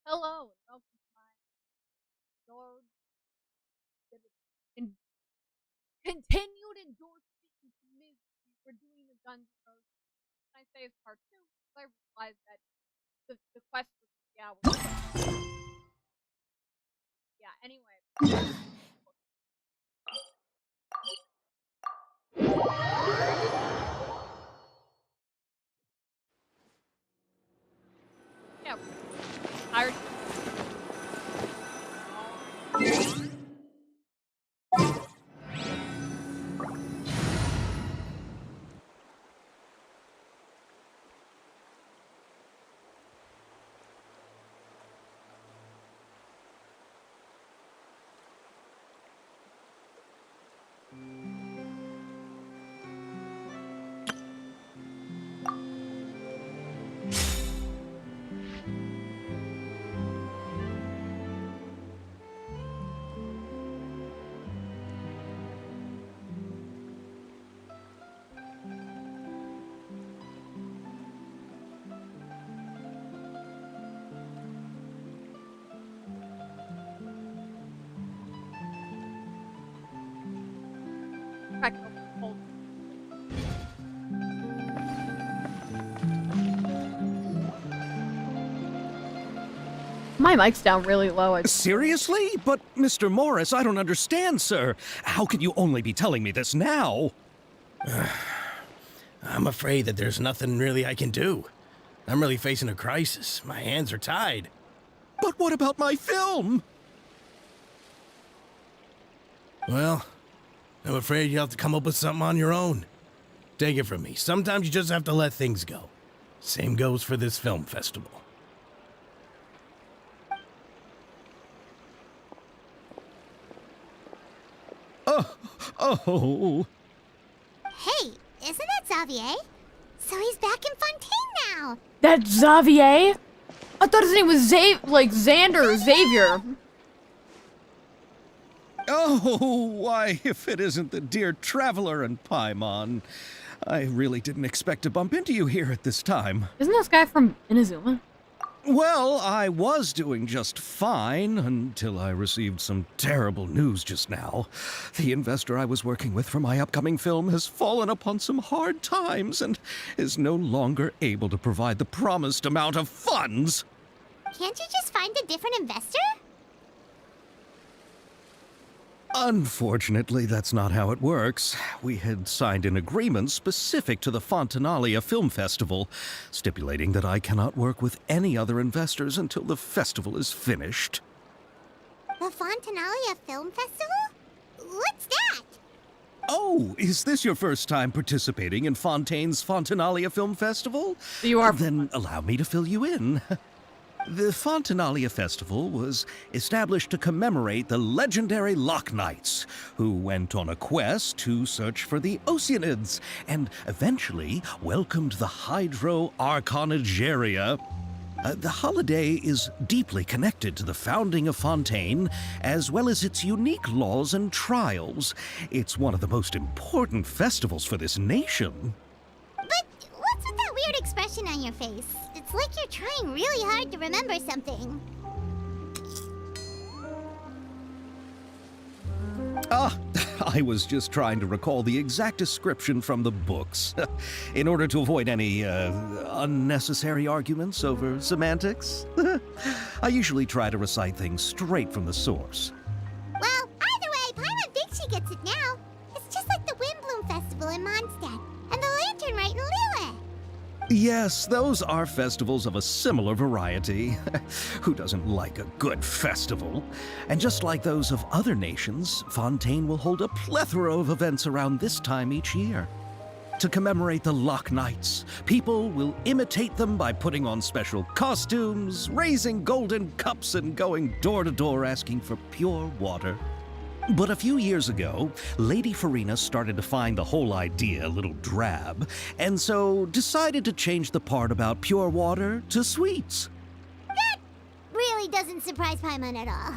Hello, and welcome to my Lord in continued endorsement into misery. We're doing the Guns N' Roses. Can I say it's part two? Because I realized that the quest was yeah. Anyway, yeah. I already cracked open the whole. My mic's down really low. Seriously? But, Mr. Morris, I don't understand, sir. How could you only be telling me this now? I'm afraid that there's nothing really I can do. I'm really facing a crisis. My hands are tied. But what about my film? Well, I'm afraid you'll have to come up with something on your own. Take it from me. Sometimes you just have to let things go. Same goes for this film festival. Oh. Hey, isn't that Xavier? So he's back in Fontaine now. That's Xavier? I thought his name was Xander or Xavier. Oh, why, if it isn't the dear Traveler and Paimon. I really didn't expect to bump into you here at this time. Isn't this guy from Inazuma? Well, I was doing just fine until I received some terrible news just now. The investor I was working with for my upcoming film has fallen upon some hard times and is no longer able to provide the promised amount of funds. Can't you just find a different investor? Unfortunately, that's not how it works. We had signed an agreement specific to the Fontanalia Film Festival, stipulating that I cannot work with any other investors until the festival is finished. The Fontanalia Film Festival? What's that? Oh, is this your first time participating in Fontaine's Fontanalia Film Festival? You are. Then allow me to fill you in. The Fontanalia Festival was established to commemorate the legendary Loch Knights, who went on a quest to search for the Oceanids, and eventually welcomed the Hydro Arconageria. The holiday is deeply connected to the founding of Fontaine, as well as its unique laws and trials. It's one of the most important festivals for this nation. But what's with that weird expression on your face? It's like you're trying really hard to remember something. I was just trying to recall the exact description from the books, in order to avoid any unnecessary arguments over semantics. I usually try to recite things straight from the source. Well, either way, Paimon thinks she gets it now. It's just like the Windbloom Festival in Mondstadt, and the Lantern Rite in Lille. Yes, those are festivals of a similar variety. Who doesn't like a good festival? And just like those of other nations, Fontaine will hold a plethora of events around this time each year. To commemorate the Loch Knights, people will imitate them by putting on special costumes, raising golden cups, and going door to door asking for pure water. But a few years ago, Lady Farina started to find the whole idea a little drab, and so decided to change the part about pure water to sweets. That really doesn't surprise Paimon at all.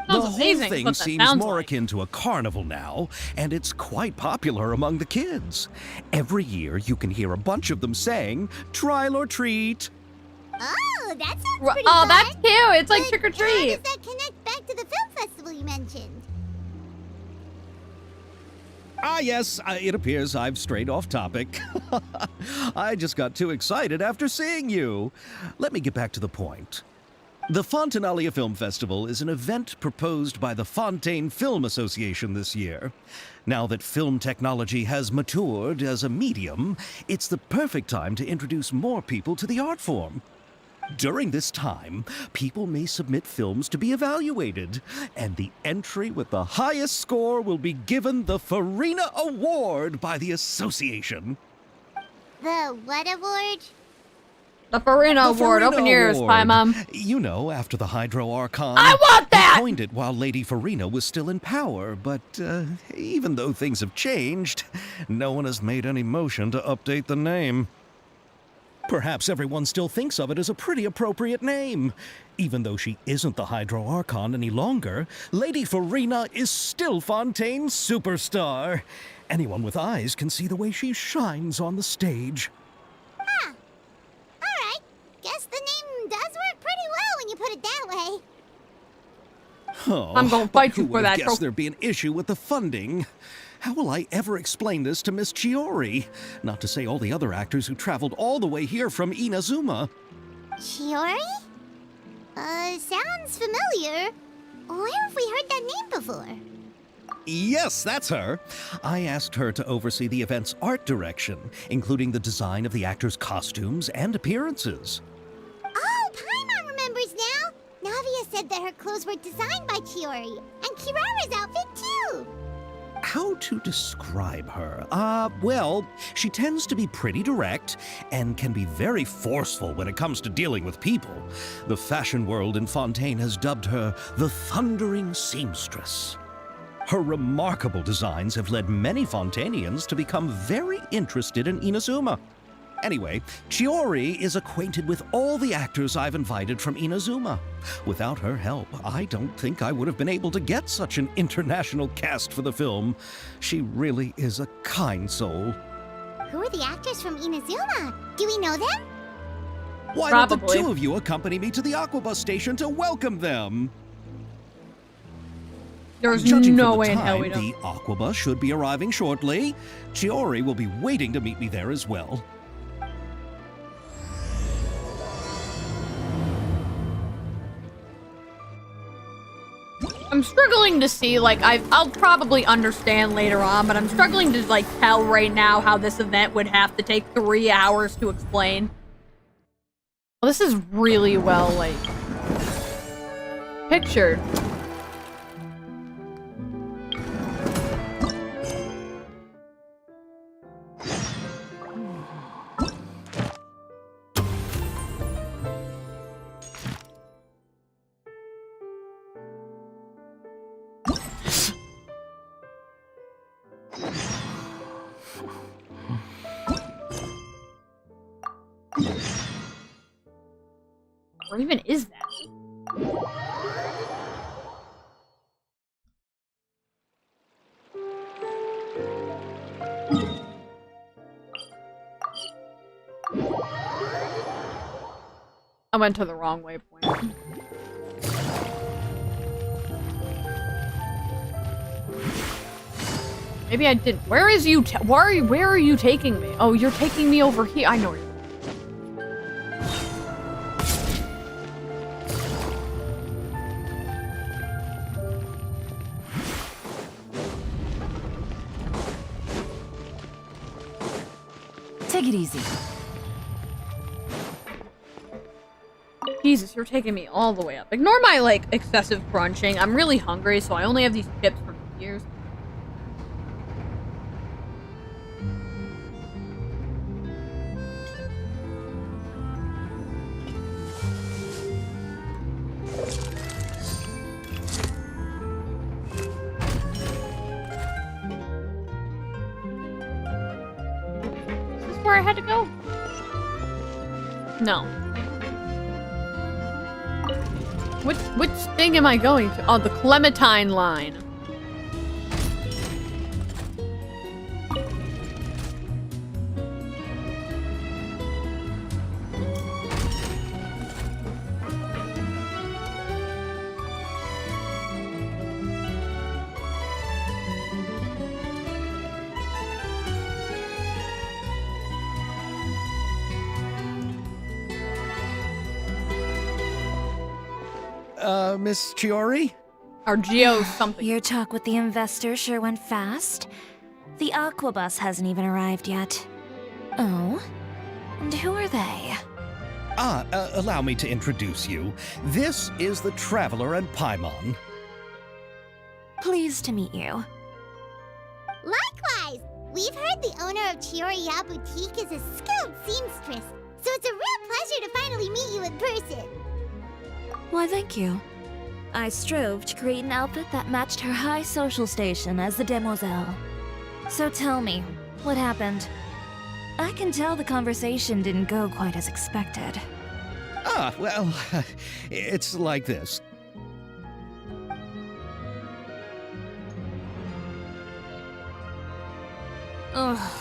The Sounds whole amazing, thing what that seems sounds more like. akin to a carnival now, and it's quite popular among the kids. Every year, you can hear a bunch of them saying, "Trial or treat." Oh, that sounds pretty Oh, fun. that's cute. It's like But trick or how treat. does that connect back to the film festival you mentioned? Ah, yes, it appears I've strayed off topic. I just got too excited after seeing you. Let me get back to the point. The Fontanalia Film Festival is an event proposed by the Fontaine Film Association this year. Now that film technology has matured as a medium, it's the perfect time to introduce more people to the art form. During this time, people may submit films to be evaluated, and the entry with the highest score will be given the Farina Award by the association. The what award? The Farina The Award. Farina Open your ears, Award. Pie Mom. You know, after the Hydro Archon. I want that! He coined it while Lady Farina was still in power, but even though things have changed, no one has made any motion to update the name. Perhaps everyone still thinks of it as a pretty appropriate name. Even though she isn't the Hydro Archon any longer, Lady Farina is still Fontaine's superstar. Anyone with eyes can see the way she shines on the stage. Huh. Alright. Guess the name does work pretty well when you put it that way. Oh, I'm gonna but fight you who for would have that, guessed Tro- there'd be an issue with the funding? How will I ever explain this to Miss Chiori? Not to say all the other actors who traveled all the way here from Inazuma. Chiori? Sounds familiar. Where have we heard that name before? Yes, that's her. I asked her to oversee the event's art direction, including the design of the actors' costumes and appearances. Oh, Paimon remembers now. Navia said that her clothes were designed by Chiori, and Kirara's outfit too. How to describe her? Well, she tends to be pretty direct and can be very forceful when it comes to dealing with people. The fashion world in Fontaine has dubbed her the Thundering Seamstress. Her remarkable designs have led many Fontainians to become very interested in Inazuma. Anyway, Chiori is acquainted with all the actors I've invited from Inazuma. Without her help, I don't think I would have been able to get such an international cast for the film. She really is a kind soul. Who are the actors from Inazuma? Do we know them? Why don't the Probably. two of you accompany me to the Aquabus station to welcome them? There's Judging no from way the in hell time, we don't. the Aquabus should be arriving shortly. Chiori will be waiting to meet me there as well. I'm struggling to see, like, I'll probably understand later on, but I'm struggling to, like, tell right now how this event would have to take 3 hours to explain. Well, this is really well, like, pictured. Where even is that? I went to the wrong waypoint. Maybe I didn't. Where is you? Where are you taking me? Oh, you're taking me over here. I know where you're. Take it easy. Jesus, you're taking me all the way up. Ignore my, like, excessive crunching. I'm really hungry, so I only have these chips for years. Is this where I had to go? No. Which thing am I going to? Oh, the Clementine line. Miss Chiori? Or Geo something. Your talk with the investor sure went fast. The Aqua bus hasn't even arrived yet. Oh? And who are they? Allow me to introduce you. This is the Traveler and Paimon. Pleased to meet you. Likewise! We've heard the owner of Chioriya Boutique is a skilled seamstress, so it's a real pleasure to finally meet you in person. Why, thank you. I strove to create an outfit that matched her high social station as the demoiselle. So tell me, what happened? I can tell the conversation didn't go quite as expected. Well, it's like this. Ugh.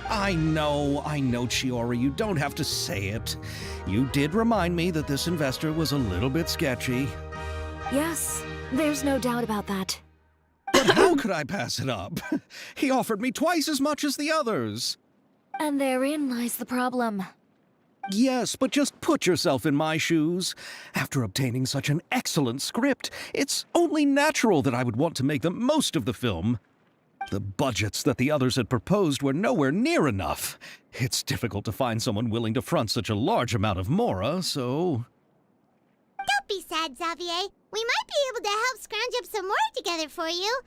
I know, Chiori, you don't have to say it. You did remind me that this investor was a little bit sketchy. Yes, there's no doubt about that. But how could I pass it up? He offered me twice as much as the others. And therein lies the problem. Yes, but just put yourself in my shoes. After obtaining such an excellent script, it's only natural that I would want to make the most of the film. The budgets that the others had proposed were nowhere near enough. It's difficult to find someone willing to front such a large amount of mora, so... Don't be sad, Xavier. We might be able to help scrounge up some more together for you.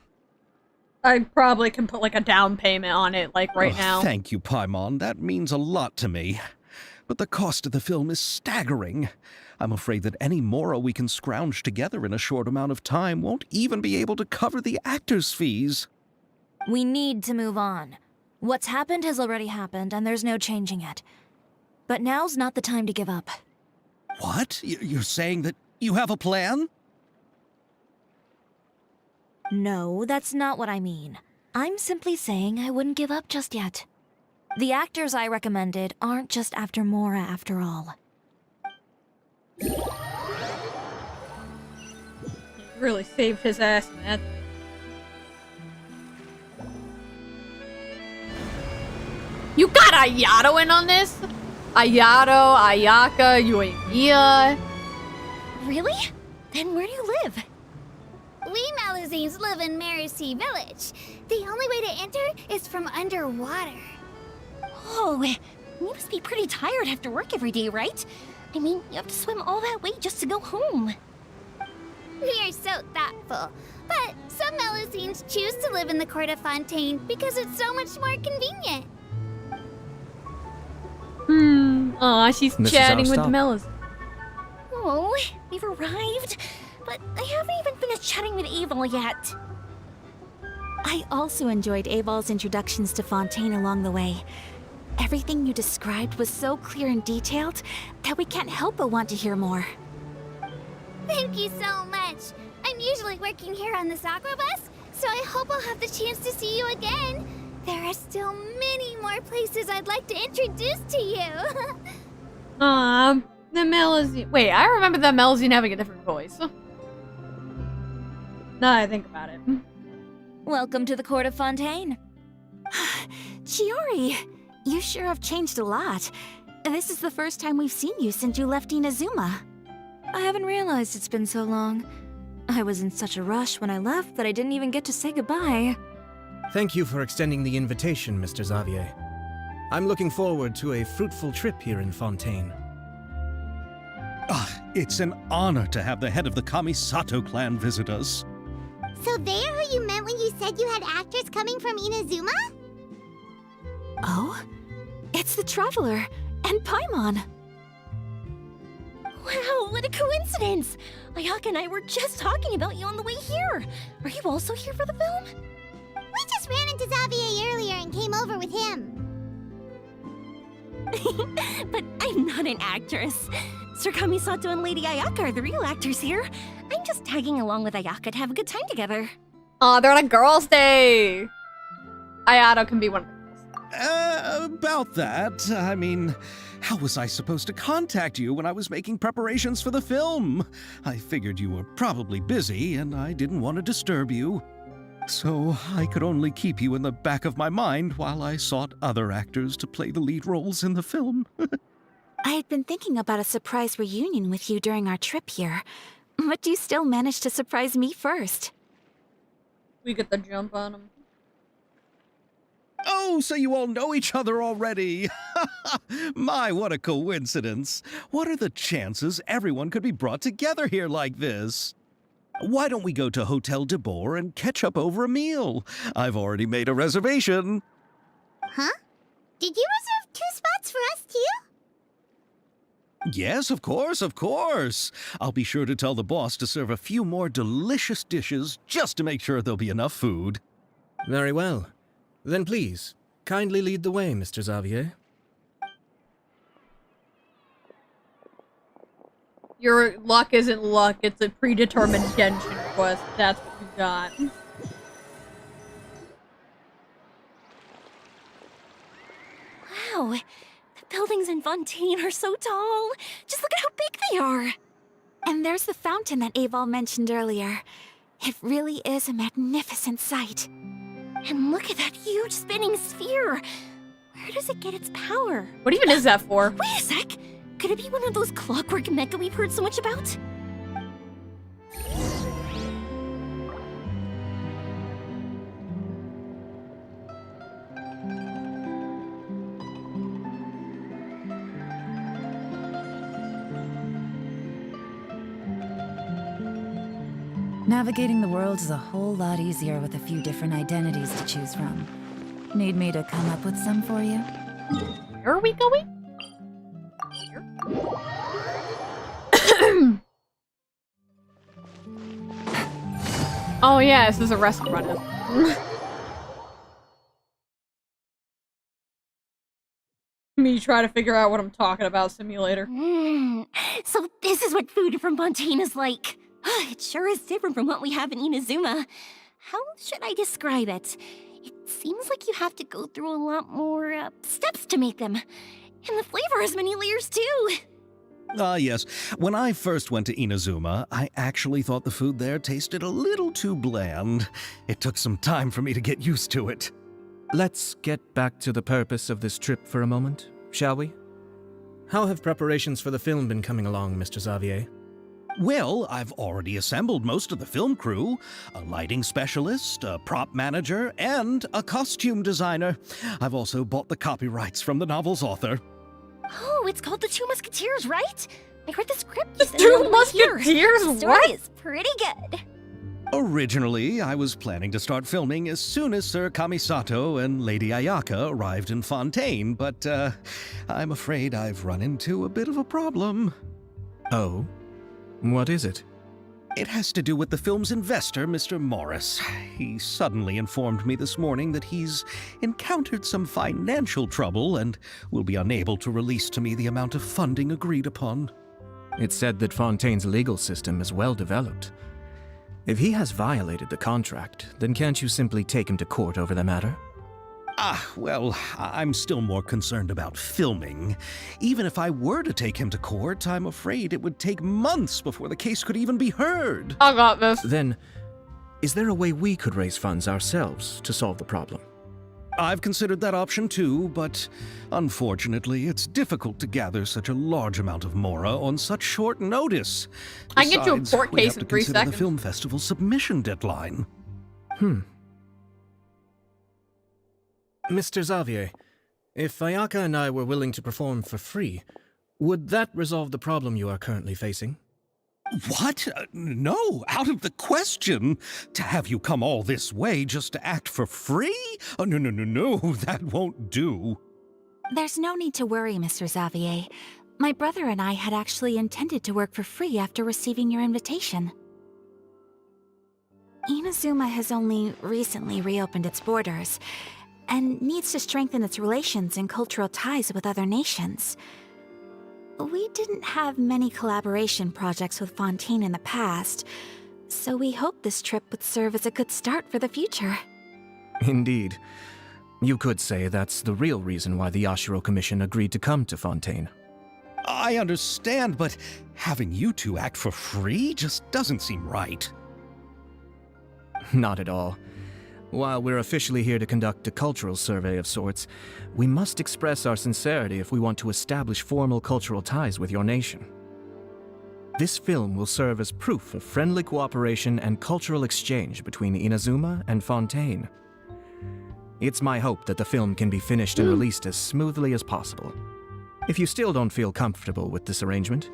I probably can put like a down payment on it, like right now. Thank you, Paimon. That means a lot to me. But the cost of the film is staggering. I'm afraid that any mora we can scrounge together in a short amount of time won't even be able to cover the actors' fees. We need to move on. What's happened has already happened, and there's no changing it. But now's not the time to give up. What? You're saying that you have a plan? No, that's not what I mean. I'm simply saying I wouldn't give up just yet. The actors I recommended aren't just after Mora after all. He really saved his ass, man. You got Ayato in on this? Ayato, Ayaka, Yoimiya. Really? Then where do you live? We Malazines live in Marcy Village. The only way to enter is from underwater. Oh, you must be pretty tired after work every day, right? I mean, you have to swim all that way just to go home. We are so thoughtful. But some Malazines choose to live in the Court of Fontaine because it's so much more convenient. Aw, she's chatting with the Mellas. Oh, we've arrived. But I haven't even finished chatting with Abel yet. I also enjoyed Abel's introductions to Fontaine along the way. Everything you described was so clear and detailed that we can't help but want to hear more. Thank you so much. I'm usually working here on this aqua bus, so I hope I'll have the chance to see you again. There are still many more places I'd like to introduce to you. The Melazine. Wait, I remember the Melazine having a different voice. Now I think about it. Welcome to the Court of Fontaine. Chiori, you sure have changed a lot. This is the first time we've seen you since you left Inazuma. I haven't realized it's been so long. I was in such a rush when I left that I didn't even get to say goodbye. Thank you for extending the invitation, Mr. Xavier. I'm looking forward to a fruitful trip here in Fontaine. It's an honor to have the head of the Kamisato clan visit us. So they're who you meant when you said you had actors coming from Inazuma? Oh? It's the Traveler and Paimon. Wow, what a coincidence! Ayaka and I were just talking about you on the way here. Are you also here for the film? We just ran into Xavier earlier and came over with him. But I'm not an actress. Sir Kamisato and Lady Ayaka are the real actors here. I'm just tagging along with Ayaka to have a good time together. Aw, they're on a girls' day. Ayato can be one of the girls. About that, I mean, how was I supposed to contact you when I was making preparations for the film? I figured you were probably busy, and I didn't want to disturb you. So I could only keep you in the back of my mind while I sought other actors to play the lead roles in the film. I had been thinking about a surprise reunion with you during our trip here, but you still managed to surprise me first. We get the jump on him. Oh, so you all know each other already. My, what a coincidence. What are the chances everyone could be brought together here like this? Why don't we go to Hotel de Boer and catch up over a meal? I've already made a reservation. Huh? Did you reserve 2 spots for us too? Yes, of course, of course. I'll be sure to tell the boss to serve a few more delicious dishes just to make sure there'll be enough food. Very well. Then please, kindly lead the way, Mr. Xavier. Your luck isn't luck, it's a predetermined Genshin quest. That's what you got. Wow, the buildings in Fontaine are so tall. Just look at how big they are. And there's the fountain that Aval mentioned earlier. It really is a magnificent sight. And look at that huge spinning sphere. Where does it get its power? What even is that for? Wait a sec. Could it be one of those clockwork mecha we've heard so much about? Navigating the world is a whole lot easier with a few different identities to choose from. Need me to come up with some for you? Where are we going? Here? Oh yeah, this is a restaurant. Me try to figure out what I'm talking about, simulator. So this is what food from Fontaine is like. It sure is different from what we have in Inazuma. How should I describe it? It seems like you have to go through a lot more steps to make them. And the flavor has many layers too. Yes. When I first went to Inazuma, I actually thought the food there tasted a little too bland. It took some time for me to get used to it. Let's get back to the purpose of this trip for a moment, shall we? How have preparations for the film been coming along, Mr. Xavier? Well, I've already assembled most of the film crew, a lighting specialist, a prop manager, and a costume designer. I've also bought the copyrights from the novel's author. Oh, it's called The Two Musketeers, right? I read the script. The Two Musketeers? The story What? is pretty good. Originally, I was planning to start filming as soon as Sir Kamisato and Lady Ayaka arrived in Fontaine, but I'm afraid I've run into a bit of a problem. Oh? What is it? It has to do with the film's investor, Mr. Morris. He suddenly informed me this morning that he's encountered some financial trouble and will be unable to release to me the amount of funding agreed upon. It's said that Fontaine's legal system is well developed. If he has violated the contract, then can't you simply take him to court over the matter? Well, I'm still more concerned about filming. Even if I were to take him to court, I'm afraid it would take months before the case could even be heard. I got this. Then, is there a way we could raise funds ourselves to solve the problem? I've considered that option too, but unfortunately, it's difficult to gather such a large amount of mora on such short notice. I can get you a Besides, court we case have in to 3 consider seconds. the film festival submission deadline. Mr. Xavier, if Ayaka and I were willing to perform for free, would that resolve the problem you are currently facing? What? No, out of the question. To have you come all this way just to act for free? Oh, no, that won't do. There's no need to worry, Mr. Xavier. My brother and I had actually intended to work for free after receiving your invitation. Inazuma has only recently reopened its borders, and needs to strengthen its relations and cultural ties with other nations. We didn't have many collaboration projects with Fontaine in the past, so we hoped this trip would serve as a good start for the future. Indeed. You could say that's the real reason why the Yashiro Commission agreed to come to Fontaine. I understand, but having you two act for free just doesn't seem right. Not at all. While we're officially here to conduct a cultural survey of sorts, we must express our sincerity if we want to establish formal cultural ties with your nation. This film will serve as proof of friendly cooperation and cultural exchange between Inazuma and Fontaine. It's my hope that the film can be finished and released as smoothly as possible. If you still don't feel comfortable with this arrangement,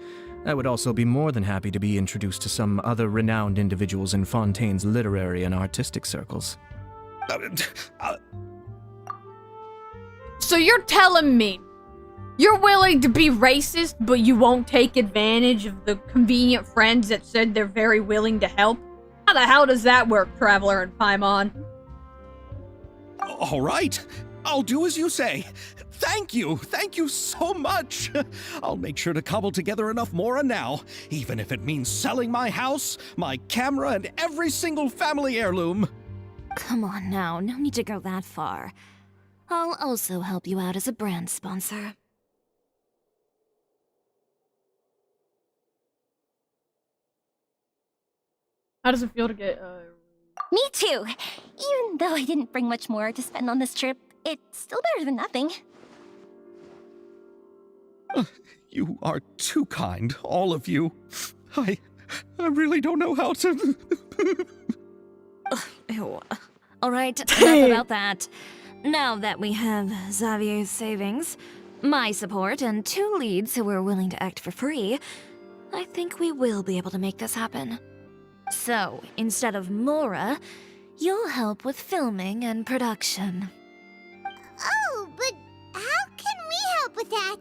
I would also be more than happy to be introduced to some other renowned individuals in Fontaine's literary and artistic circles. So you're telling me you're willing to be racist, but you won't take advantage of the convenient friends that said they're very willing to help? How the hell does that work, Traveler and Paimon? All right, I'll do as you say. Thank you so much. I'll make sure to cobble together enough mora now, even if it means selling my house, my camera, and every single family heirloom. Come on now, no need to go that far. I'll also help you out as a brand sponsor. How does it feel to get, Me too! Even though I didn't bring much more to spend on this trip, it's still better than nothing. You are too kind, all of you. I really don't know how to... Ew. Alright, enough about that. Now that we have Xavier's savings, my support, and 2 leads who are willing to act for free, I think we will be able to make this happen. So, instead of Mora, you'll help with filming and production. Oh, but how can we help with that?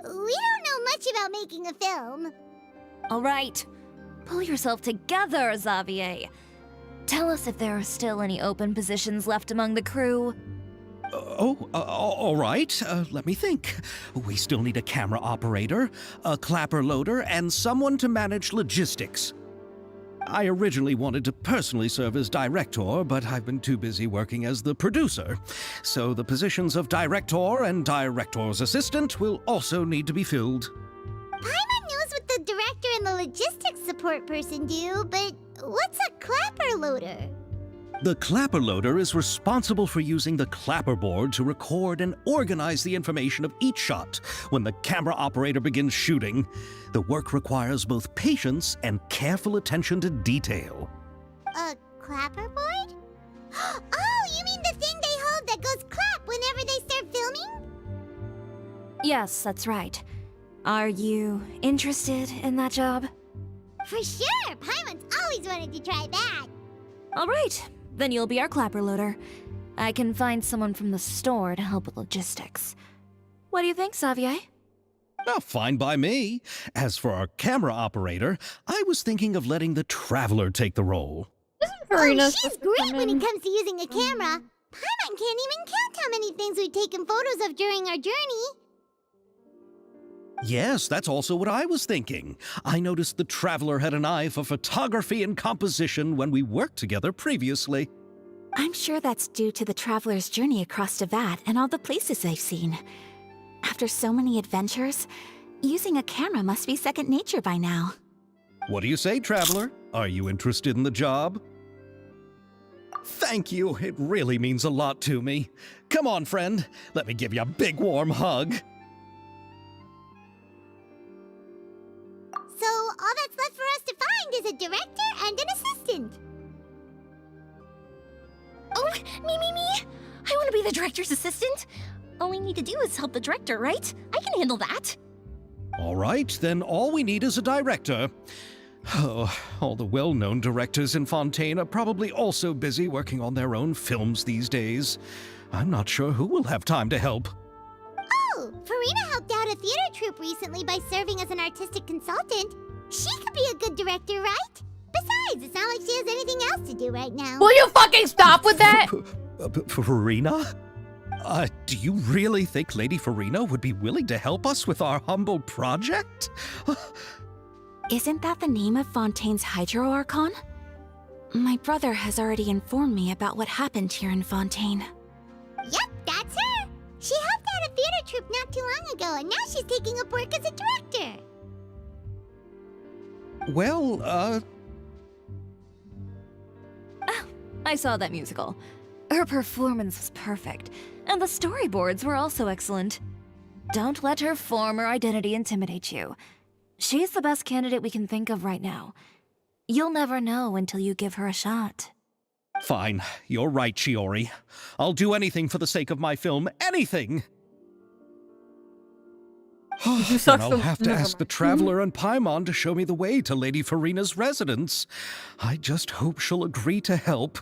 We don't know much about making a film. Alright, pull yourself together, Xavier. Tell us if there are still any open positions left among the crew. All right. Let me think. We still need a camera operator, a clapper loader, and someone to manage logistics. I originally wanted to personally serve as director, but I've been too busy working as the producer. So the positions of director and director's assistant will also need to be filled. Paimon knows what the director and the logistics support person do, but what's a clapper loader? The clapper loader is responsible for using the clapper board to record and organize the information of each shot when the camera operator begins shooting. The work requires both patience and careful attention to detail. A clapper board? Oh, you mean the thing they hold that goes clap whenever they start filming? Yes, that's right. Are you interested in that job? For sure! Paimon's always wanted to try that. Alright, then you'll be our clapper loader. I can find someone from the store to help with logistics. What do you think, Xavier? Fine by me. As for our camera operator, I was thinking of letting the Traveler take the role. Oh, she's great when it comes to using a camera. Paimon can't even count how many things we've taken photos of during our journey. Yes, that's also what I was thinking. I noticed the Traveler had an eye for photography and composition when we worked together previously. I'm sure that's due to the Traveler's journey across Devat and all the places they've seen. After so many adventures, using a camera must be second nature by now. What do you say, Traveler? Are you interested in the job? Thank you. It really means a lot to me. Come on, friend. Let me give you a big warm hug. So all that's left for us to find is a director and an assistant. Oh, me! I want to be the director's assistant. All we need to do is help the director, right? I can handle that. All right, then all we need is a director. Oh, all the well-known directors in Fontaine are probably also busy working on their own films these days. I'm not sure who will have time to help. Oh, Farina helped out a theater troupe recently by serving as an artistic consultant. She could be a good director, right? Besides, it's not like she has anything else to do right now. Will you fucking stop with that? Farina? Do you really think Lady Farina would be willing to help us with our humble project? Isn't that the name of Fontaine's Hydro Archon? My brother has already informed me about what happened here in Fontaine. Yep, that's her. She helped out a theater troupe not too long ago, and now she's taking up work as a director. Well, Oh, I saw that musical. Her performance was perfect, and the storyboards were also excellent. Don't let her former identity intimidate you. She's the best candidate we can think of right now. You'll never know until you give her a shot. Fine, you're right, Shiori. I'll do anything for the sake of my film. Anything! Then I'll have to ask the Traveler and Paimon to show me the way to Lady Farina's residence. I just hope she'll agree to help.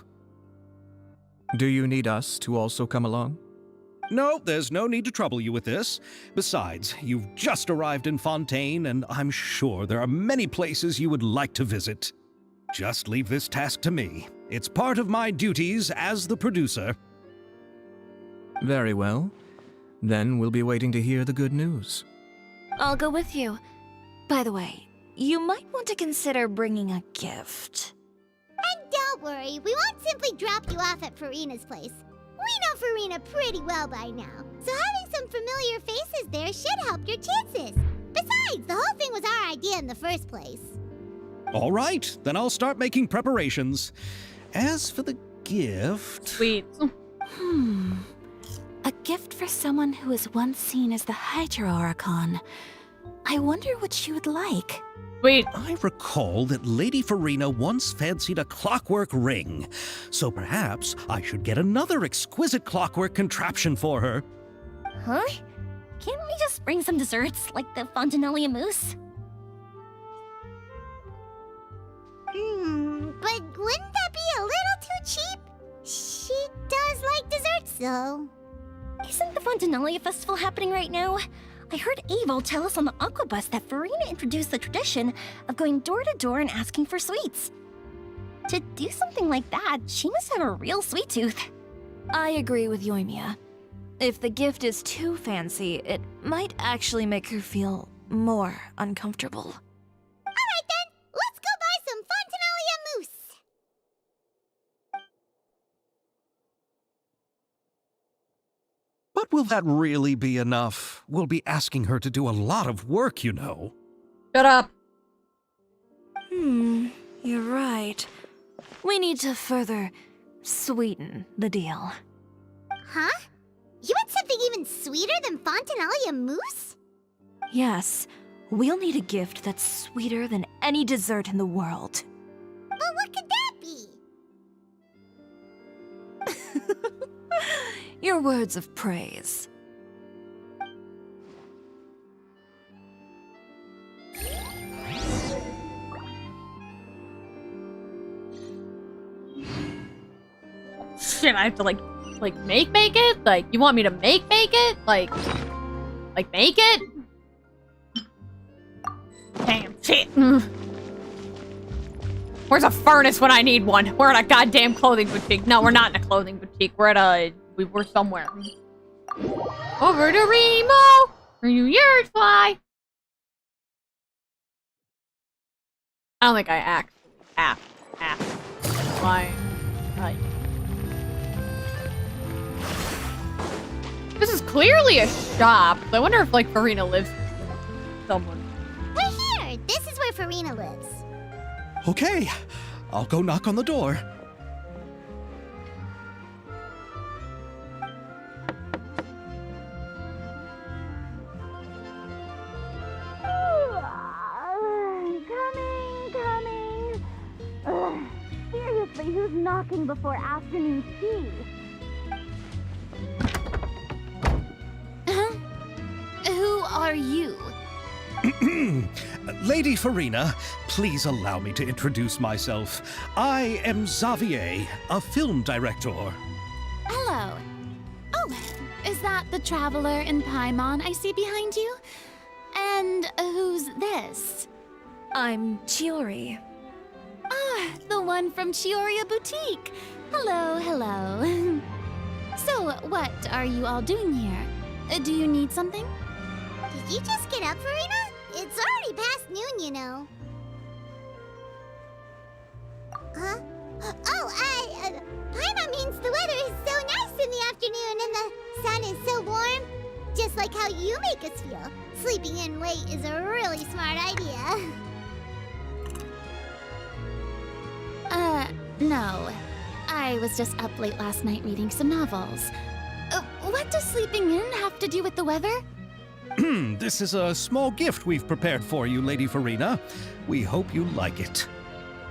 Do you need us to also come along? No, there's no need to trouble you with this. Besides, you've just arrived in Fontaine, and I'm sure there are many places you would like to visit. Just leave this task to me. It's part of my duties as the producer. Very well. Then we'll be waiting to hear the good news. I'll go with you. By the way, you might want to consider bringing a gift. And don't worry, we won't simply drop you off at Farina's place. We know Farina pretty well by now, so having some familiar faces there should help your chances. Besides, the whole thing was our idea in the first place. All right, then I'll start making preparations. As for the gift... Sweet. A gift for someone who was once seen as the Hydra Oricon. I wonder what she would like. Sweet. I recall that Lady Farina once fancied a clockwork ring, so perhaps I should get another exquisite clockwork contraption for her. Huh? Can't we just bring some desserts, like the Fontanellia mousse? But wouldn't that be a little too cheap? She does like desserts, though. Isn't the Fontanellia Festival happening right now? I heard Avel tell us on the Aquabus that Farina introduced the tradition of going door to door and asking for sweets. To do something like that, she must have a real sweet tooth. I agree with Yoimiya. If the gift is too fancy, it might actually make her feel more uncomfortable. Alright then, let's go buy some Fontanellia mousse! But will that really be enough? We'll be asking her to do a lot of work, you know. Shut up. You're right. We need to further sweeten the deal. Huh? You want something even sweeter than Fontanellia mousse? Yes, we'll need a gift that's sweeter than any dessert in the world. But what could that be? Your words of praise. Shit, I have to like make it? Like, you want me to make it? Like make it? Damn, shit. Where's a furnace when I need one? We're at a goddamn clothing boutique. No, we're not in a clothing boutique. We're at a... We're somewhere. Over to Remo! Where you yours fly? I don't think I have flying. Like... This is clearly a shop. I wonder if, like, Farina lives somewhere. We're here! This is where Farina lives. Okay, I'll go knock on the door. Coming. Seriously, who's knocking before afternoon tea? Who are you? Lady Farina, please allow me to introduce myself. I am Xavier, a film director. Hello. Oh, is that the Traveler in Paimon I see behind you? And who's this? I'm Chiori. Ah, the one from Chioria Boutique. Hello. So, what are you all doing here? Do you need something? Did you just get up, Farina? It's already past noon, you know. Huh? Oh, Paimon means the weather is so nice in the afternoon and the sun is so warm. Just like how you make us feel. Sleeping in late is a really smart idea. No. I was just up late last night reading some novels. What does sleeping in have to do with the weather? This is a small gift we've prepared for you, Lady Farina. We hope you like it.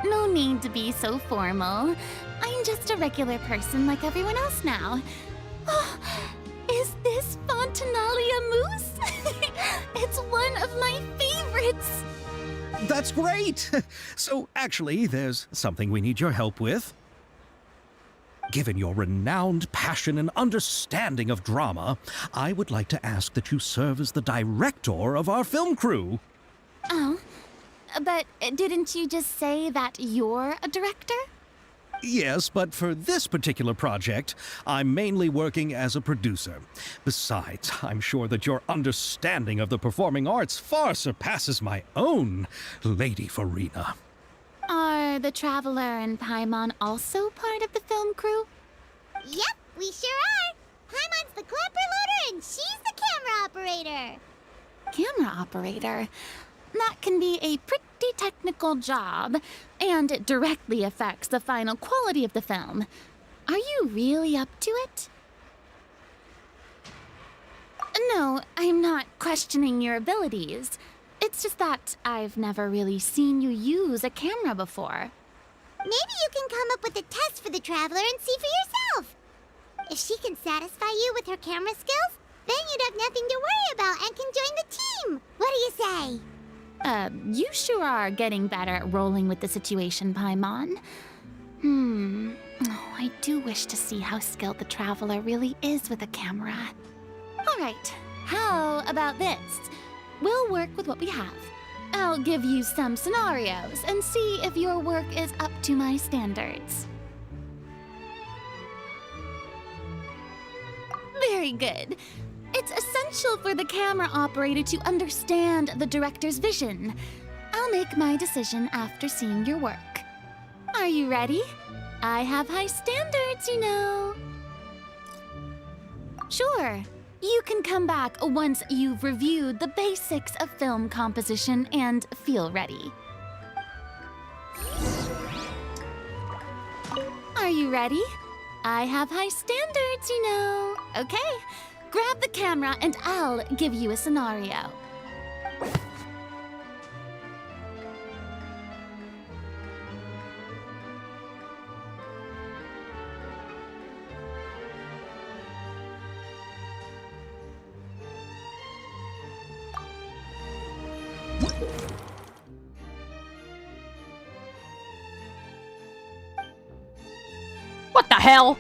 No need to be so formal. I'm just a regular person like everyone else now. Oh, is this Fontinalia mousse? It's one of my favorites. That's great! So, actually, there's something we need your help with. Given your renowned passion and understanding of drama, I would like to ask that you serve as the director of our film crew. Oh, but didn't you just say that you're a director? Yes, but for this particular project, I'm mainly working as a producer. Besides, I'm sure that your understanding of the performing arts far surpasses my own, Lady Farina. Are the Traveler and Paimon also part of the film crew? Yep, we sure are. Paimon's the clapper loader and she's the camera operator. Camera operator? That can be a pretty technical job, and it directly affects the final quality of the film. Are you really up to it? No, I'm not questioning your abilities. It's just that I've never really seen you use a camera before. Maybe you can come up with a test for the Traveler and see for yourself. If she can satisfy you with her camera skills, then you'd have nothing to worry about and can join the team. What do you say? You sure are getting better at rolling with the situation, Paimon. Oh, I do wish to see how skilled the Traveler really is with a camera. All right, how about this? We'll work with what we have. I'll give you some scenarios and see if your work is up to my standards. Very good. It's essential for the camera operator to understand the director's vision. I'll make my decision after seeing your work. Are you ready? I have high standards, you know. Sure. You can come back once you've reviewed the basics of film composition and feel ready. Are you ready? I have high standards, you know. Okay. Grab the camera and I'll give you a scenario. What the hell?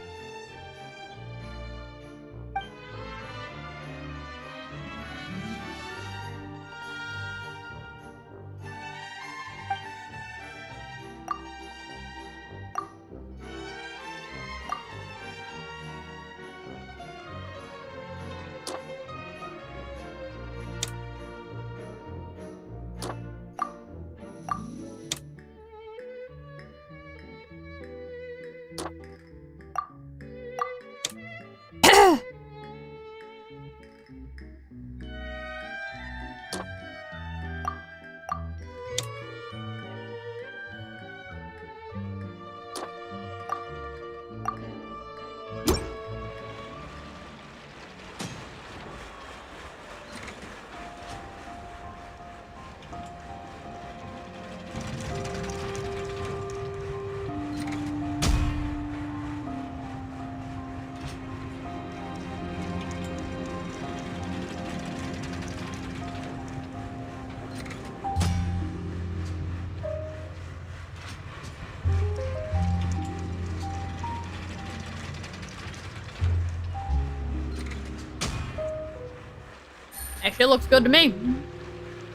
Actually, looks good to me.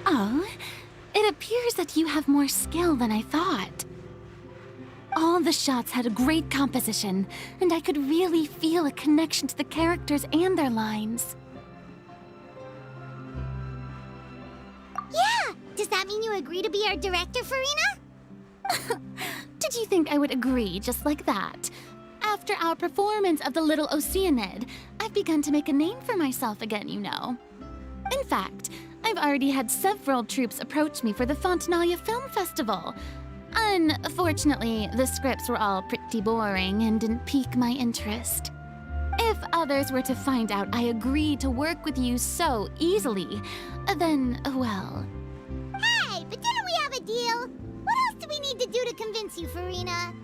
Oh, it appears that you have more skill than I thought. All the shots had a great composition, and I could really feel a connection to the characters and their lines. Yeah! Does that mean you agree to be our director, Farina? Did you think I would agree just like that? After our performance of the Little Oceanid, I've begun to make a name for myself again, you know. In fact, I've already had several troops approach me for the Fontinalia Film Festival. Unfortunately, the scripts were all pretty boring and didn't pique my interest. If others were to find out I agreed to work with you so easily, then, well... Hey, but didn't we have a deal? What else do we need to do to convince you, Farina?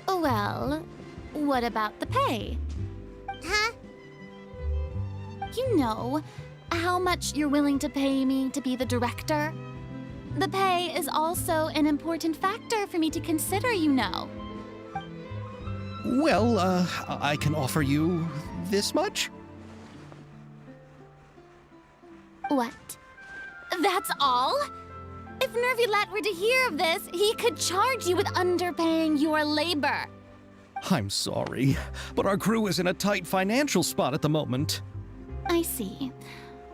Well, what about the pay? Huh? You know, how much you're willing to pay me to be the director? The pay is also an important factor for me to consider, you know. Well, I can offer you this much? What? That's all? If Nervilat were to hear of this, he could charge you with underpaying your labor. I'm sorry, but our crew is in a tight financial spot at the moment. I see.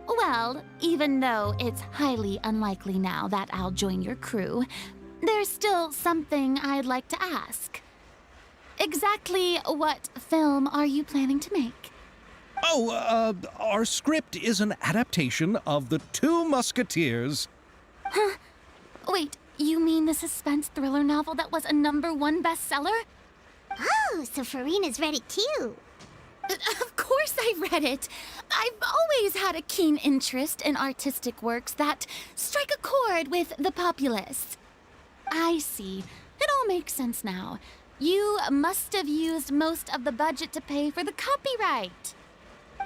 Well, even though it's highly unlikely now that I'll join your crew, there's still something I'd like to ask. Exactly what film are you planning to make? Oh, our script is an adaptation of The Two Musketeers. Huh? Wait, you mean the suspense thriller novel that was a #1 bestseller? Oh, so Farina's read it too. Of course I read it. I've always had a keen interest in artistic works that strike a chord with the populace. I see. It all makes sense now. You must have used most of the budget to pay for the copyright.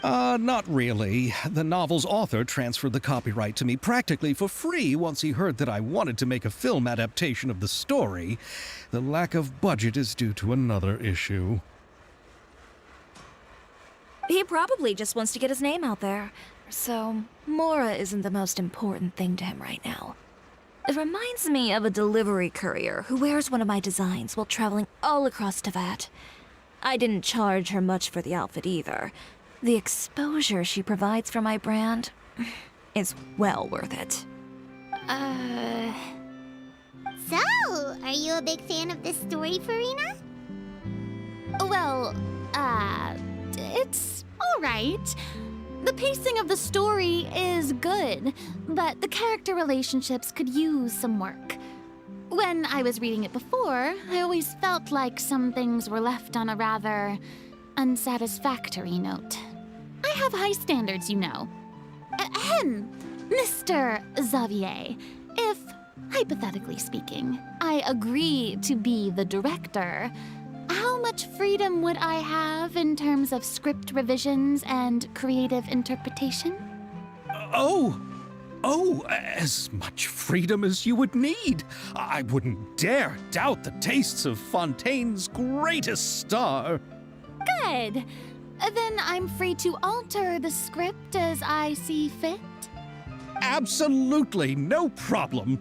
Not really. The novel's author transferred the copyright to me practically for free once he heard that I wanted to make a film adaptation of the story. The lack of budget is due to another issue. He probably just wants to get his name out there. So, Mora isn't the most important thing to him right now. It reminds me of a delivery courier who wears one of my designs while traveling all across Teyvat. I didn't charge her much for the outfit either. The exposure she provides for my brand is well worth it. So, are you a big fan of this story, Farina? Well, it's alright. The pacing of the story is good, but the character relationships could use some work. When I was reading it before, I always felt like some things were left on a rather unsatisfactory note. I have high standards, you know. Ahem, Mr. Xavier, if, hypothetically speaking, I agree to be the director, how much freedom would I have in terms of script revisions and creative interpretation? As much freedom as you would need. I wouldn't dare doubt the tastes of Fontaine's greatest star. Good. Then I'm free to alter the script as I see fit? Absolutely, no problem.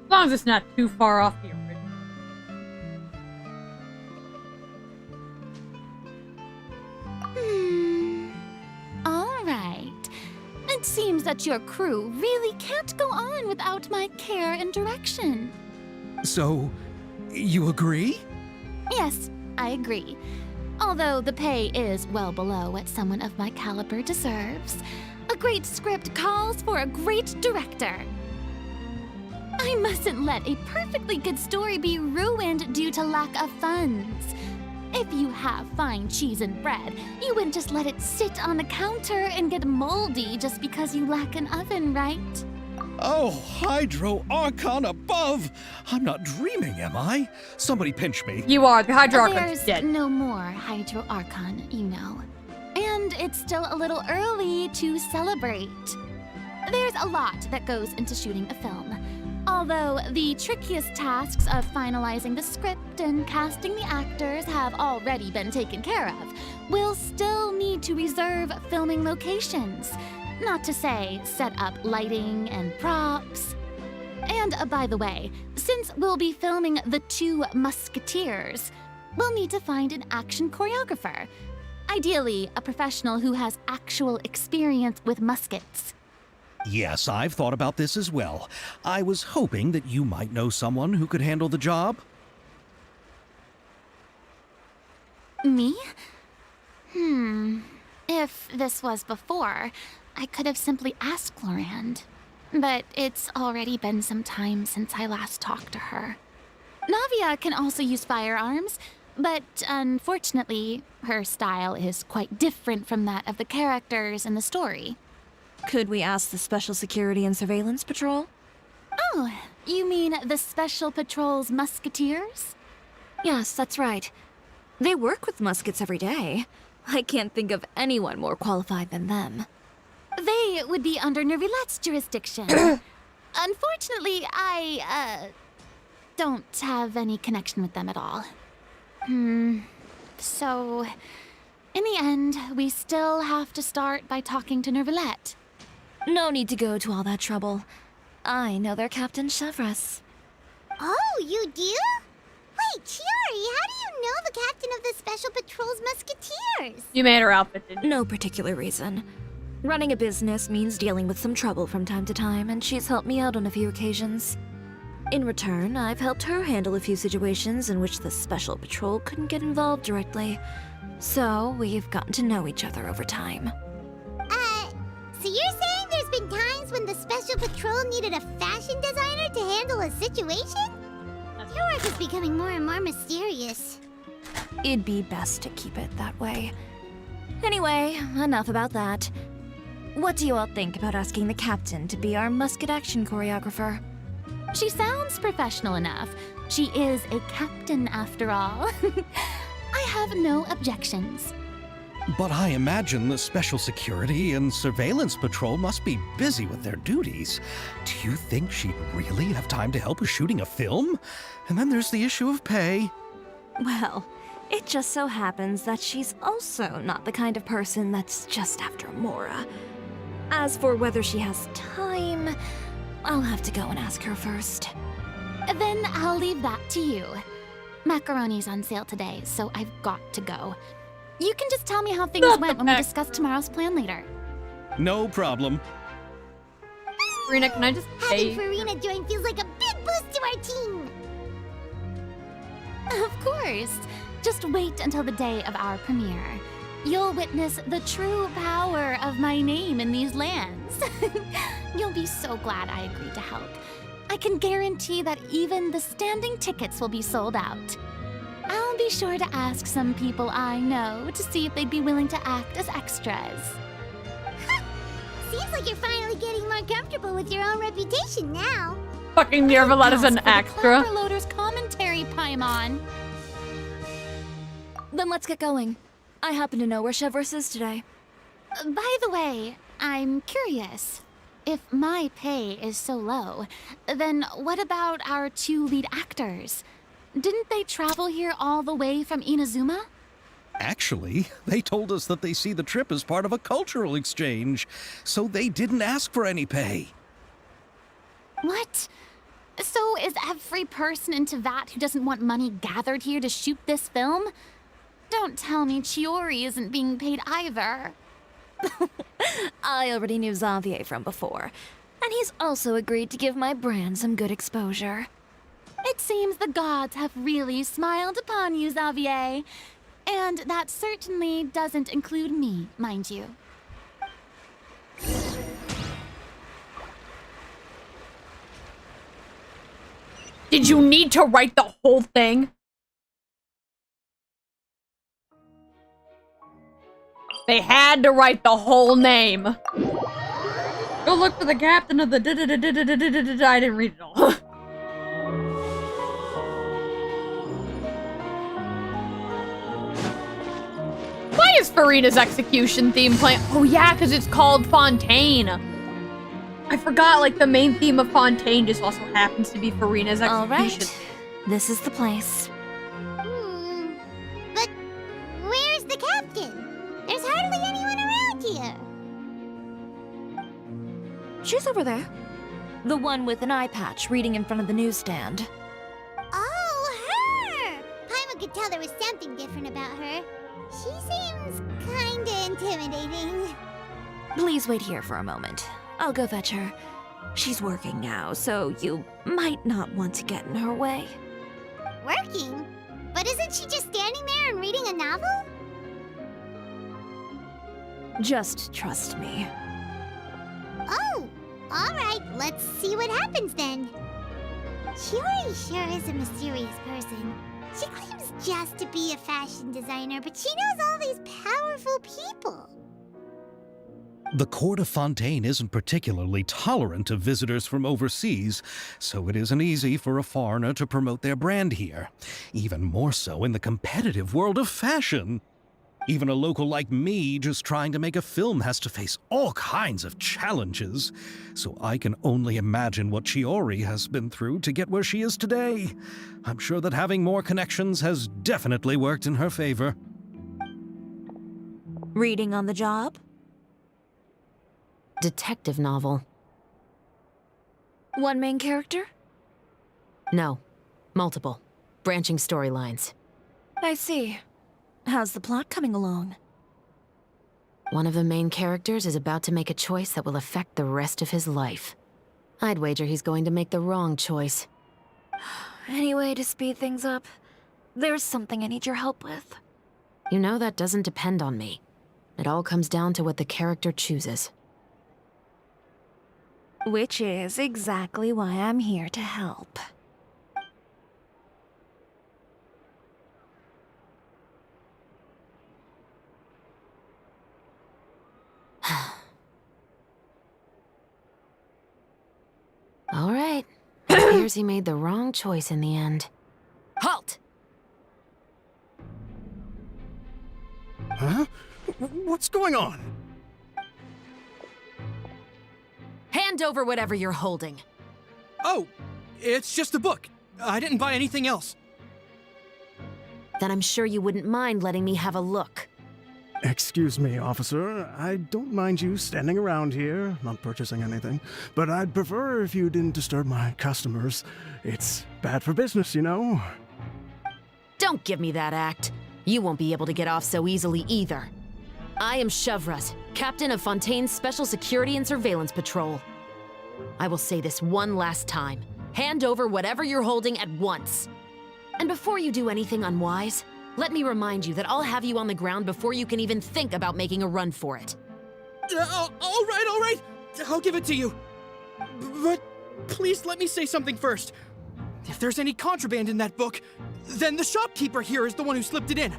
As long as it's not too far off the original. All right. It seems that your crew really can't go on without my care and direction. So, you agree? Yes, I agree. Although the pay is well below what someone of my caliber deserves, a great script calls for a great director. I mustn't let a perfectly good story be ruined due to lack of funds. If you have fine cheese and bread, you wouldn't just let it sit on the counter and get moldy just because you lack an oven, right? Oh, Hydro Archon above! I'm not dreaming, am I? Somebody pinch me. You are. The Hydro Archon's There's dead. no more Hydro Archon, you know. And it's still a little early to celebrate. There's a lot that goes into shooting a film. Although the trickiest tasks of finalizing the script and casting the actors have already been taken care of, we'll still need to reserve filming locations. Not to say set up lighting and props. And by the way, since we'll be filming The Two Musketeers, we'll need to find an action choreographer. Ideally, a professional who has actual experience with muskets. Yes, I've thought about this as well. I was hoping that you might know someone who could handle the job. Me? If this was before, I could have simply asked Glorand. but it's already been some time since I last talked to her. Navia can also use firearms, but unfortunately, her style is quite different from that of the characters in the story. Could we ask the Special Security and Surveillance Patrol? Oh, you mean the Special Patrol's Musketeers? Yes, that's right. They work with muskets every day. I can't think of anyone more qualified than them. They would be under Nervilette's jurisdiction. Unfortunately, I don't have any connection with them at all. So, in the end, we still have to start by talking to Nervilette. No need to go to all that trouble. I know their Captain Chevres. Oh, you do? Wait, Chiori, how do you know the captain of the Special Patrol's Musketeers? You made her outfit, didn't you? No particular reason. Running a business means dealing with some trouble from time to time, and she's helped me out on a few occasions. In return, I've helped her handle a few situations in which the Special Patrol couldn't get involved directly. So, we've gotten to know each other over time. So you're saying there's been times when the Special Patrol needed a fashion designer to handle a situation? Your work is becoming more and more mysterious. It'd be best to keep it that way. Anyway, enough about that. What do you all think about asking the captain to be our musket action choreographer? She sounds professional enough. She is a captain after all. I have no objections. But I imagine the Special Security and Surveillance Patrol must be busy with their duties. Do you think she'd really have time to help with shooting a film? And then there's the issue of pay. Well, it just so happens that she's also not the kind of person that's just after Mora. As for whether she has time, I'll have to go and ask her first. Then I'll leave that to you. Macaroni's on sale today, so I've got to go. You can just tell me how things went when we discuss tomorrow's plan later. No problem. Farina, can I just Having say... Farina join feels like a big boost to our team. Of course. Just wait until the day of our premiere. You'll witness the true power of my name in these lands. You'll be so glad I agreed to help. I can guarantee that even the standing tickets will be sold out. I'll be sure to ask some people I know to see if they'd be willing to act as extras. Seems like you're finally getting more comfortable with your own reputation now. Fucking Nervilette is an Ask for the extra. Clapper Loader's commentary, Paimon. Then let's get going. I happen to know where Chevres is today. By the way, I'm curious. If my pay is so low, then what about our two lead actors? Didn't they travel here all the way from Inazuma? Actually, they told us that they see the trip as part of a cultural exchange, so they didn't ask for any pay. What? So is every person in Tevat who doesn't want money gathered here to shoot this film? Don't tell me Chiori isn't being paid either. I already knew Xavier from before, and he's also agreed to give my brand some good exposure. It seems the gods have really smiled upon you, Xavier. And that certainly doesn't include me, mind you. Did you need to write the whole thing? They had to write the whole name. Go look for the captain of the I didn't read it all. Why is Farina's execution theme playing? Oh yeah, because it's called Fontaine. I forgot, like, the main theme of Fontaine just also happens to be Farina's execution. All right, this is the place. But where's the captain? There's hardly anyone around here. She's over there. The one with an eye patch reading in front of the newsstand. Oh, her! Paimon could tell there was something different about her. She seems kinda intimidating. Please wait here for a moment. I'll go fetch her. She's working now, so you might not want to get in her way. Working? But isn't she just standing there and reading a novel? Just trust me. Oh, Alright, let's see what happens then. Chiori sure is a mysterious person. She claims just to be a fashion designer, but she knows all these powerful people. The court of Fontaine isn't particularly tolerant of visitors from overseas, so it isn't easy for a foreigner to promote their brand here. Even more so in the competitive world of fashion. Even a local like me just trying to make a film has to face all kinds of challenges. So I can only imagine what Chiori has been through to get where she is today. I'm sure that having more connections has definitely worked in her favor. Reading on the job? Detective novel. One main character? No. Multiple. Branching storylines. I see. How's the plot coming along? One of the main characters is about to make a choice that will affect the rest of his life. I'd wager he's going to make the wrong choice. Any way to speed things up? There's something I need your help with. You know that doesn't depend on me. It all comes down to what the character chooses. Which is exactly why I'm here to help. All right. It appears he made the wrong choice in the end. Halt! Huh? What's going on? Hand over whatever you're holding. Oh, it's just a book. I didn't buy anything else. Then I'm sure you wouldn't mind letting me have a look. Excuse me, officer. I don't mind you standing around here, not purchasing anything, but I'd prefer if you didn't disturb my customers. It's bad for business, you know? Don't give me that act. You won't be able to get off so easily either. I am Chevras, captain of Fontaine's Special Security and Surveillance Patrol. I will say this one last time. Hand over whatever you're holding at once. And before you do anything unwise, let me remind you that I'll have you on the ground before you can even think about making a run for it. All right. I'll give it to you. But please let me say something first. If there's any contraband in that book, then the shopkeeper here is the one who slipped it in.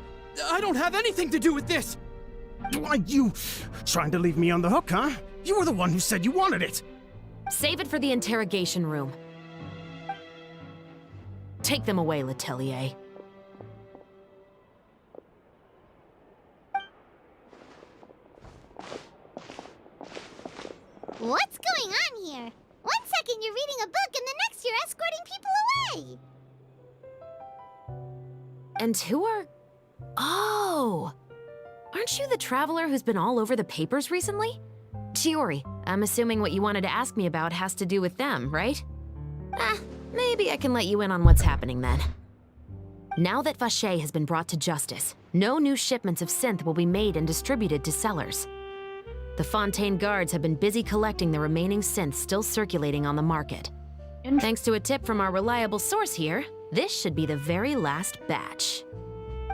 I don't have anything to do with this. Why, you trying to leave me on the hook, huh? You were the one who said you wanted it. Save it for the interrogation room. Take them away, Letelier. What's going on here? 1 second you're reading a book and the next you're escorting people away. And who are... Oh! Aren't you the traveler who's been all over the papers recently? Chiori, I'm assuming what you wanted to ask me about has to do with them, right? Maybe I can let you in on what's happening then. Now that Vacher has been brought to justice, no new shipments of synth will be made and distributed to sellers. The Fontaine guards have been busy collecting the remaining synths still circulating on the market. And thanks to a tip from our reliable source here, this should be the very last batch.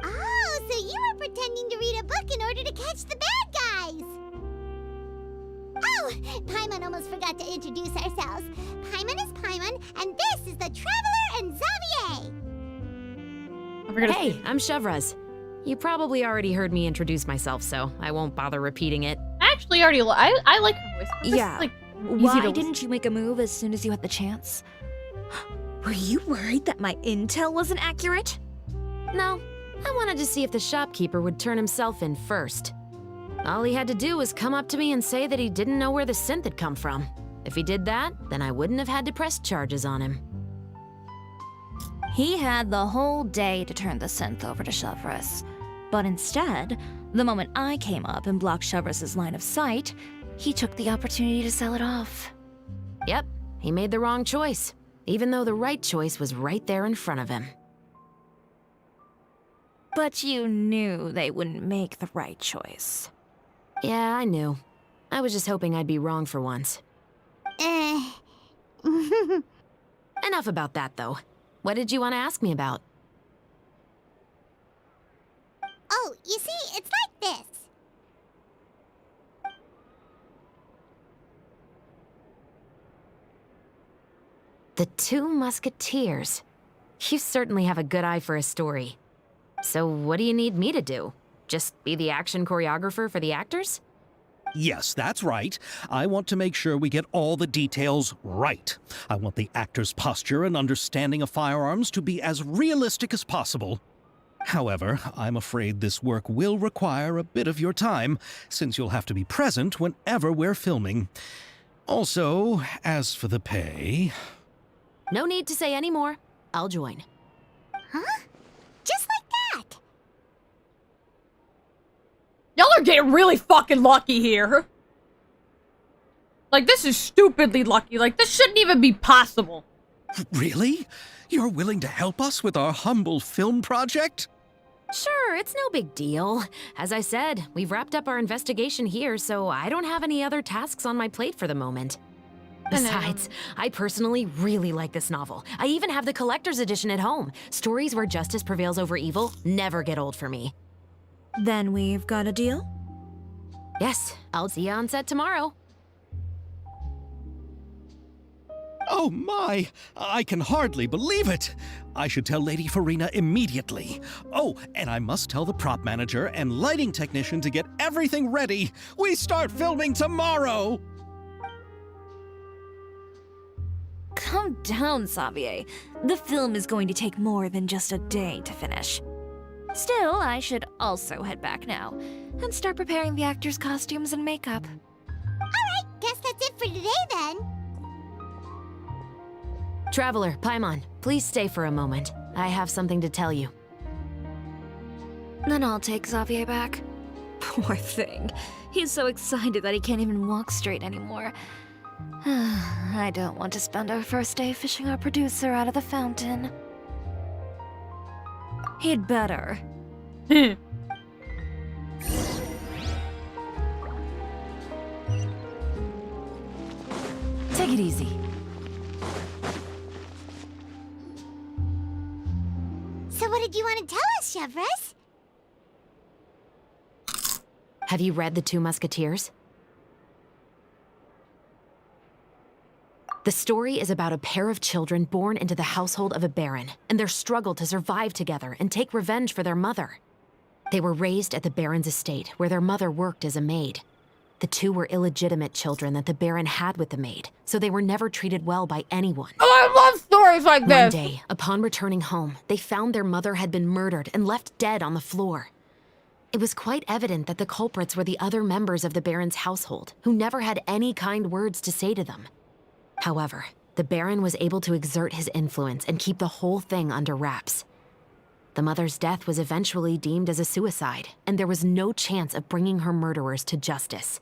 Oh, so you were pretending to read a book in order to catch the bad guys. Oh, Paimon almost forgot to introduce ourselves. Paimon is Paimon, and this is the Traveler and Xavier. Hey, I'm Chevras. You probably already heard me introduce myself, so I won't bother repeating it. I actually already I like her voice. It's Yeah. Like, Why didn't you make a move as soon as you had the chance? Were you worried that my intel wasn't accurate? No, I wanted to see if the shopkeeper would turn himself in first. All he had to do was come up to me and say that he didn't know where the synth had come from. If he did that, then I wouldn't have had to press charges on him. He had the whole day to turn the synth over to Chevras. But instead, the moment I came up and blocked Chevras' line of sight, he took the opportunity to sell it off. Yep, he made the wrong choice, even though the right choice was right there in front of him. But you knew they wouldn't make the right choice. Yeah, I knew. I was just hoping I'd be wrong for once. Enough about that, though. What did you want to ask me about? Oh, you see, it's like this. The Two Musketeers. You certainly have a good eye for a story. So what do you need me to do? Just be the action choreographer for the actors? Yes, that's right. I want to make sure we get all the details right. I want the actor's posture and understanding of firearms to be as realistic as possible. However, I'm afraid this work will require a bit of your time, since you'll have to be present whenever we're filming. Also, as for the pay... No need to say any more. I'll join. Huh? Just like that? Y'all are getting really fucking lucky here. Like, this is stupidly lucky. Like, this shouldn't even be possible. Really? You're willing to help us with our humble film project? Sure, it's no big deal. As I said, we've wrapped up our investigation here, so I don't have any other tasks on my plate for the moment. Besides, I personally really like this novel. I even have the collector's edition at home. Stories where justice prevails over evil never get old for me. Then we've got a deal? Yes, I'll see you on set tomorrow. Oh my! I can hardly believe it! I should tell Lady Farina immediately. Oh, and I must tell the prop manager and lighting technician to get everything ready. We start filming tomorrow! Calm down, Xavier. The film is going to take more than just a day to finish. Still, I should also head back now and start preparing the actors' costumes and makeup. Alright, guess that's it for today then. Traveler, Paimon, please stay for a moment. I have something to tell you. Then I'll take Xavier back. Poor thing. He's so excited that he can't even walk straight anymore. I don't want to spend our first day fishing our producer out of the fountain. He'd better. Take it easy. So what did you want to tell us, Chevres? Have you read The Two Musketeers? The story is about a pair of children born into the household of a baron and their struggle to survive together and take revenge for their mother. They were raised at the baron's estate, where their mother worked as a maid. The two were illegitimate children that the baron had with the maid, so they were never treated well by anyone. Oh, I love stories like this! One day, upon returning home, they found their mother had been murdered and left dead on the floor. It was quite evident that the culprits were the other members of the baron's household, who never had any kind words to say to them. However, the Baron was able to exert his influence and keep the whole thing under wraps. The mother's death was eventually deemed as a suicide, and there was no chance of bringing her murderers to justice.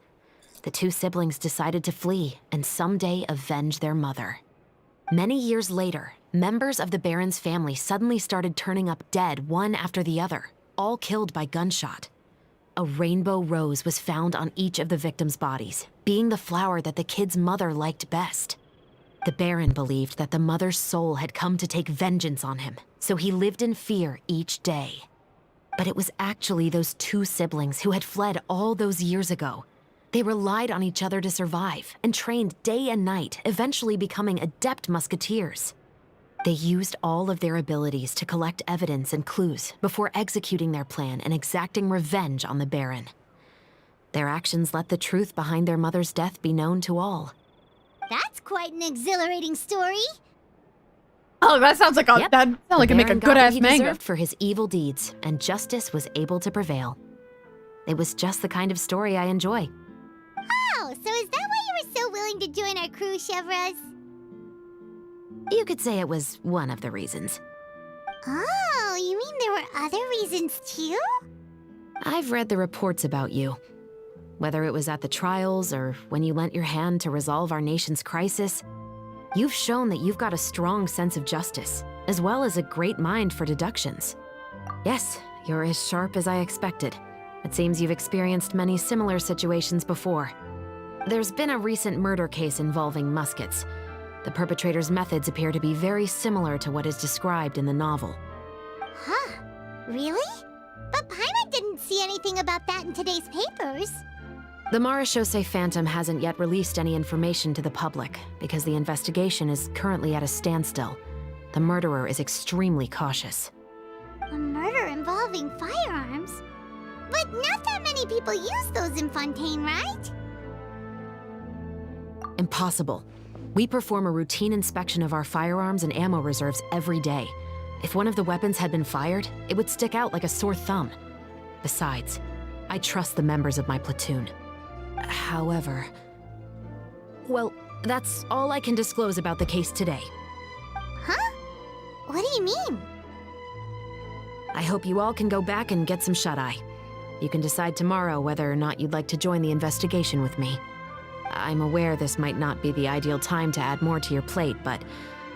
The two siblings decided to flee and someday avenge their mother. Many years later, members of the Baron's family suddenly started turning up dead one after the other, all killed by gunshot. A rainbow rose was found on each of the victims' bodies, being the flower that the kid's mother liked best. The Baron believed that the mother's soul had come to take vengeance on him, so he lived in fear each day. But it was actually those two siblings who had fled all those years ago. They relied on each other to survive and trained day and night, eventually becoming adept musketeers. They used all of their abilities to collect evidence and clues before executing their plan and exacting revenge on the Baron. Their actions let the truth behind their mother's death be known to all. That's quite an exhilarating story. Oh, that sounds like a that sounds like it make a good ass manga. Deserved for his evil deeds, and justice was able to prevail. It was just the kind of story I enjoy. Oh, so is that why you were so willing to join our crew, Chevres? You could say it was one of the reasons. Oh, you mean there were other reasons too? I've read the reports about you. Whether it was at the trials or when you lent your hand to resolve our nation's crisis, you've shown that you've got a strong sense of justice, as well as a great mind for deductions. Yes, you're as sharp as I expected. It seems you've experienced many similar situations before. There's been a recent murder case involving Muskets. The perpetrator's methods appear to be very similar to what is described in the novel. Huh? Really? But Paimon didn't see anything about that in today's papers. The Marechaussee Phantom hasn't yet released any information to the public because the investigation is currently at a standstill. The murderer is extremely cautious. A murder involving firearms? But not that many people use those in Fontaine, right? Impossible. We perform a routine inspection of our firearms and ammo reserves every day. If one of the weapons had been fired, it would stick out like a sore thumb. Besides, I trust the members of my platoon. However... Well, that's all I can disclose about the case today. Huh? What do you mean? I hope you all can go back and get some shut-eye. You can decide tomorrow whether or not you'd like to join the investigation with me. I'm aware this might not be the ideal time to add more to your plate, but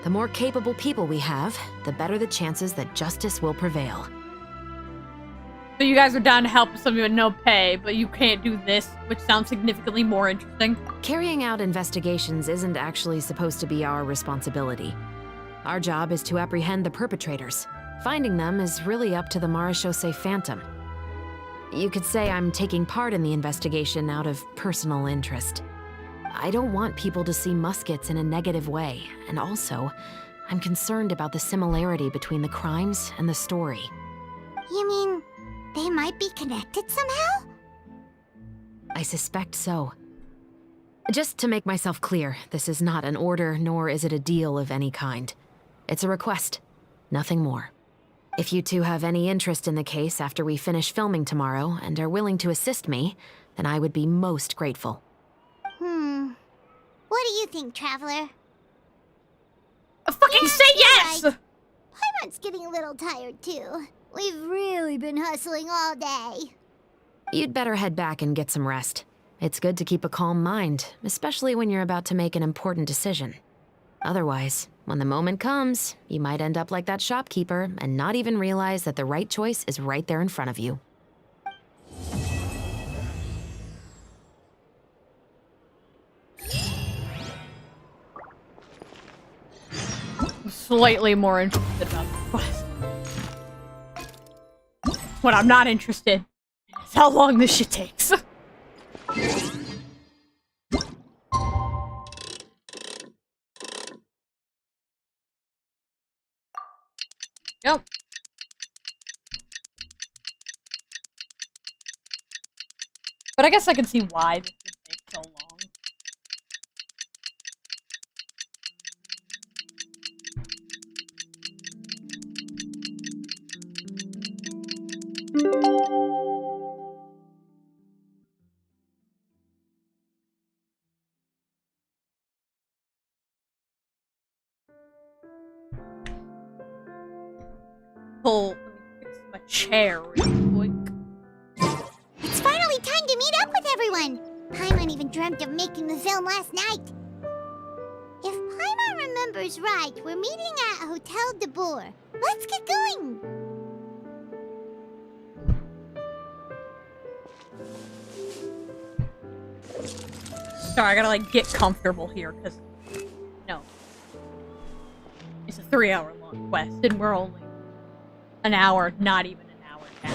the more capable people we have, the better the chances that justice will prevail. So you guys are down to help somebody with no pay, but you can't do this, which sounds significantly more interesting. Carrying out investigations isn't actually supposed to be our responsibility. Our job is to apprehend the perpetrators. Finding them is really up to the Marechaussee Phantom. You could say I'm taking part in the investigation out of personal interest. I don't want people to see Muskets in a negative way, and also, I'm concerned about the similarity between the crimes and the story. You mean they might be connected somehow? I suspect so. Just to make myself clear, this is not an order, nor is it a deal of any kind. It's a request, nothing more. If you two have any interest in the case after we finish filming tomorrow and are willing to assist me, then I would be most grateful. What do you think, Traveler? Fucking say yes! Right. Paimon's getting a little tired, too. We've really been hustling all day. You'd better head back and get some rest. It's good to keep a calm mind, especially when you're about to make an important decision. Otherwise, when the moment comes, you might end up like that shopkeeper and not even realize that the right choice is right there in front of you. I'm slightly more interested about the quest. What I'm not interested in is how long this shit takes. Yep. But I guess I can see why this would take so long. Pull, fix my chair real quick. It's finally time to meet up with everyone. Paimon even dreamt of making the film last night. If Paimon remembers right, we're meeting at Hotel de Boer. Let's get going. Sorry, I gotta like get comfortable here, because no. It's a 3-hour long quest, and we're only an hour, not even an hour now.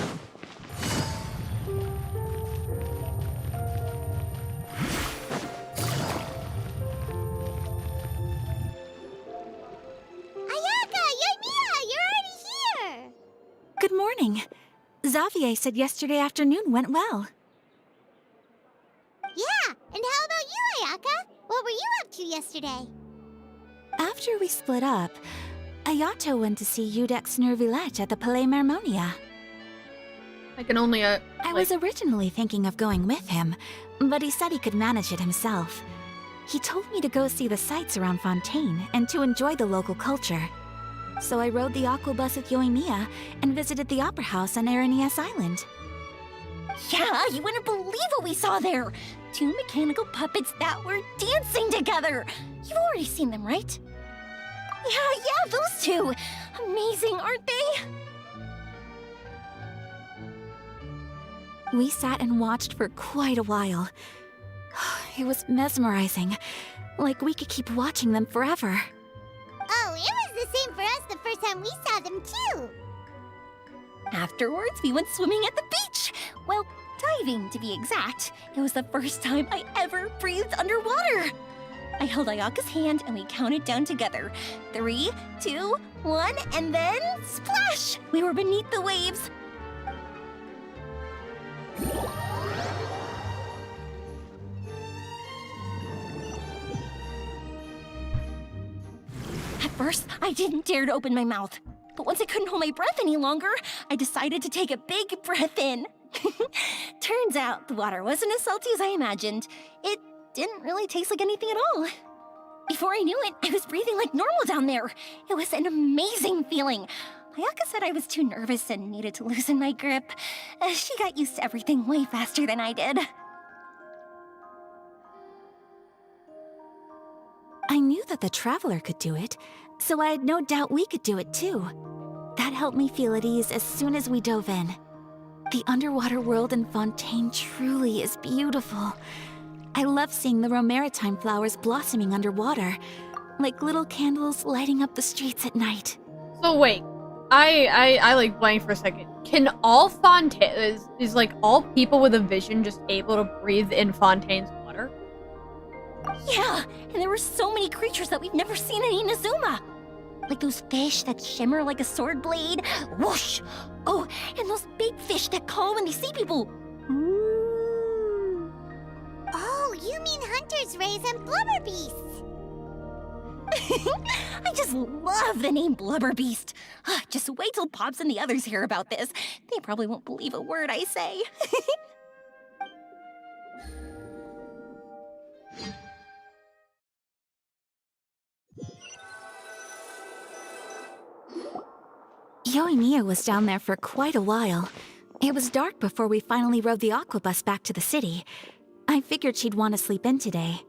Ayaka, Yoimiya, you're already here. Good morning. Xavier said yesterday afternoon went well. Yeah, and how about you, Ayaka? What were you up to yesterday? After we split up, Ayato went to see Udex Nervillette at the Palais Mermonia. I can only, I was originally thinking of going with him, but he said he could manage it himself. He told me to go see the sights around Fontaine and to enjoy the local culture. So I rode the aquabus with Yoimiya and visited the Opera House on Aranias Island. Yeah, you wouldn't believe what we saw there. 2 mechanical puppets that were dancing together. You've already seen them, right? Yeah, those two. Amazing, aren't they? We sat and watched for quite a while. It was mesmerizing. Like we could keep watching them forever. Oh, it was the same for us the first time we saw them, too. Afterwards, we went swimming at the beach. Well, diving, to be exact. It was the first time I ever breathed underwater. I held Ayaka's hand and we counted down together. 3, 2, 1, and then splash! We were beneath the waves. At first, I didn't dare to open my mouth. But once I couldn't hold my breath any longer, I decided to take a big breath in. Turns out the water wasn't as salty as I imagined. It didn't really taste like anything at all. Before I knew it, I was breathing like normal down there. It was an amazing feeling. Ayaka said I was too nervous and needed to loosen my grip. She got used to everything way faster than I did. I knew that the Traveler could do it, so I had no doubt we could do it too. That helped me feel at ease as soon as we dove in. The underwater world in Fontaine truly is beautiful. I love seeing the Romaritime flowers blossoming underwater, like little candles lighting up the streets at night. So wait, I like blank for a second. Can all Fontaine is like all people with a vision just able to breathe in Fontaine's water? Yeah, and there were so many creatures that we've never seen in Inazuma. Like those fish that shimmer like a sword blade. Whoosh! Oh, and those big fish that call when they see people. Oh, you mean Hunter's Rays and Blubber Beasts. I just love the name Blubber Beast. Just wait till Pops and the others hear about this. They probably won't believe a word I say. Yoimiya was down there for quite a while. It was dark before we finally rode the aquabus back to the city. I figured she'd want to sleep in today.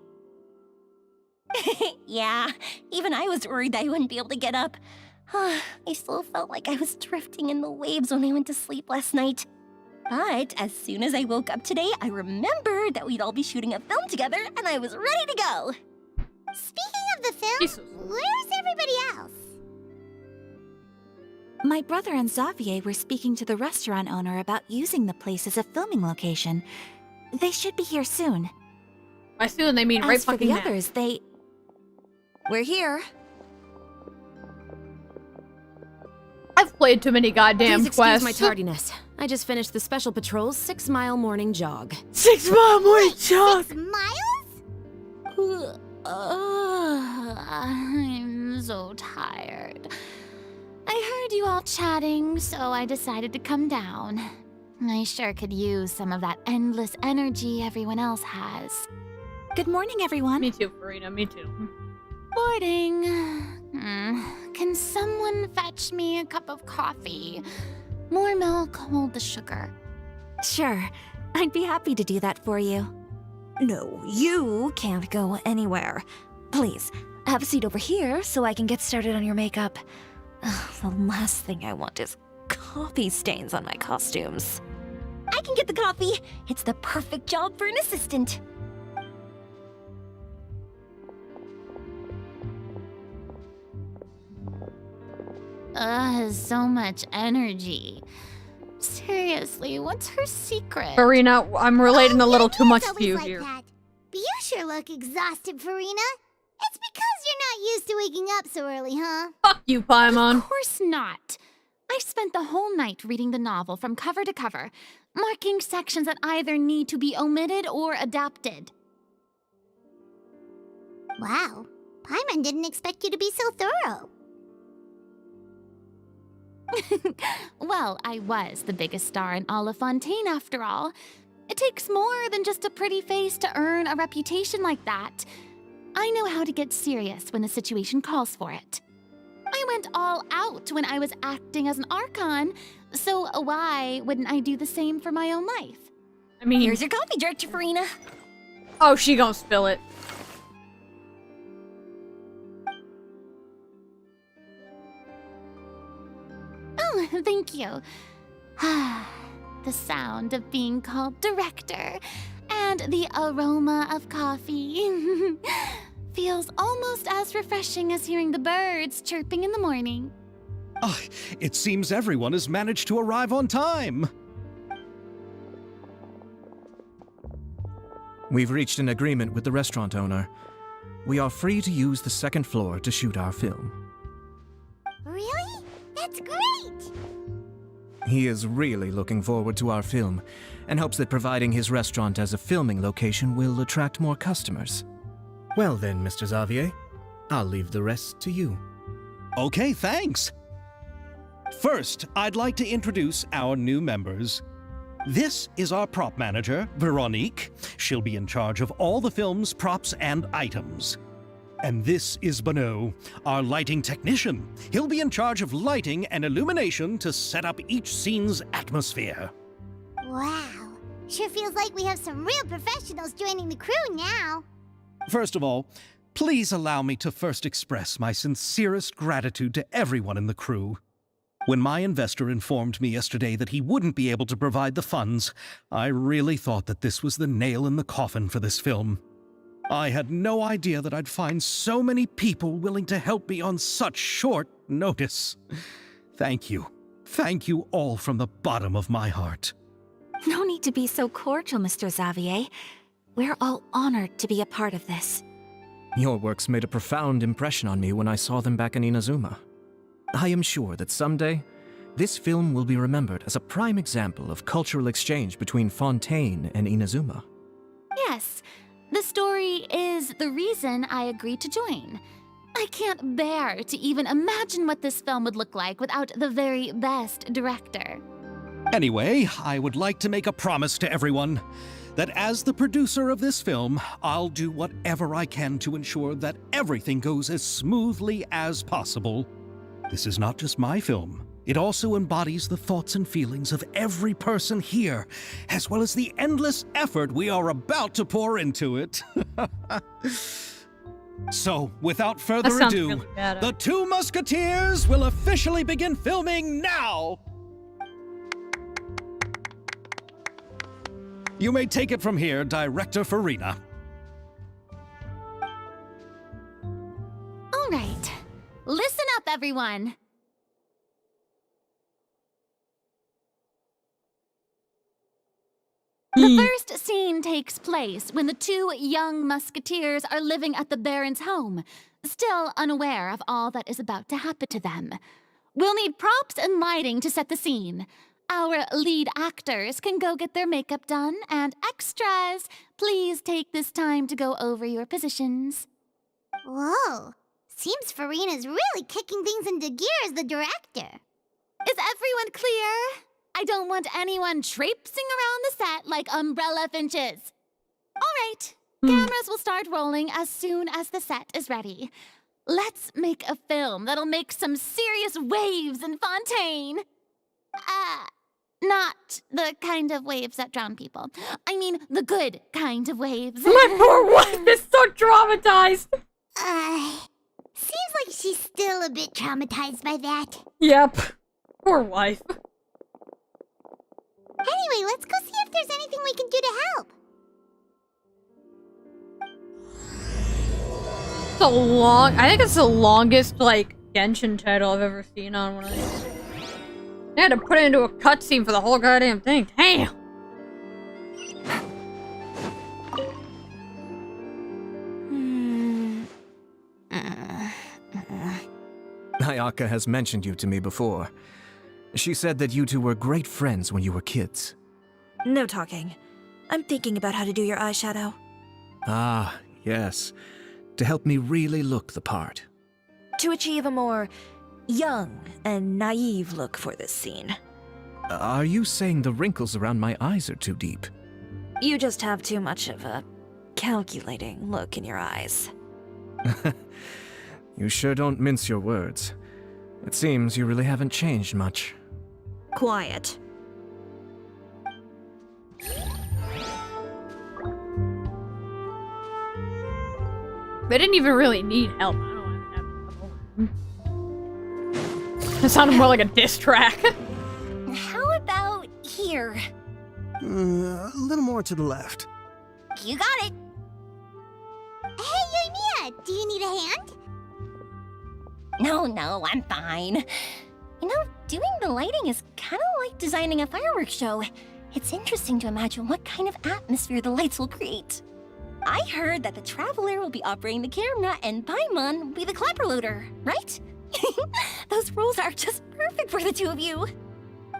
Yeah, even I was worried that I wouldn't be able to get up. I still felt like I was drifting in the waves when I went to sleep last night. But as soon as I woke up today, I remembered that we'd all be shooting a film together, and I was ready to go. Speaking of the film, where's everybody else? My brother and Xavier were speaking to the restaurant owner about using the place as a filming location. They should be here soon. By soon, they mean right As for fucking the now. others, We're here. I've played too many goddamn Please excuse quests. my tardiness. I just finished the Special Patrol's 6-mile morning jog. 6 mile morning jog! 6 miles? I'm so tired. I heard you all chatting, so I decided to come down. I sure could use some of that endless energy everyone else has. Good morning, everyone. Me too, Farina, me too. Boarding. Can someone fetch me a cup of coffee? More milk, hold the sugar. Sure. I'd be happy to do that for you. No, you can't go anywhere. Please, have a seat over here so I can get started on your makeup. The last thing I want is coffee stains on my costumes. I can get the coffee. It's the perfect job for an assistant. So much energy. Seriously, what's her secret? Farina, I'm relating a little too much It's to you always like here. that. But you sure look exhausted, Farina. It's because you're not used to waking up so early, huh? Fuck you, Paimon. Of course not. I spent the whole night reading the novel from cover to cover, marking sections that either need to be omitted or adapted. Wow. Paimon didn't expect you to be so thorough. Well, I was the biggest star in all of Fontaine after all. It takes more than just a pretty face to earn a reputation like that. I know how to get serious when the situation calls for it. I went all out when I was acting as an Archon, so why wouldn't I do the same for my own life? I mean, Here's your coffee, Director Farina. oh, she gonna spill it. Oh, thank you. The sound of being called director and the aroma of coffee feels almost as refreshing as hearing the birds chirping in the morning. Ah, it seems everyone has managed to arrive on time. We've reached an agreement with the restaurant owner. We are free to use the second floor to shoot our film. Really? That's great! He is really looking forward to our film and hopes that providing his restaurant as a filming location will attract more customers. Well then, Mr. Xavier, I'll leave the rest to you. Okay, thanks. First, I'd like to introduce our new members. This is our prop manager, Veronique. She'll be in charge of all the film's props and items. And this is Bonneau, our lighting technician. He'll be in charge of lighting and illumination to set up each scene's atmosphere. Wow. Sure feels like we have some real professionals joining the crew now. First of all, please allow me to first express my sincerest gratitude to everyone in the crew. When my investor informed me yesterday that he wouldn't be able to provide the funds, I really thought that this was the nail in the coffin for this film. I had no idea that I'd find so many people willing to help me on such short notice. Thank you. Thank you all from the bottom of my heart. No need to be so cordial, Mr. Xavier. We're all honored to be a part of this. Your works made a profound impression on me when I saw them back in Inazuma. I am sure that someday, this film will be remembered as a prime example of cultural exchange between Fontaine and Inazuma. Yes, the story is the reason I agreed to join. I can't bear to even imagine what this film would look like without the very best director. Anyway, I would like to make a promise to everyone that as the producer of this film, I'll do whatever I can to ensure that everything goes as smoothly as possible. This is not just my film. It also embodies the thoughts and feelings of every person here, as well as the endless effort we are about to pour into it. So, without further ado, really bad. the Two Musketeers will officially begin filming now! You may take it from here, Director Farina. All right, listen up, everyone. The first scene takes place when the two young musketeers are living at the Baron's home, still unaware of all that is about to happen to them. We'll need props and lighting to set the scene. Our lead actors can go get their makeup done, and extras, please take this time to go over your positions. Whoa. Seems Farina's really kicking things into gear as the director. Is everyone clear? I don't want anyone traipsing around the set like umbrella finches. All right, cameras will start rolling as soon as the set is ready. Let's make a film that'll make some serious waves in Fontaine. Not the kind of waves that drown people. I mean the good kind of waves. My poor wife is so traumatized. Seems like she's still a bit traumatized by that. Yep. Poor wife. Anyway, let's go see if there's anything we can do to help. I think it's the longest, like, Genshin title I've ever seen on one of these. They had to put it into a cutscene for the whole goddamn thing. Damn! Ayaka has mentioned you to me before. She said that you two were great friends when you were kids. No talking. I'm thinking about how to do your eyeshadow. Ah, yes. To help me really look the part. To achieve a more young and naive look for this scene. Are you saying the wrinkles around my eyes are too deep? You just have too much of a calculating look in your eyes. You sure don't mince your words. It seems you really haven't changed much. Quiet. They didn't even really need help. I don't want to have. It sounded more like a diss track. How about here? A little more to the left. You got it. Hey, Yoimiya, do you need a hand? No, I'm fine. You know, doing the lighting is kind of like designing a fireworks show. It's interesting to imagine what kind of atmosphere the lights will create. I heard that the Traveler will be operating the camera and Paimon will be the clapper loader, right? Those roles are just perfect for the two of you.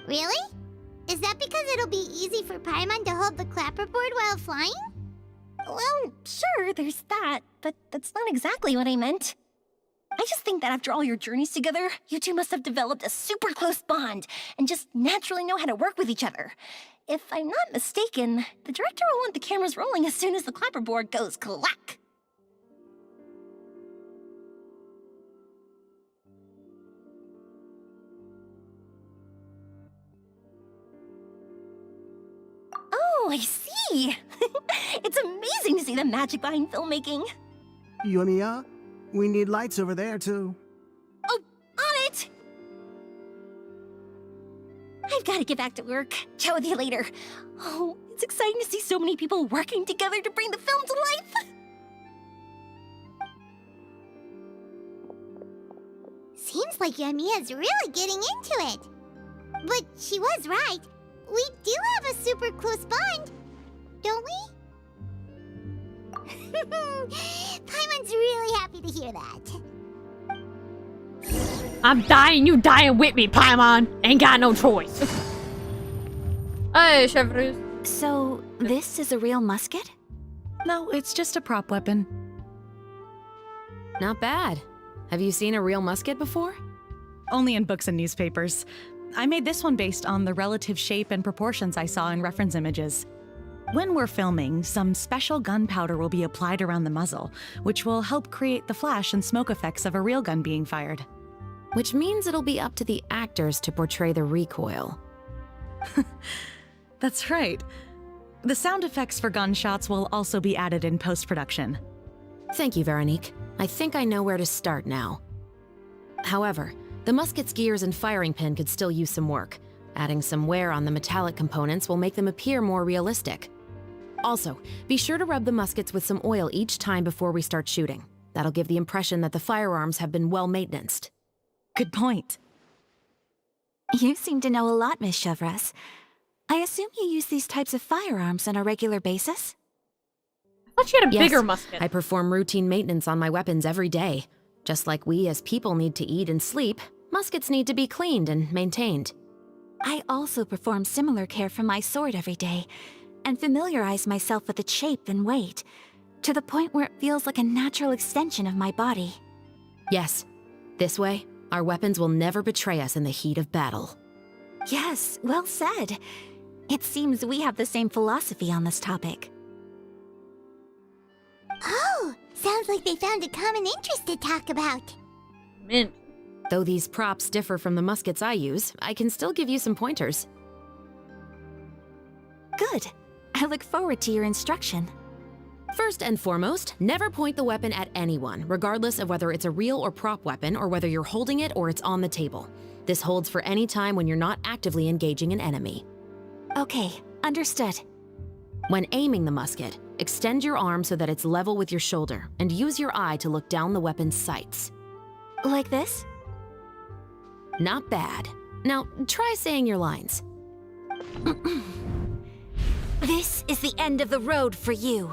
Really? Is that because it'll be easy for Paimon to hold the clapperboard while flying? Well, sure, there's that, but that's not exactly what I meant. I just think that after all your journeys together, you two must have developed a super close bond and just naturally know how to work with each other. If I'm not mistaken, the director will want the cameras rolling as soon as the clapperboard goes clack. Oh, I see! It's amazing to see the magic behind filmmaking. Yumiya, we need lights over there, too. Oh, on it! I've got to get back to work. Chat with you later. Oh, it's exciting to see so many people working together to bring the film to life. Seems like Yumiya's really getting into it. But she was right. We do have a super close bond, don't we? Paimon's really happy to hear that. I'm dying, you dying with me, Paimon. Ain't got no choice. Hey, Chevreuse. So, this is a real musket? No, it's just a prop weapon. Not bad. Have you seen a real musket before? Only in books and newspapers. I made this one based on the relative shape and proportions I saw in reference images. When we're filming, some special gunpowder will be applied around the muzzle, which will help create the flash and smoke effects of a real gun being fired. Which means it'll be up to the actors to portray the recoil. That's right. The sound effects for gunshots will also be added in post-production. Thank you, Veronique. I think I know where to start now. However, the musket's gears and firing pin could still use some work. Adding some wear on the metallic components will make them appear more realistic. Also, be sure to rub the muskets with some oil each time before we start shooting. That'll give the impression that the firearms have been well maintained. Good point. You seem to know a lot, Miss Chevreuse. I assume you use these types of firearms on a regular basis? I thought she had a Yes, bigger musket. I perform routine maintenance on my weapons every day. Just like we as people need to eat and sleep, muskets need to be cleaned and maintained. I also perform similar care for my sword every day, and familiarize myself with its shape and weight, to the point where it feels like a natural extension of my body. Yes, this way, our weapons will never betray us in the heat of battle. Yes, well said. It seems we have the same philosophy on this topic. Oh, sounds like they found a common interest to talk about. Mint. Though these props differ from the muskets I use, I can still give you some pointers. Good. I look forward to your instruction. First and foremost, never point the weapon at anyone, regardless of whether it's a real or prop weapon or whether you're holding it or it's on the table. This holds for any time when you're not actively engaging an enemy. Okay, understood. When aiming the musket, extend your arm so that it's level with your shoulder and use your eye to look down the weapon's sights. Like this? Not bad. Now, try saying your lines. This is the end of the road for you.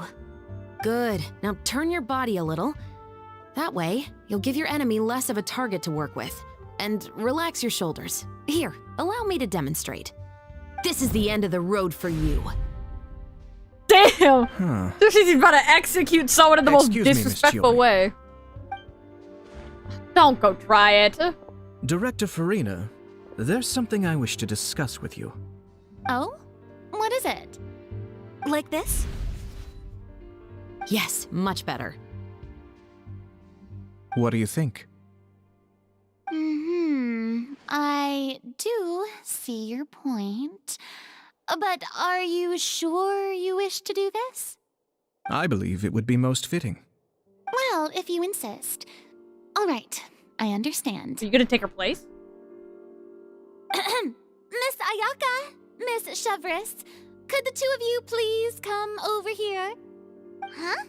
Good. Now turn your body a little. That way, you'll give your enemy less of a target to work with. And relax your shoulders. Here, allow me to demonstrate. This is the end of the road for you. Damn! Huh. She's about to execute someone in the most Excuse me, Miss disrespectful Chiori. way. Don't go try it. Director Farina, there's something I wish to discuss with you. Oh? What is it? Like this? Yes, much better. What do you think? I do see your point. But are you sure you wish to do this? I believe it would be most fitting. Well, if you insist. All right, I understand. Are you gonna take her place? Miss Ayaka, Miss Chevreuse, could the two of you please come over here? Huh?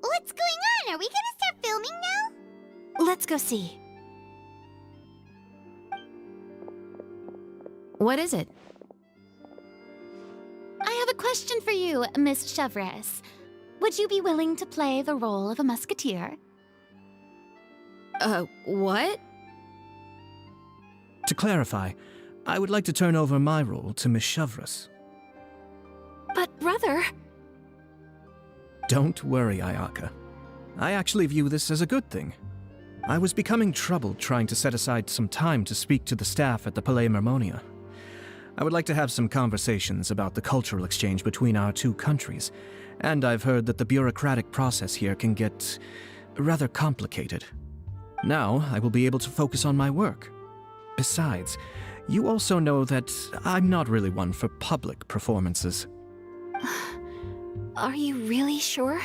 What's going on? Are we gonna start filming now? Let's go see. What is it? I have a question for you, Miss Chevreuse. would you be willing to play the role of a musketeer? What? To clarify, I would like to turn over my role to Miss Chevreuse. But, brother... Don't worry, Ayaka. I actually view this as a good thing. I was becoming troubled trying to set aside some time to speak to the staff at the Palais Mermonia. I would like to have some conversations about the cultural exchange between our two countries, and I've heard that the bureaucratic process here can get rather complicated. Now, I will be able to focus on my work. Besides, you also know that I'm not really one for public performances. Are you really sure?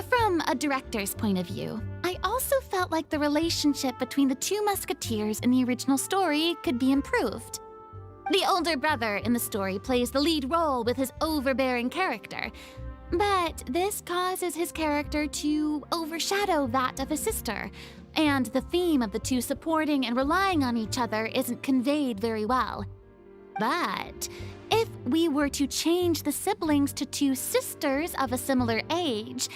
From a director's point of view, I also felt like the relationship between the two musketeers in the original story could be improved. The older brother in the story plays the lead role with his overbearing character, but this causes his character to overshadow that of his sister, and the theme of the two supporting and relying on each other isn't conveyed very well. But if we were to change the siblings to two sisters of a similar age,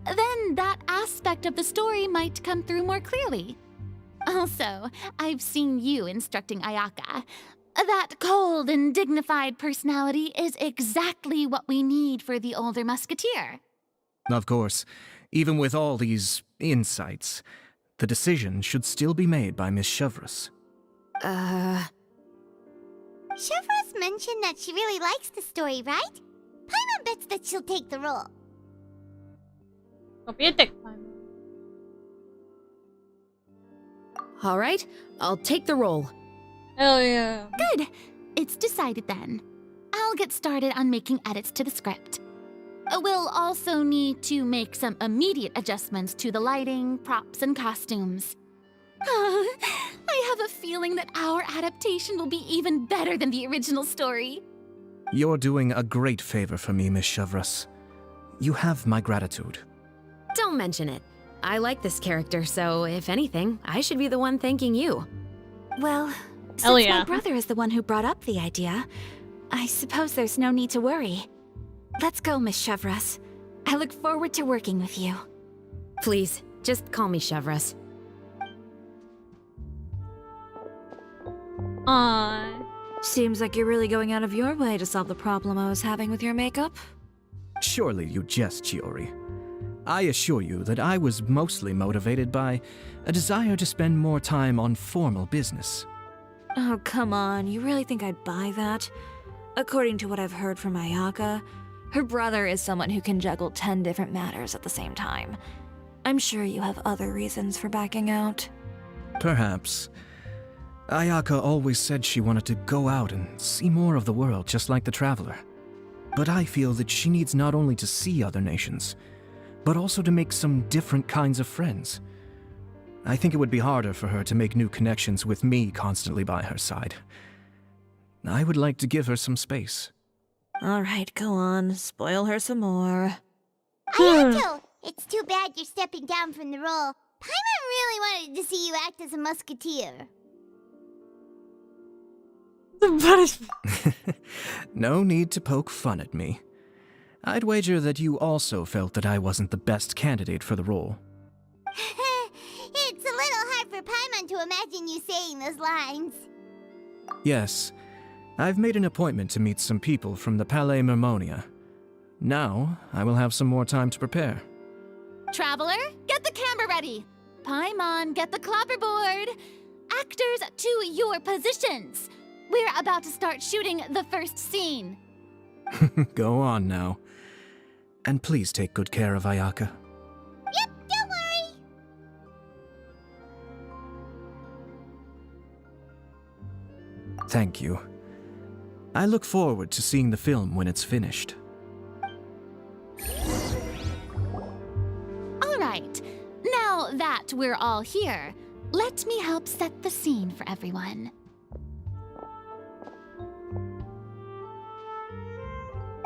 then that aspect of the story might come through more clearly. Also, I've seen you instructing Ayaka. That cold and dignified personality is exactly what we need for the older musketeer. Of course, even with all these insights, the decision should still be made by Miss Chevreuse. Chevreuse mentioned that she really likes the story, right? Paimon bets that she'll take the role. Don't be a dick, Paimon. All right, I'll take the role. Hell yeah. Good. It's decided then. I'll get started on making edits to the script. We'll also need to make some immediate adjustments to the lighting, props, and costumes. I have a feeling that our adaptation will be even better than the original story. You're doing a great favor for me, Miss Chevreuse. You have my gratitude. Don't mention it. I like this character, so if anything, I should be the one thanking you. Well, Hell since yeah. my brother is the one who brought up the idea, I suppose there's no need to worry. Let's go, Miss Chevreuse. I look forward to working with you. Please, just call me Chevreuse. Aww. Seems like you're really going out of your way to solve the problem I was having with your makeup. Surely you jest, Chiori. I assure you that I was mostly motivated by a desire to spend more time on formal business. Oh, come on. You really think I'd buy that? According to what I've heard from Ayaka, her brother is someone who can juggle 10 different matters at the same time. I'm sure you have other reasons for backing out. Perhaps. Ayaka always said she wanted to go out and see more of the world, just like the Traveler. But I feel that she needs not only to see other nations, but also to make some different kinds of friends. I think it would be harder for her to make new connections with me constantly by her side. I would like to give her some space. All right, go on. Spoil her some more. Ayato, it's too bad you're stepping down from the role. Paimon really wanted to see you act as a musketeer. No need to poke fun at me. I'd wager that you also felt that I wasn't the best candidate for the role. It's a little hard for Paimon to imagine you saying those lines. Yes, I've made an appointment to meet some people from the Palais Mermonia. Now, I will have some more time to prepare. Traveler, get the camera ready. Paimon, get the clapperboard. Actors, to your positions. We're about to start shooting the first scene. Go on now. And please take good care of Ayaka. Yep, don't worry. Thank you. I look forward to seeing the film when it's finished. All right, now that we're all here, let me help set the scene for everyone.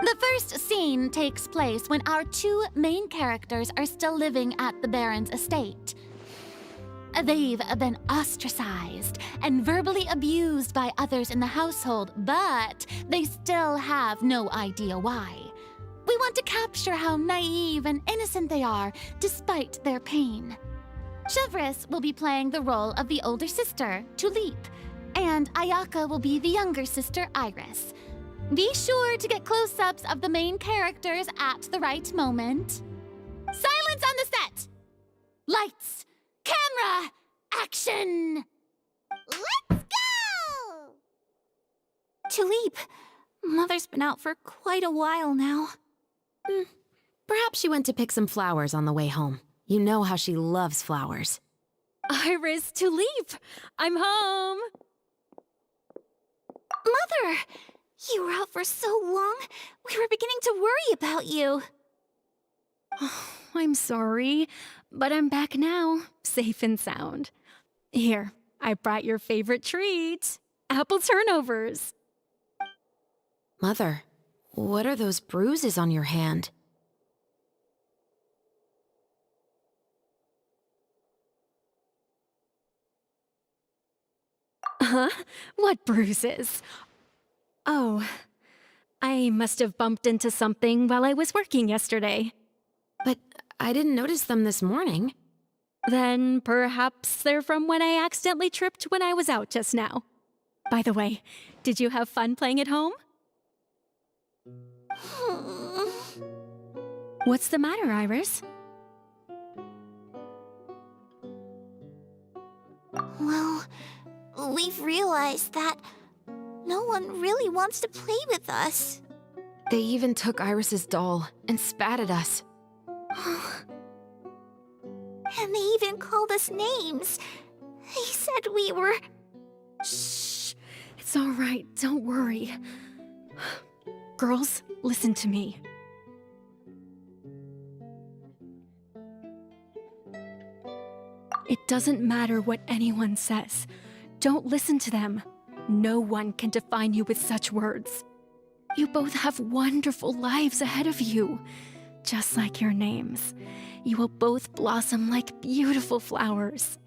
The first scene takes place when our two main characters are still living at the Baron's estate. They've been ostracized and verbally abused by others in the household, but they still have no idea why. We want to capture how naive and innocent they are, despite their pain. Chevris will be playing the role of the older sister, Tulip, and Ayaka will be the younger sister, Iris. Be sure to get close-ups of the main characters at the right moment. Silence on the set! Lights, camera, action! Let's go! Tulip, Mother's been out for quite a while now. Perhaps she went to pick some flowers on the way home. You know how she loves flowers. Iris, Tulip, I'm home. Mother! You were out for so long, we were beginning to worry about you. I'm sorry, but I'm back now, safe and sound. Here, I brought your favorite treat, apple turnovers. Mother, what are those bruises on your hand? Huh? What bruises? Oh, I must have bumped into something while I was working yesterday. But I didn't notice them this morning. Then perhaps they're from when I accidentally tripped when I was out just now. By the way, did you have fun playing at home? What's the matter, Iris? Well, we've realized that no one really wants to play with us. They even took Iris's doll and spat at us. And they even called us names. They said we were... Shh. It's all right. Don't worry. Girls, listen to me. It doesn't matter what anyone says. Don't listen to them. No one can define you with such words. You both have wonderful lives ahead of you. Just like your names. You will both blossom like beautiful flowers.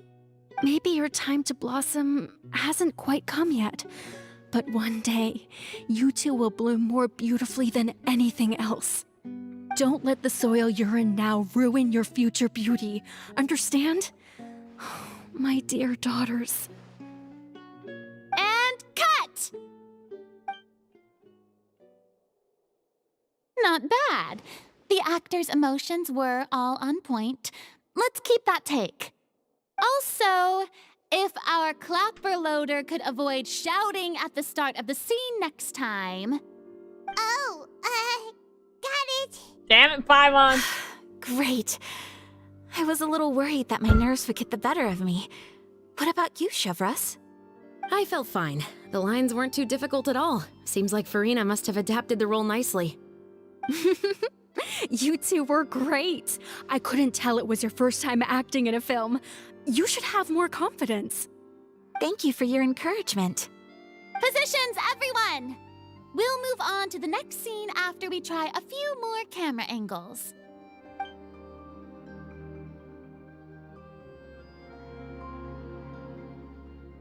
Maybe your time to blossom hasn't quite come yet, but one day, you two will bloom more beautifully than anything else. Don't let the soil you're in now ruin your future beauty. Understand? My dear daughters. And cut! Not bad. The actors' emotions were all on point. Let's keep that take. Also, if our clapper loader could avoid shouting at the start of the scene next time. Oh, got it. Damn it, Paimon. Great. I was a little worried that my nerves would get the better of me. What about you, Chevris? I felt fine. The lines weren't too difficult at all. Seems like Farina must have adapted the role nicely. You two were great. I couldn't tell it was your first time acting in a film. You should have more confidence. Thank you for your encouragement. Positions, everyone! We'll move on to the next scene after we try a few more camera angles.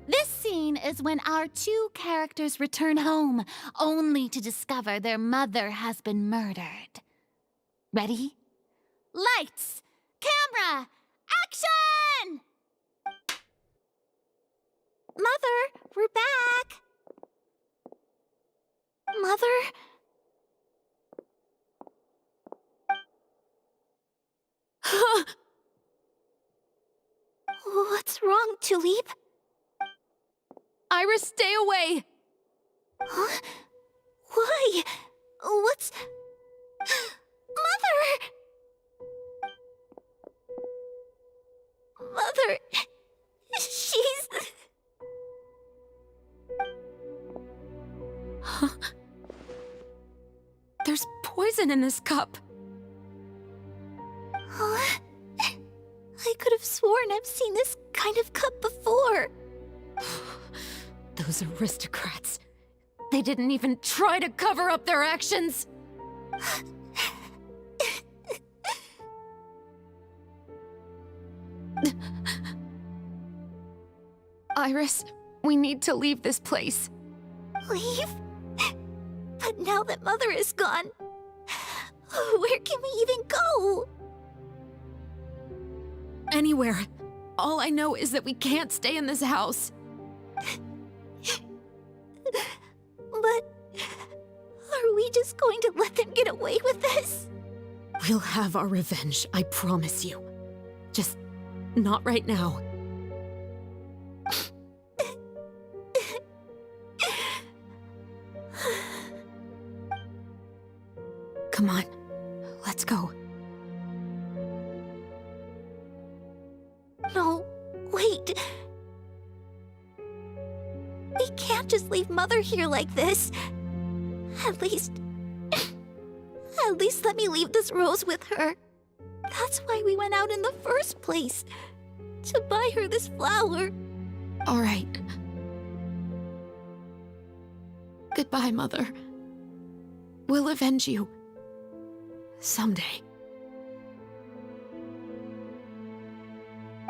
This scene is when our two characters return home, only to discover their mother has been murdered. Ready? Lights! Camera! Action! Mother, we're back! Mother? What's wrong, Tulip? Iris, stay away! Huh? Why? What's... Mother! Mother... She's... There's poison in this cup. Huh? I could have sworn I've seen this kind of cup before. Those aristocrats. They didn't even try to cover up their actions. Iris, we need to leave this place. Leave? But now that Mother is gone, Where can we even go? Anywhere. All I know is that we can't stay in this house. But are we just going to let them get away with this? We'll have our revenge, I promise you. Just not right now. Come on, let's go. No, wait. We can't just leave Mother here like this. At least let me leave this rose with her. That's why we went out in the first place. To buy her this flower. All right. Goodbye, Mother. We'll avenge you. Someday.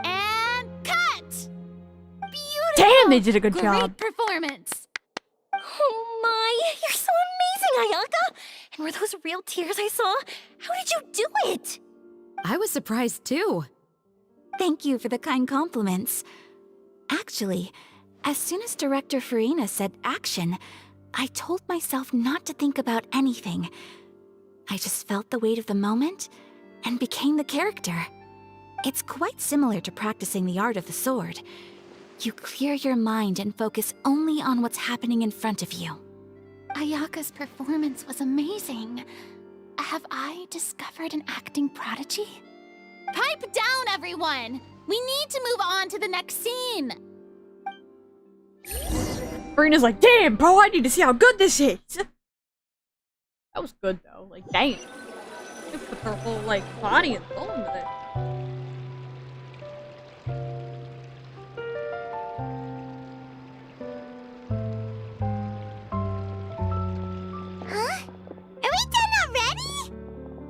And cut! Beautiful! Damn, they did a good Great job. performance. Oh my, you're so amazing, Ayaka! And were those real tears I saw? How did you do it? I was surprised too. Thank you for the kind compliments. Actually, as soon as Director Farina said action, I told myself not to think about anything. I just felt the weight of the moment and became the character. It's quite similar to practicing the art of the sword. You clear your mind and focus only on what's happening in front of you. Ayaka's performance was amazing. Have I discovered an acting prodigy? Pipe down, everyone! We need to move on to the next scene! Farina's like, damn, bro, I need to see how good this is. That was good, though. Like, damn. They put her whole, like, body and soul into it. Huh? Are we done already?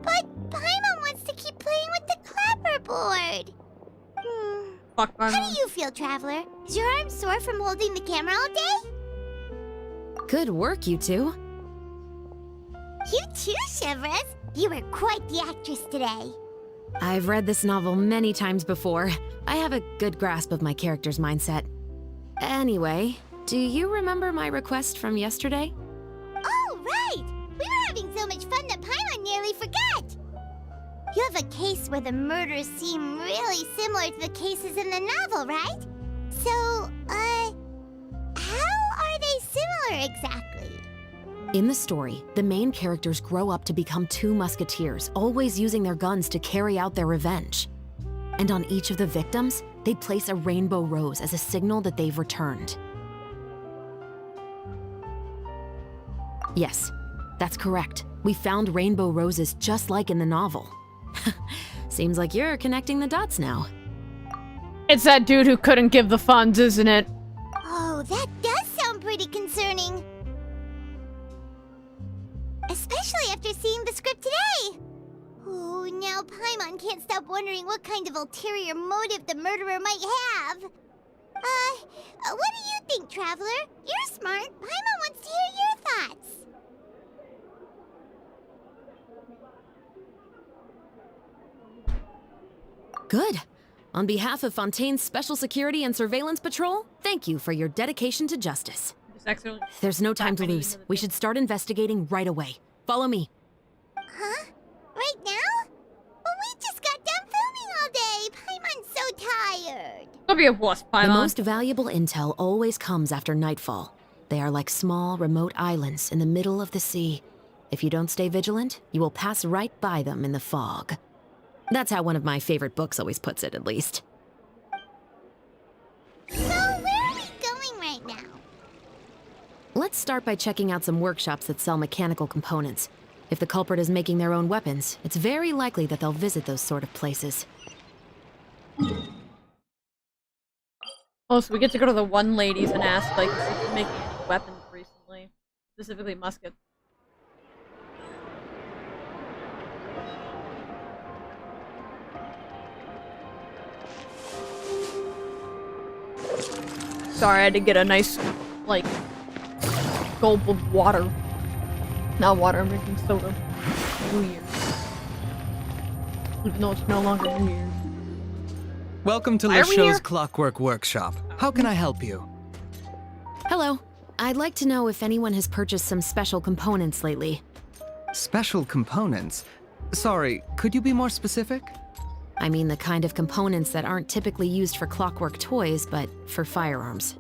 But Paimon wants to keep playing with the clapperboard. Fuck, How do you feel, Traveler? Is your arm sore from holding the camera all day? Good work, you two. You too, Shivers. You were quite the actress today. I've read this novel many times before. I have a good grasp of my character's mindset. Anyway, do you remember my request from yesterday? Oh, right! We were having so much fun that Paimon nearly forgot! You have a case where the murders seem really similar to the cases in the novel, right? So, how are they similar exactly? In the story, the main characters grow up to become two musketeers, always using their guns to carry out their revenge. And on each of the victims, they place a rainbow rose as a signal that they've returned. Yes, that's correct. We found rainbow roses just like in the novel. Seems like you're connecting the dots now. It's that dude who couldn't give the funds, isn't it? Oh, that does sound pretty concerning. Especially after seeing the script today. Oh, now Paimon can't stop wondering what kind of ulterior motive the murderer might have. What do you think, Traveler? You're smart. Paimon wants to hear your thoughts. Good. On behalf of Fontaine's Special Security and Surveillance Patrol, thank you for your dedication to justice. There's no time to lose. We should start investigating right away. Follow me. Huh? Right now? But we just got done filming all day. Paimon's so tired. Don't be a wuss, Paimon. The most valuable intel always comes after nightfall. They are like small, remote islands in the middle of the sea. If you don't stay vigilant, you will pass right by them in the fog. That's how one of my favorite books always puts it, at least. So, where are we going right now? Let's start by checking out some workshops that sell mechanical components. If the culprit is making their own weapons, it's very likely that they'll visit those sort of places. Oh, so we get to go to the one ladies and ask, like, if she's making any weapons recently. Specifically muskets. Sorry, I had to get a nice, like, gulp of water. Not water, I'm drinking soda. Weird. Even though it's no longer New Year's. Welcome to Why are we here? LeChaux's Clockwork Workshop. How can I help you? Hello. I'd like to know if anyone has purchased some special components lately. Special components? Sorry, could you be more specific? I mean the kind of components that aren't typically used for clockwork toys, but for firearms.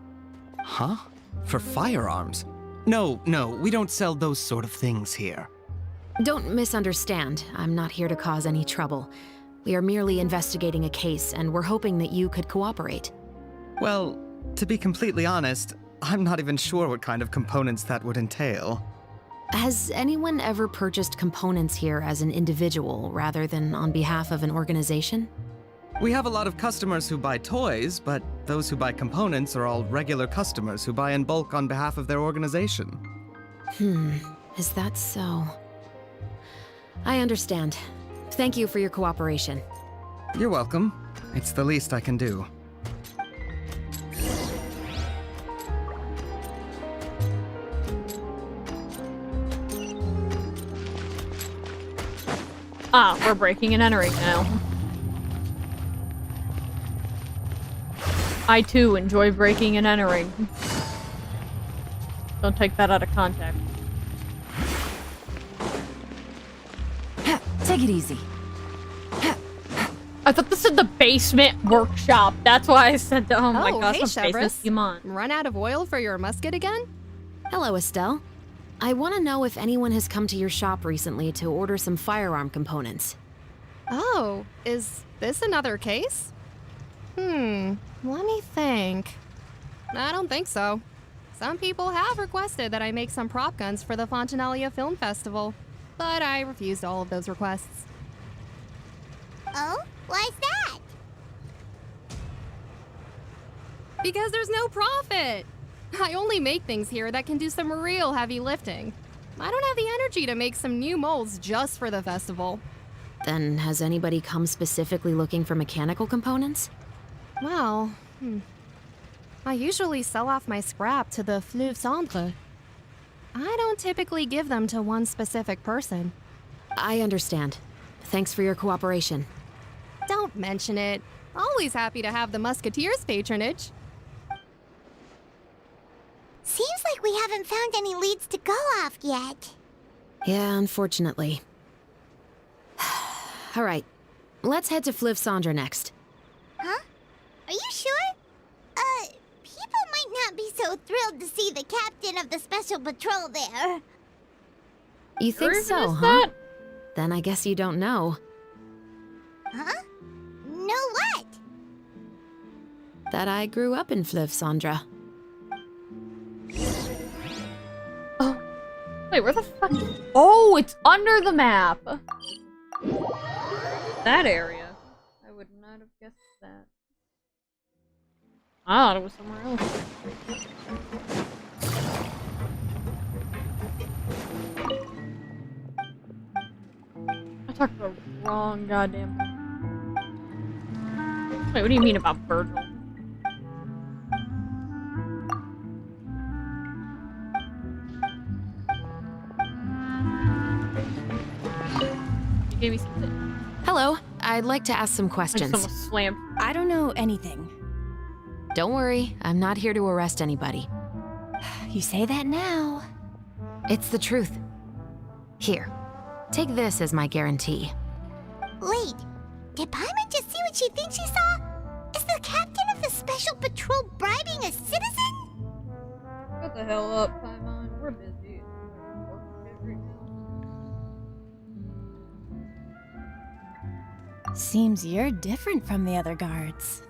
Huh? For firearms? No, we don't sell those sort of things here. Don't misunderstand. I'm not here to cause any trouble. We are merely investigating a case, and we're hoping that you could cooperate. Well, to be completely honest, I'm not even sure what kind of components that would entail. Has anyone ever purchased components here as an individual rather than on behalf of an organization? We have a lot of customers who buy toys, but those who buy components are all regular customers who buy in bulk on behalf of their organization. Is that so? I understand. Thank you for your cooperation. You're welcome. It's the least I can do. Ah, we're breaking and entering now. I too enjoy breaking and entering. Don't take that out of context. Take it easy. I thought this said the basement workshop. That's why I said, oh my gosh, hey, the basement Chevres. Simon. Run out of oil for your musket again? Hello, Estelle. I want to know if anyone has come to your shop recently to order some firearm components. Oh, is this another case? Let me think. I don't think so. Some people have requested that I make some prop guns for the Fontanalia Film Festival, but I refused all of those requests. Oh? Why's that? Because there's no profit! I only make things here that can do some real heavy lifting. I don't have the energy to make some new molds just for the festival. Then has anybody come specifically looking for mechanical components? Well, I usually sell off my scrap to the Fleuve Cendre. I don't typically give them to one specific person. I understand. Thanks for your cooperation. Don't mention it. Always happy to have the Musketeers' patronage. Seems like we haven't found any leads to go off yet. Yeah, unfortunately. All right, let's head to Fleuve Cendre next. Huh? Are you sure? People might not be so thrilled to see the captain of the special patrol there. You think Where so, is huh? that? Then I guess you don't know. Huh? No what? That I grew up in Fleuve Cendre. Oh. Wait, where the fuck? Oh, it's under the map. That area. I would not have guessed that. I thought it was somewhere else. I talked the wrong goddamn. Wait, what do you mean about Virgil? You gave me something. Hello, I'd like to ask some I just questions. almost slammed. I don't know anything. Don't worry, I'm not here to arrest anybody. You say that now. It's the truth. Here, take this as my guarantee. Wait, did Paimon just see what she thinks she saw? Is the captain of the special patrol bribing a citizen? Shut the hell up, Paimon. We're busy. Right now. Seems you're different from the other guards.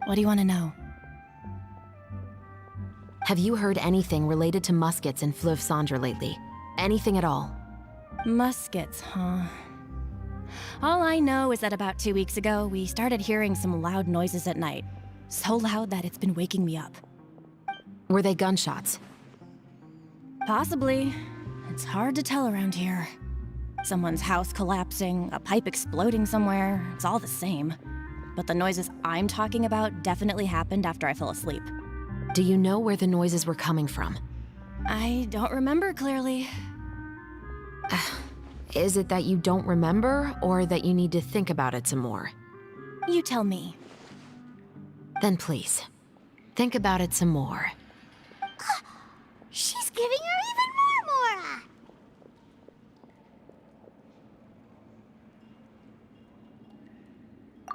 What do you want to know? Have you heard anything related to muskets in Fleuve Cendre lately? Anything at all? Muskets, huh? All I know is that about 2 weeks ago, we started hearing some loud noises at night. So loud that it's been waking me up. Were they gunshots? Possibly. It's hard to tell around here. Someone's house collapsing, a pipe exploding somewhere, it's all the same. But the noises I'm talking about definitely happened after I fell asleep. Do you know where the noises were coming from? I don't remember clearly. Is it that you don't remember, or that you need to think about it some more? You tell me. Then please, think about it some more. She's giving her even more Mora!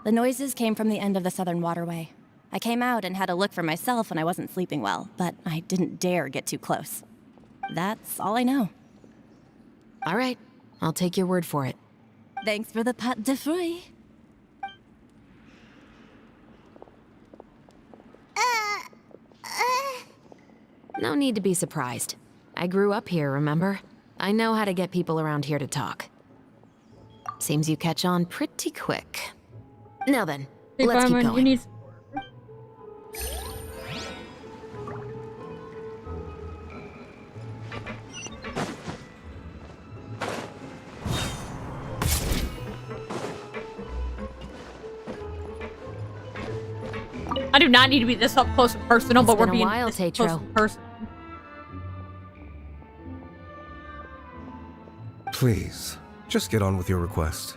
The noises came from the end of the Southern Waterway. I came out and had a look for myself when I wasn't sleeping well, but I didn't dare get too close. That's all I know. All right, I'll take your word for it. Thanks for the pâte de fruits. No need to be surprised. I grew up here, remember? I know how to get people around here to talk. Seems you catch on pretty quick. Now then, Hey, let's keep Fireman, going. you need... I do not need to be this up close and personal, but we're been a being while, this close Tetro. and personal. Please, just get on with your request.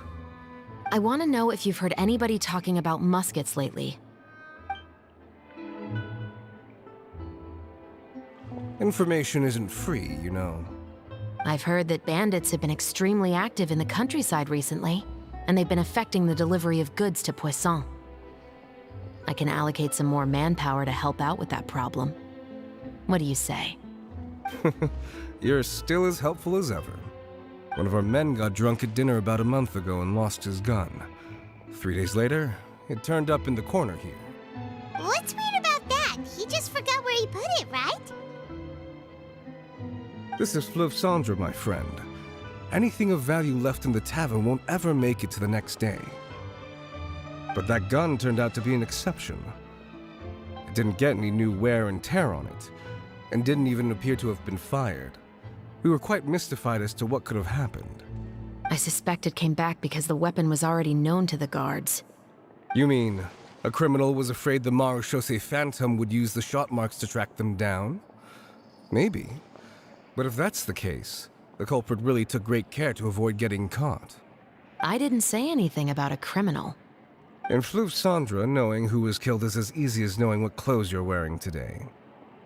I want to know if you've heard anybody talking about muskets lately. Information isn't free, you know. I've heard that bandits have been extremely active in the countryside recently, and they've been affecting the delivery of goods to Poisson. I can allocate some more manpower to help out with that problem. What do you say? You're still as helpful as ever. One of our men got drunk at dinner about a month ago and lost his gun. 3 days later, it turned up in the corner here. What's weird about that? He just forgot where he put it, right? This is Fleuve Cendre, my friend. Anything of value left in the tavern won't ever make it to the next day. But that gun turned out to be an exception. It didn't get any new wear and tear on it, and didn't even appear to have been fired. We were quite mystified as to what could have happened. I suspect it came back because the weapon was already known to the guards. You mean, a criminal was afraid the Marechaussee Phantom would use the shot marks to track them down? Maybe. But if that's the case, the culprit really took great care to avoid getting caught. I didn't say anything about a criminal. In Fleuve Cendre, knowing who was killed is as easy as knowing what clothes you're wearing today.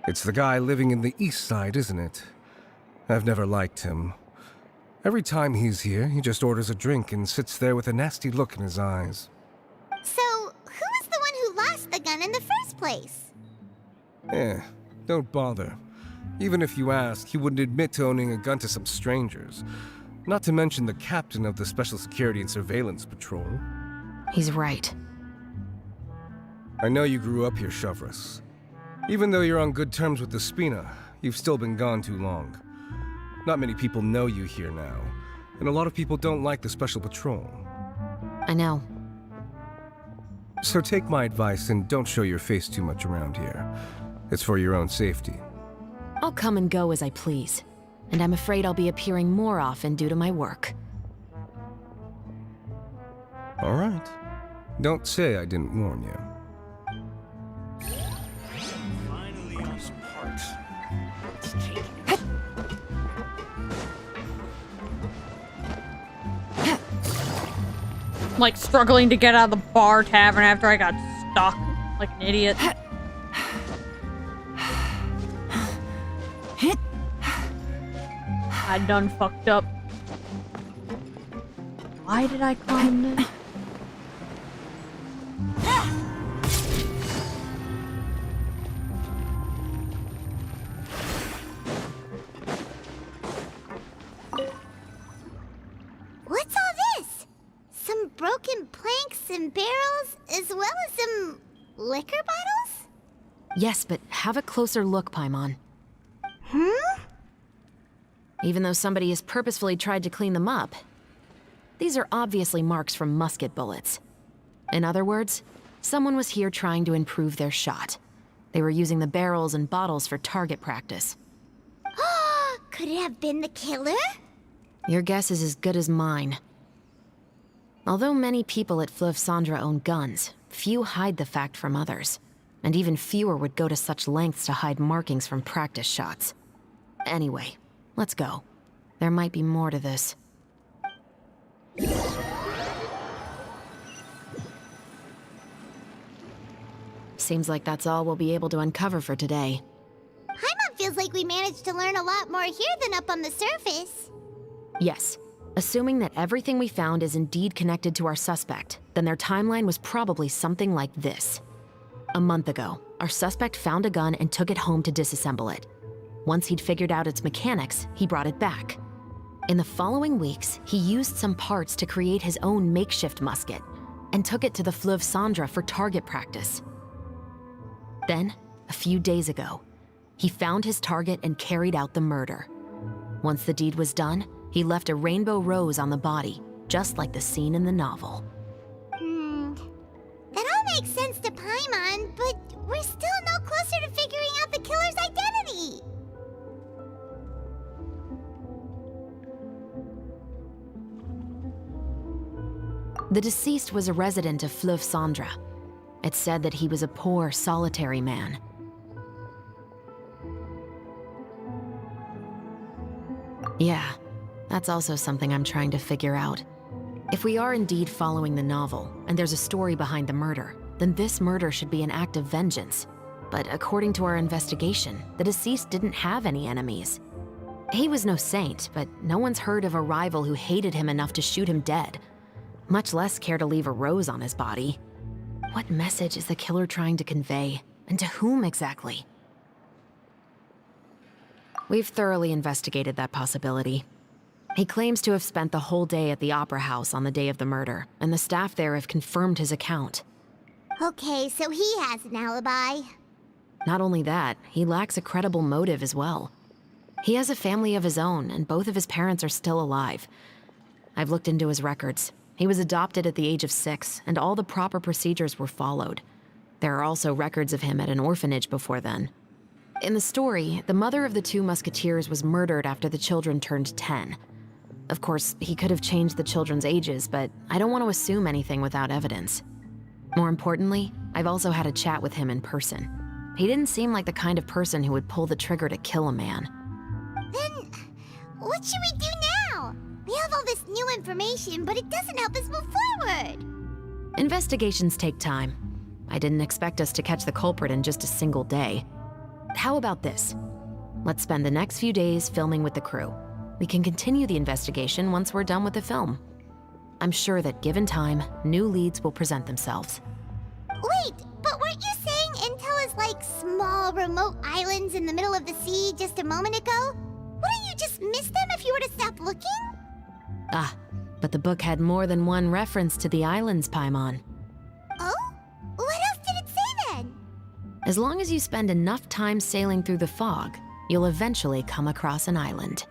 It's the guy living in the east side, isn't it? I've never liked him. Every time he's here, he just orders a drink and sits there with a nasty look in his eyes. So, who was the one who lost the gun in the first place? Don't bother. Even if you ask, he wouldn't admit to owning a gun to some strangers. Not to mention the captain of the Special Security and Surveillance Patrol. He's right. I know you grew up here, Chevres. Even though you're on good terms with the Spina, you've still been gone too long. Not many people know you here now, and a lot of people don't like the Special Patrol. I know. So take my advice and don't show your face too much around here. It's for your own safety. I'll come and go as I please, and I'm afraid I'll be appearing more often due to my work. All right. Don't say I didn't warn you. Finally on some parts. I'm like struggling to get out of the bar tavern after I got stuck like an idiot. I done fucked up. Why did I climb this? What's all this? Some broken planks and barrels, as well as some liquor bottles? Yes, but have a closer look, Paimon. Even though somebody has purposefully tried to clean them up, these are obviously marks from musket bullets. In other words, someone was here trying to improve their shot. They were using the barrels and bottles for target practice. Could it have been the killer? Your guess is as good as mine. Although many people at Fleuve Cendre own guns, few hide the fact from others. And even fewer would go to such lengths to hide markings from practice shots. Anyway, let's go. There might be more to this. Seems like that's all we'll be able to uncover for today. Paimon feels like we managed to learn a lot more here than up on the surface. Yes. Assuming that everything we found is indeed connected to our suspect, then their timeline was probably something like this. A month ago, our suspect found a gun and took it home to disassemble it. Once he'd figured out its mechanics, he brought it back. In the following weeks, he used some parts to create his own makeshift musket and took it to the Fleuve Cendra for target practice. Then, a few days ago, he found his target and carried out the murder. Once the deed was done, he left a rainbow rose on the body, just like the scene in the novel. That all makes sense to Paimon, but we're still no closer to figuring out the killer's identity. The deceased was a resident of Fleuve Cendra. It's said that he was a poor, solitary man. Yeah, that's also something I'm trying to figure out. If we are indeed following the novel, and there's a story behind the murder, then this murder should be an act of vengeance. But according to our investigation, the deceased didn't have any enemies. He was no saint, but no one's heard of a rival who hated him enough to shoot him dead, much less care to leave a rose on his body. What message is the killer trying to convey, and to whom exactly? We've thoroughly investigated that possibility. He claims to have spent the whole day at the Opera House on the day of the murder, and the staff there have confirmed his account. Okay, so he has an alibi. Not only that, he lacks a credible motive as well. He has a family of his own, and both of his parents are still alive. I've looked into his records. He was adopted at the age of 6, and all the proper procedures were followed. There are also records of him at an orphanage before then. In the story, the mother of the 2 musketeers was murdered after the children turned 10. Of course, he could have changed the children's ages, but I don't want to assume anything without evidence. More importantly, I've also had a chat with him in person. He didn't seem like the kind of person who would pull the trigger to kill a man. Then, what should we do now? We have all this new information, but it doesn't help us move forward. Investigations take time. I didn't expect us to catch the culprit in just a single day. How about this? Let's spend the next few days filming with the crew. We can continue the investigation once we're done with the film. I'm sure that given time, new leads will present themselves. Wait, but weren't you saying intel is like small, remote islands in the middle of the sea just a moment ago? Wouldn't you just miss them if you were to stop looking? Ah, but the book had more than one reference to the islands, Paimon. Oh? What else did it say then? As long as you spend enough time sailing through the fog, you'll eventually come across an island.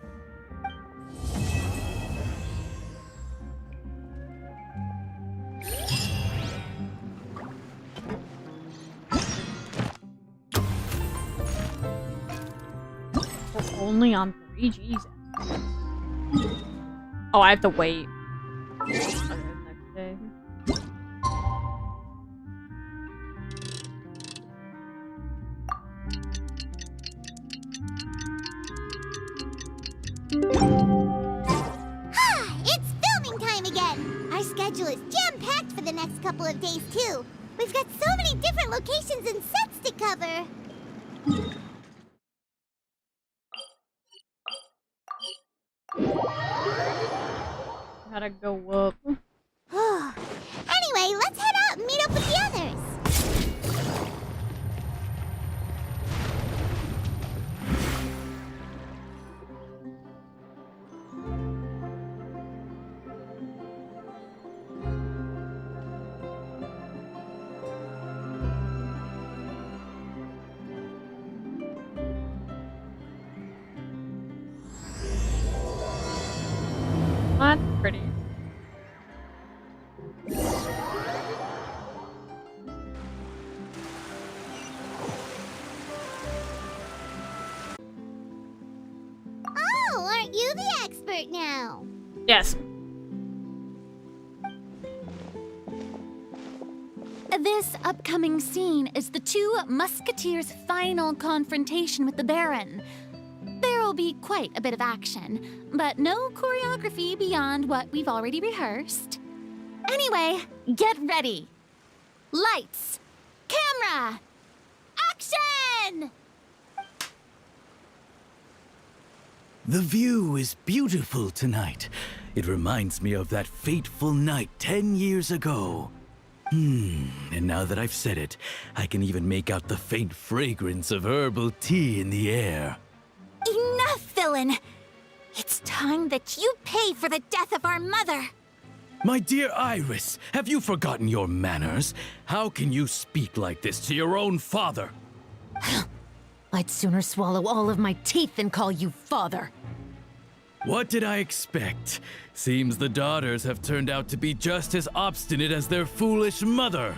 Only on 3 Gs. Oh, I have to wait. Okay, next day. It's filming time again! Our schedule is jam-packed for the next couple of days, too. We've got so many different locations and sets to cover. Gotta go up. Anyway, let's head out and meet up with the others. That's pretty. Oh, aren't you the expert now? Yes. This upcoming scene is the 2 musketeers' final confrontation with the Baron. There will be quite a bit of action, but no choreography beyond what we've already rehearsed. Anyway, get ready. Lights, camera! camera! Action! The view is beautiful tonight. It reminds me of that fateful night 10 years ago. And now that I've said it, I can even make out the faint fragrance of herbal tea in the air. Enough, villain! It's time that you pay for the death of our mother! My dear Iris, have you forgotten your manners? How can you speak like this to your own father? I'd sooner swallow all of my teeth than call you father. What did I expect? Seems the daughters have turned out to be just as obstinate as their foolish mother.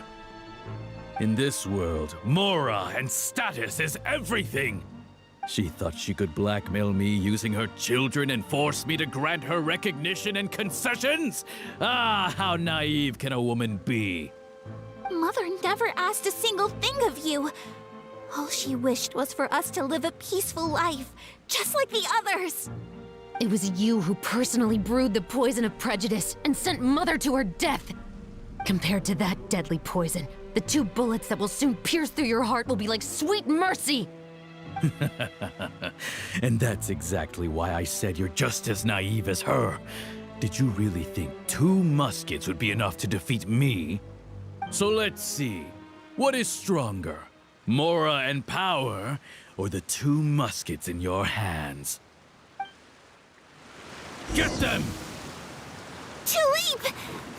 In this world, Mora and status is everything. She thought she could blackmail me using her children and force me to grant her recognition and concessions? Ah, how naive can a woman be? Mother never asked a single thing of you. All she wished was for us to live a peaceful life, just like the others. It was you who personally brewed the poison of prejudice and sent Mother to her death. Compared to that deadly poison, the 2 bullets that will soon pierce through your heart will be like sweet mercy. And that's exactly why I said you're just as naive as her. Did you really think 2 muskets would be enough to defeat me? So let's see. What is stronger? Mora and power, or the 2 muskets in your hands? Get them! Tulip!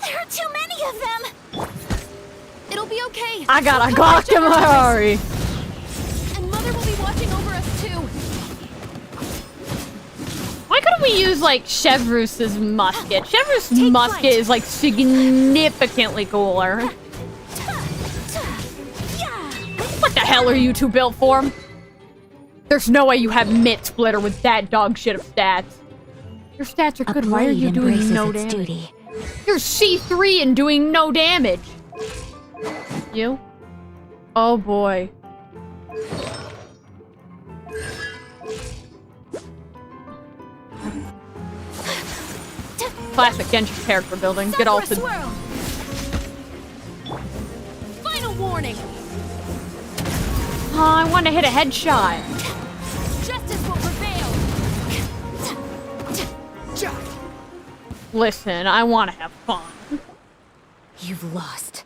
There are too many of them! It'll be okay. I got a We'll come Glock in my hurry. And Mother will be watching over us too. Why couldn't we use, like, Chevrus's musket? Chevrus's musket is, like, significantly cooler. What the hell are you 2 built for? There's no way you have Mitt Splitter with that dog shit of stats. Your stats are good. Why are you doing no damage? Duty. You're C3 and doing no damage. You? Oh boy. Classic Genshin character building. Get ulted. Final warning. Oh, I want to hit a headshot. Justice will prevail. Listen, I want to have fun. You've lost.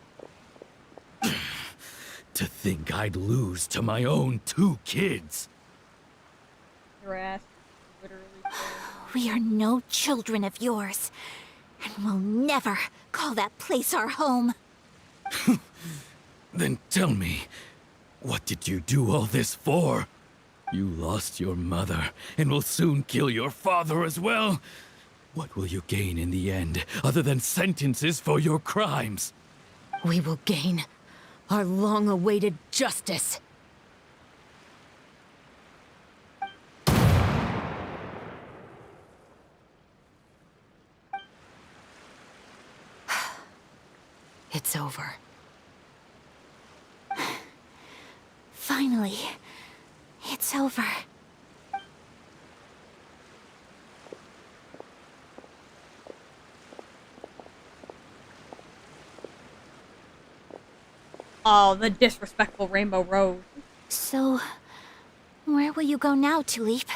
To think I'd lose to my own 2 kids. Your ass literally. We are no children of yours, and we'll never call that place our home. Then tell me, what did you do all this for? You lost your mother, and will soon kill your father as well. What will you gain in the end, other than sentences for your crimes? We will gain our long-awaited justice. It's over. Finally, it's over. Oh, the disrespectful Rainbow Rose. So, where will you go now, Tulip?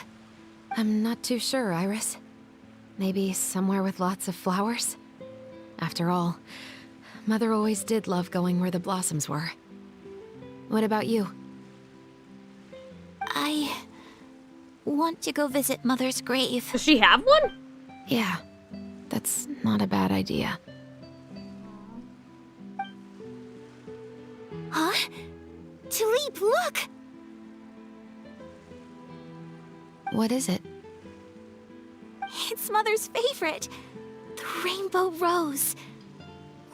I'm not too sure, Iris. Maybe somewhere with lots of flowers? After all, Mother always did love going where the blossoms were. What about you? I want to go visit Mother's grave. Does she have one? Yeah, that's not a bad idea. Huh? Tulip, look! What is it? It's Mother's favorite. The rainbow rose.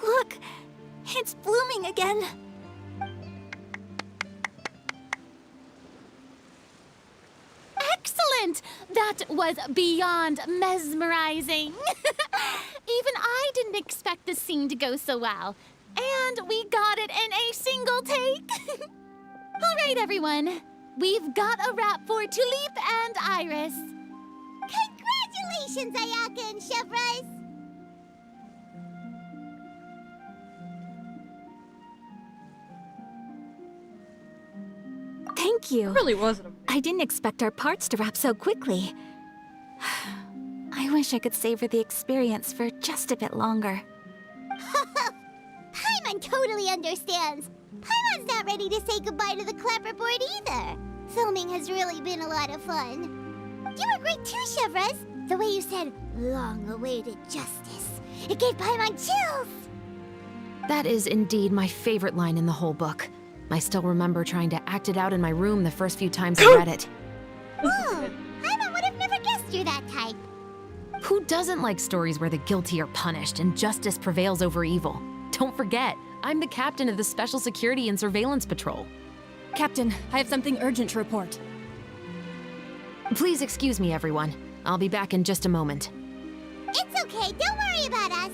Look, it's blooming again. Excellent! That was beyond mesmerizing. Even I didn't expect the scene to go so well. And we got it in a single take. All right, everyone. We've got a wrap for Tulip and Iris. Congratulations, Ayaka and Chevrus! Thank you. It really wasn't. I didn't expect our parts to wrap so quickly. I wish I could savor the experience for just a bit longer. Paimon totally understands. Paimon's not ready to say goodbye to the clapperboard either. Filming has really been a lot of fun. You were great too, Chevres. The way you said, long-awaited justice. It gave Paimon chills. That is indeed my favorite line in the whole book. I still remember trying to act it out in my room the first few times I read it. Paimon would have never guessed you're that type. Who doesn't like stories where the guilty are punished and justice prevails over evil? Don't forget, I'm the captain of the Special Security and Surveillance Patrol. Captain, I have something urgent to report. Please excuse me, everyone. I'll be back in just a moment. It's okay, don't worry about us.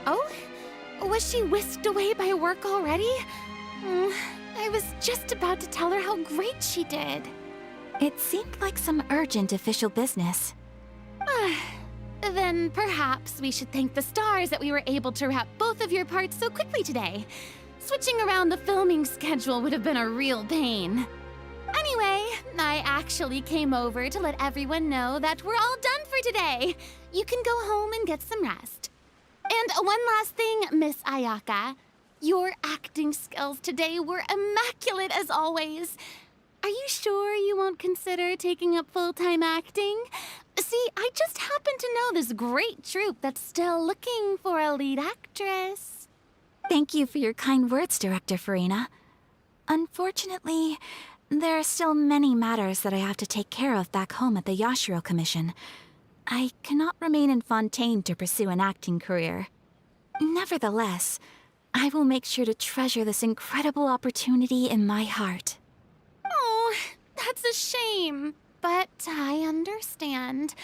Oh? Was she whisked away by work already? I was just about to tell her how great she did. It seemed like some urgent official business. Then perhaps we should thank the stars that we were able to wrap both of your parts so quickly today. Switching around the filming schedule would have been a real pain. Anyway, I actually came over to let everyone know that we're all done for today. You can go home and get some rest. And one last thing, Miss Ayaka. Your acting skills today were immaculate as always. Are you sure you won't consider taking up full-time acting? See, I just happen to know this great troupe that's still looking for a lead actress. Thank you for your kind words, Director Farina. Unfortunately, there are still many matters that I have to take care of back home at the Yashiro Commission. I cannot remain in Fontaine to pursue an acting career. Nevertheless, I will make sure to treasure this incredible opportunity in my heart. Oh, that's a shame. But I understand.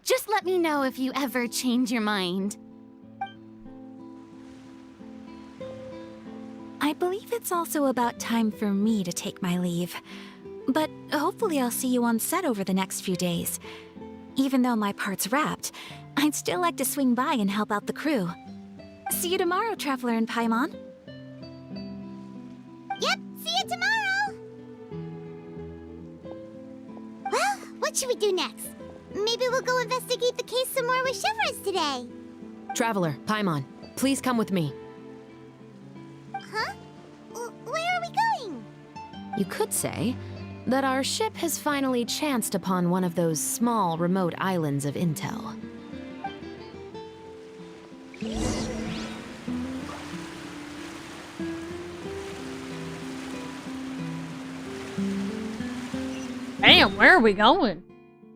Just let me know if you ever change your mind. I believe it's also about time for me to take my leave. But hopefully I'll see you on set over the next few days. Even though my part's wrapped, I'd still like to swing by and help out the crew. See you tomorrow, Traveler and Paimon. Yep, see you tomorrow! Well, what should we do next? Maybe we'll go investigate the case some more with Chevres today. Traveler, Paimon, please come with me. Huh? Where are we going? You could say that our ship has finally chanced upon one of those small, remote islands of intel. Damn, where are we going?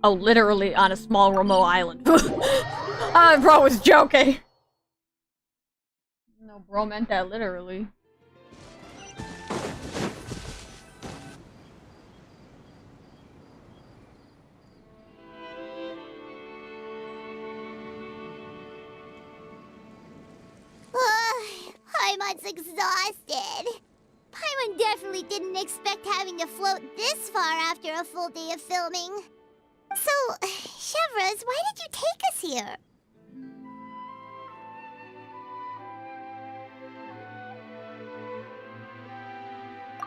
Oh, literally on a small remote island. Bro was joking. No, bro meant that literally. Paimon's exhausted. Paimon definitely didn't expect having to float this far after a full day of filming. So, Chevres, why did you take us here?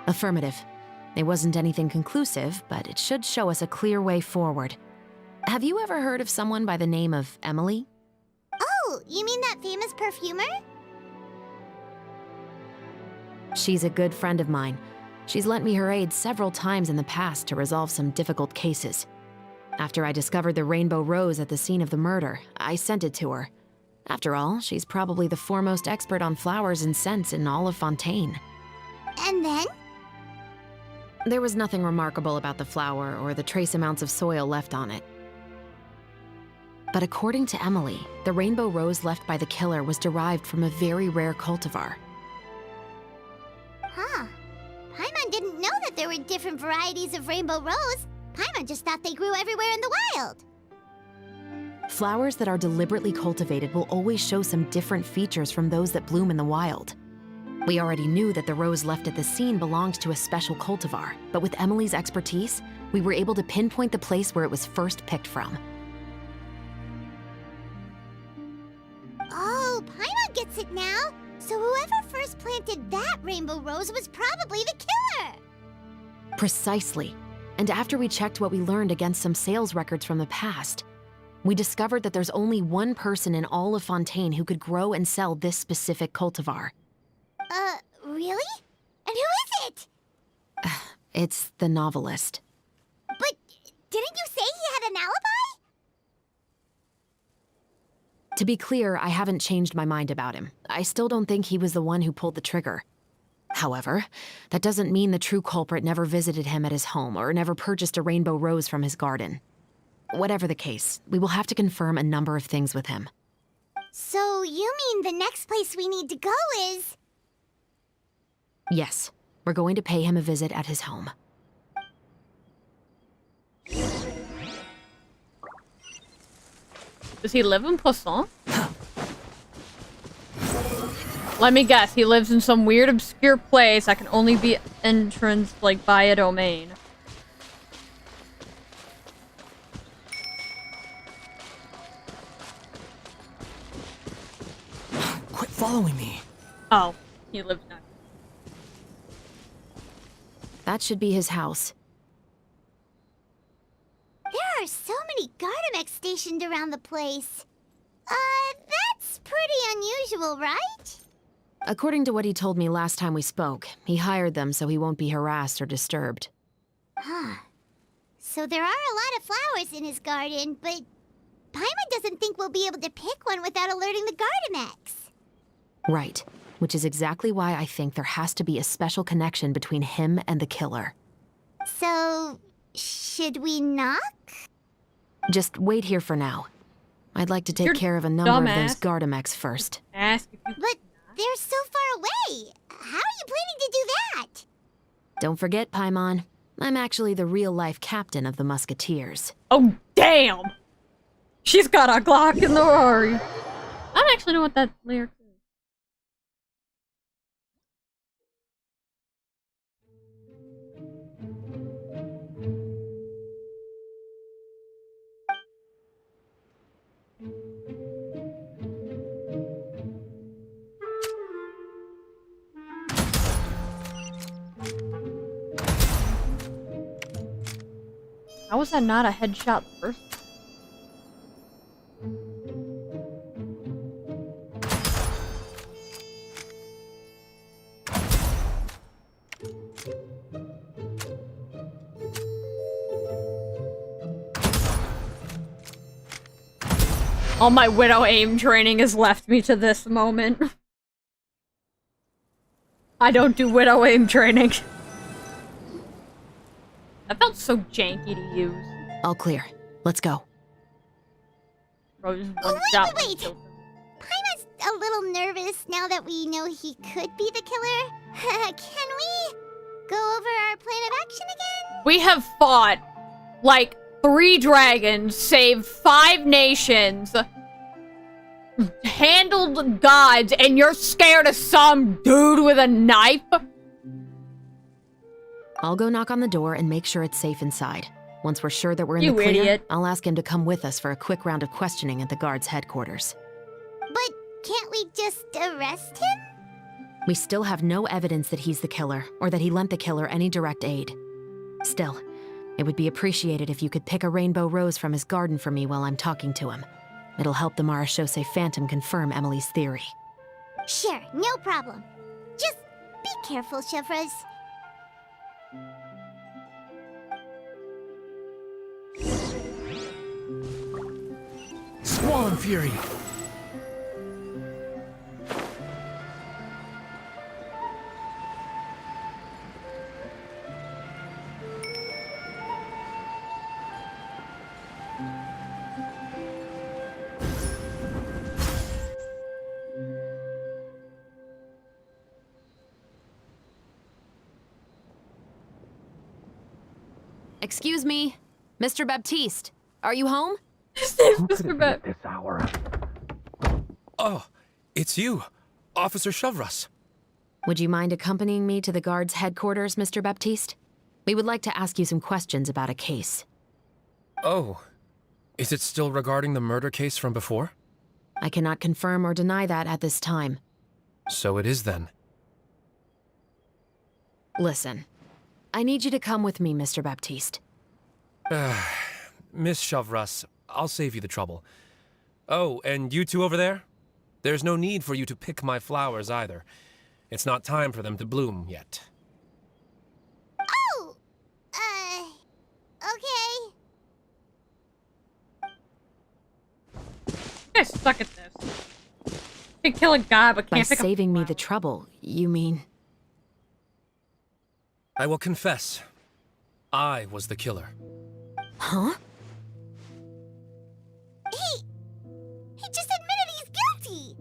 Affirmative. It wasn't anything conclusive, but it should show us a clear way forward. Have you ever heard of someone by the name of Emily? Oh, you mean that famous perfumer? She's a good friend of mine. She's lent me her aid several times in the past to resolve some difficult cases. After I discovered the rainbow rose at the scene of the murder, I sent it to her. After all, she's probably the foremost expert on flowers and scents in all of Fontaine. And then? There was nothing remarkable about the flower or the trace amounts of soil left on it. But according to Emily, the rainbow rose left by the killer was derived from a very rare cultivar. Huh. Paimon didn't know that there were different varieties of rainbow rose. Paimon just thought they grew everywhere in the wild. Flowers that are deliberately cultivated will always show some different features from those that bloom in the wild. We already knew that the rose left at the scene belonged to a special cultivar, but with Emily's expertise, we were able to pinpoint the place where it was first picked from. decided that Rainbow Rose was probably the killer. Precisely. And after we checked what we learned against some sales records from the past, we discovered that there's only one person in all of Fontaine who could grow and sell this specific cultivar. Really? And who is it? It's the novelist. But didn't you say he had an alibi? To be clear, I haven't changed my mind about him. I still don't think he was the one who pulled the trigger. However, that doesn't mean the true culprit never visited him at his home or never purchased a rainbow rose from his garden. Whatever the case, we will have to confirm a number of things with him. So you mean the next place we need to go is... Yes, we're going to pay him a visit at his home. Does he live in Poisson? Let me guess, he lives in some weird obscure place that can only be entranced, like, by a domain. Quit following me. Oh, he lives next. That should be his house. There are so many Gardamex stationed around the place. That's pretty unusual, right? According to what he told me last time we spoke, he hired them so he won't be harassed or disturbed. Huh. So there are a lot of flowers in his garden, but Paimon doesn't think we'll be able to pick one without alerting the Gardamex. Right, which is exactly why I think there has to be a special connection between him and the killer. So, should we knock? Just wait here for now. I'd like to take You're care of a number of those dumbass. Gardamex first. Ask if you... But they're so far away. How are you planning to do that? Don't forget, Paimon, I'm actually the real-life captain of the Musketeers. Oh, damn! She's got a Glock in the Rari. I don't actually know what that lyric is. How was that not a headshot first? All my Widow aim training has left me to this moment. I don't do Widow aim training. That felt so janky to use. All clear. Let's go. Rose Wait! Paimon's a little nervous now that we know he could be the killer. Can we go over our plan of action again? We have fought like 3 dragons, saved 5 nations, handled gods, and you're scared of some dude with a knife? I'll go knock on the door and make sure it's safe inside. Once we're sure that we're in You the clear, idiot. I'll ask him to come with us for a quick round of questioning at the guard's headquarters. But can't we just arrest him? We still have no evidence that he's the killer, or that he lent the killer any direct aid. Still, it would be appreciated if you could pick a rainbow rose from his garden for me while I'm talking to him. It'll help the Marechaussee Phantom confirm Emily's theory. Sure, no problem. Just be careful, Chevres. Squall and Fury. Excuse me, Mr. Baptiste, are you home? Mr. Bat. This hour. Oh, it's you, Officer Chevres. Would you mind accompanying me to the guard's headquarters, Mr. Baptiste? We would like to ask you some questions about a case. Oh, is it still regarding the murder case from before? I cannot confirm or deny that at this time. So it is then. Listen, I need you to come with me, Mr. Baptiste. Miss Chavras, I'll save you the trouble. Oh, and you two over there? There's no need for you to pick my flowers either. It's not time for them to bloom yet. Oh! Okay. I suck at this. Can kill a guy, but By can't pick saving me the trouble, you mean... I will confess, I was the killer. Huh? He just admitted he's guilty!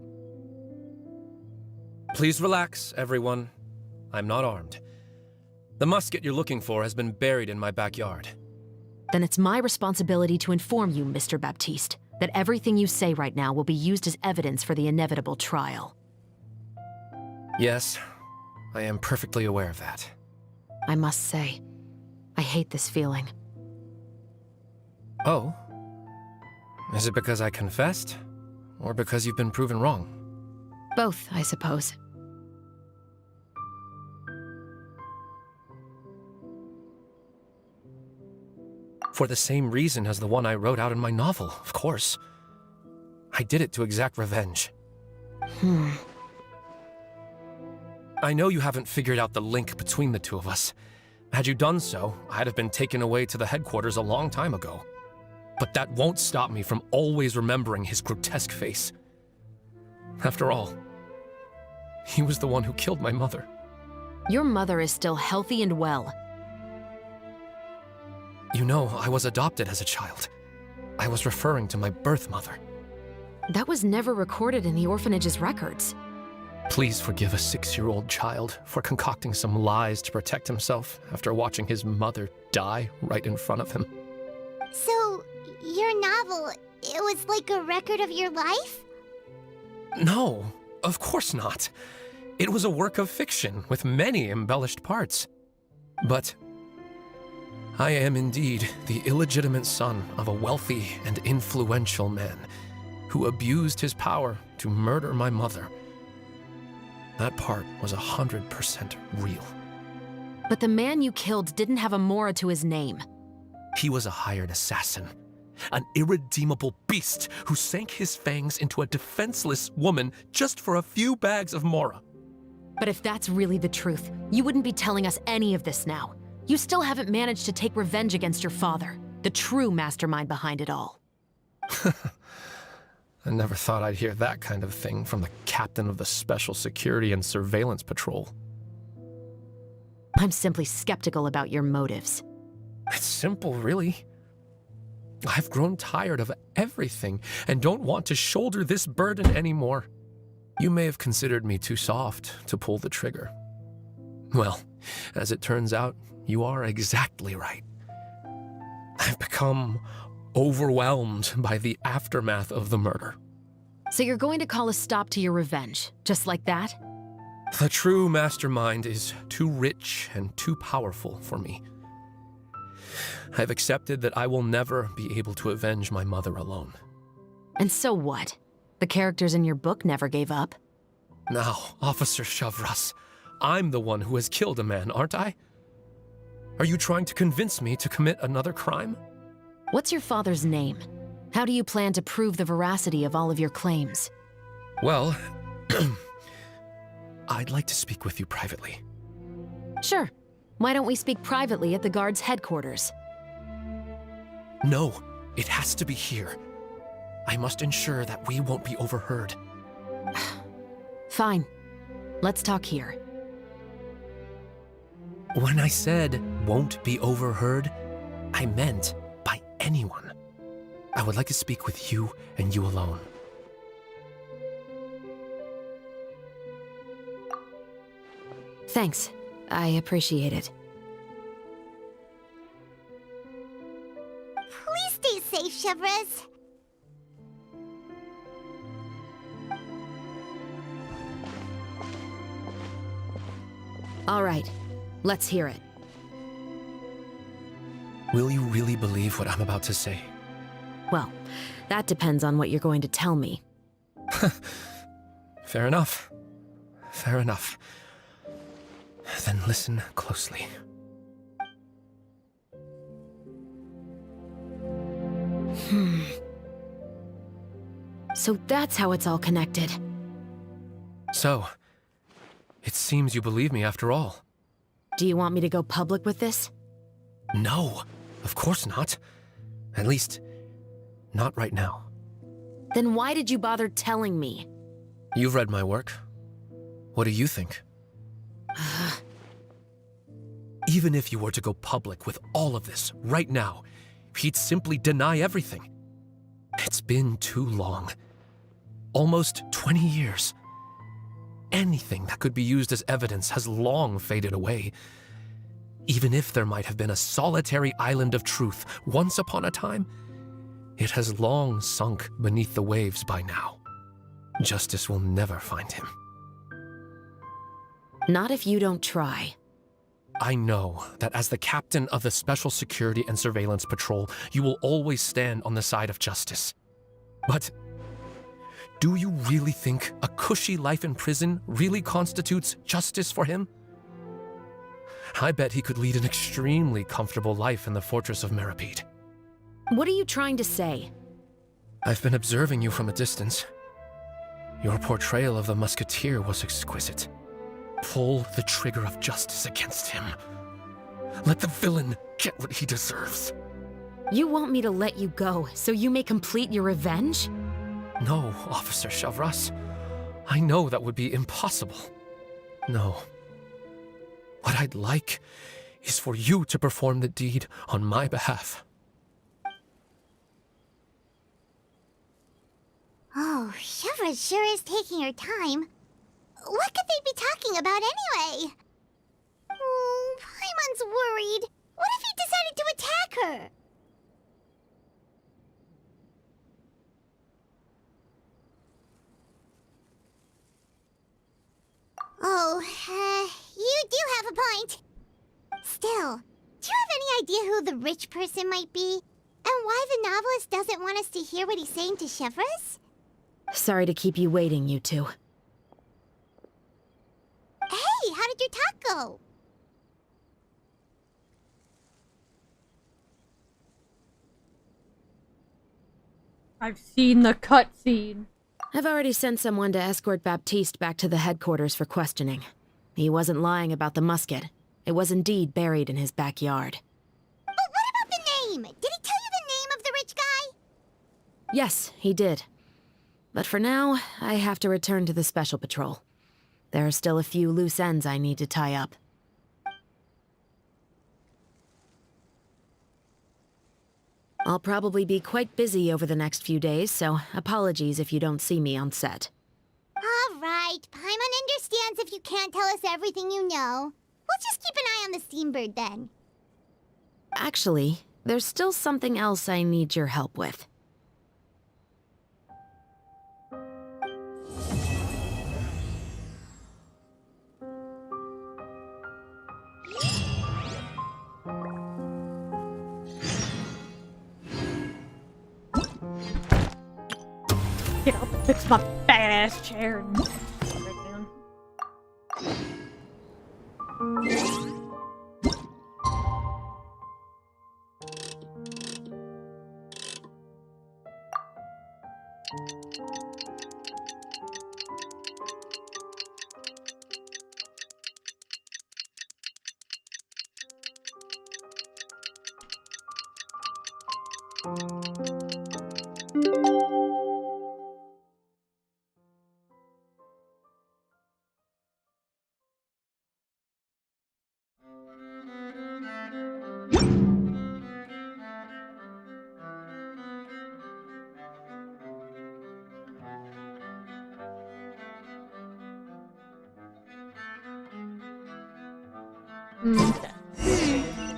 Please relax, everyone. I'm not armed. The musket you're looking for has been buried in my backyard. Then it's my responsibility to inform you, Mr. Baptiste, that everything you say right now will be used as evidence for the inevitable trial. Yes, I am perfectly aware of that. I must say, I hate this feeling. Oh? Is it because I confessed? Or because you've been proven wrong? Both, I suppose. For the same reason as the one I wrote out in my novel, of course. I did it to exact revenge. I know you haven't figured out the link between the two of us. Had you done so, I'd have been taken away to the headquarters a long time ago. But that won't stop me from always remembering his grotesque face. After all, he was the one who killed my mother. Your mother is still healthy and well. You know, I was adopted as a child. I was referring to my birth mother. That was never recorded in the orphanage's records. Please forgive a 6-year-old child for concocting some lies to protect himself after watching his mother die right in front of him. So, your novel, it was like a record of your life? No, of course not. It was a work of fiction with many embellished parts. But I am indeed the illegitimate son of a wealthy and influential man who abused his power to murder my mother. That part was 100% real. But the man you killed didn't have a Mora to his name. He was a hired assassin, an irredeemable beast who sank his fangs into a defenseless woman just for a few bags of Mora. But if that's really the truth, you wouldn't be telling us any of this now. You still haven't managed to take revenge against your father, the true mastermind behind it all. I never thought I'd hear that kind of thing from the captain of the Special Security and Surveillance Patrol. I'm simply skeptical about your motives. It's simple, really. I've grown tired of everything and don't want to shoulder this burden anymore. You may have considered me too soft to pull the trigger. Well, as it turns out, you are exactly right. I've become overwhelmed by the aftermath of the murder. So you're going to call a stop to your revenge, just like that? The true mastermind is too rich and too powerful for me. I've accepted that I will never be able to avenge my mother alone. And so what? The characters in your book never gave up. Now, Officer Chavras, I'm the one who has killed a man, aren't I? Are you trying to convince me to commit another crime? What's your father's name? How do you plan to prove the veracity of all of your claims? Well, I'd like to speak with you privately. Sure. Why don't we speak privately at the guard's headquarters? No, it has to be here. I must ensure that we won't be overheard. Fine. Let's talk here. When I said won't be overheard, I meant by anyone. I would like to speak with you and you alone. Thanks. I appreciate it. Please stay safe, Chavras. All right. Let's hear it. Will you really believe what I'm about to say? Well, that depends on what you're going to tell me. Fair enough. Fair enough. Then listen closely. So that's how it's all connected. So, it seems you believe me after all. Do you want me to go public with this? No, of course not. At least, not right now. Then why did you bother telling me? You've read my work. What do you think? Even if you were to go public with all of this right now, he'd simply deny everything. It's been too long. Almost 20 years. Anything that could be used as evidence has long faded away. Even if there might have been a solitary island of truth once upon a time, it has long sunk beneath the waves by now. Justice will never find him. Not if you don't try. I know that as the captain of the Special Security and Surveillance Patrol, you will always stand on the side of justice. But do you really think a cushy life in prison really constitutes justice for him? I bet he could lead an extremely comfortable life in the fortress of Meripede. What are you trying to say? I've been observing you from a distance. Your portrayal of the musketeer was exquisite. Pull the trigger of justice against him. Let the villain get what he deserves. You want me to let you go so you may complete your revenge? No, Officer Chavras. I know that would be impossible. No. What I'd like is for you to perform the deed on my behalf. Oh, Chevra's sure is taking her time. What could they be talking about anyway? Oh, Paimon's worried. What if he decided to attack her? Oh, you do have a point. Still, do you have any idea who the rich person might be? And why the novelist doesn't want us to hear what he's saying to Chevras? Sorry to keep you waiting, you two. Hey, how did your talk go? I've seen the cutscene. I've already sent someone to escort Baptiste back to the headquarters for questioning. He wasn't lying about the musket. It was indeed buried in his backyard. But what about the name? Did he tell you the name of the rich guy? Yes, he did. But for now, I have to return to the Special Patrol. There are still a few loose ends I need to tie up. I'll probably be quite busy over the next few days, so apologies if you don't see me on set. All right, Paimon understands if you can't tell us everything you know. We'll just keep an eye on the Steambird then. Actually, there's still something else I need your help with. Get up, fix my badass chair. And put it down.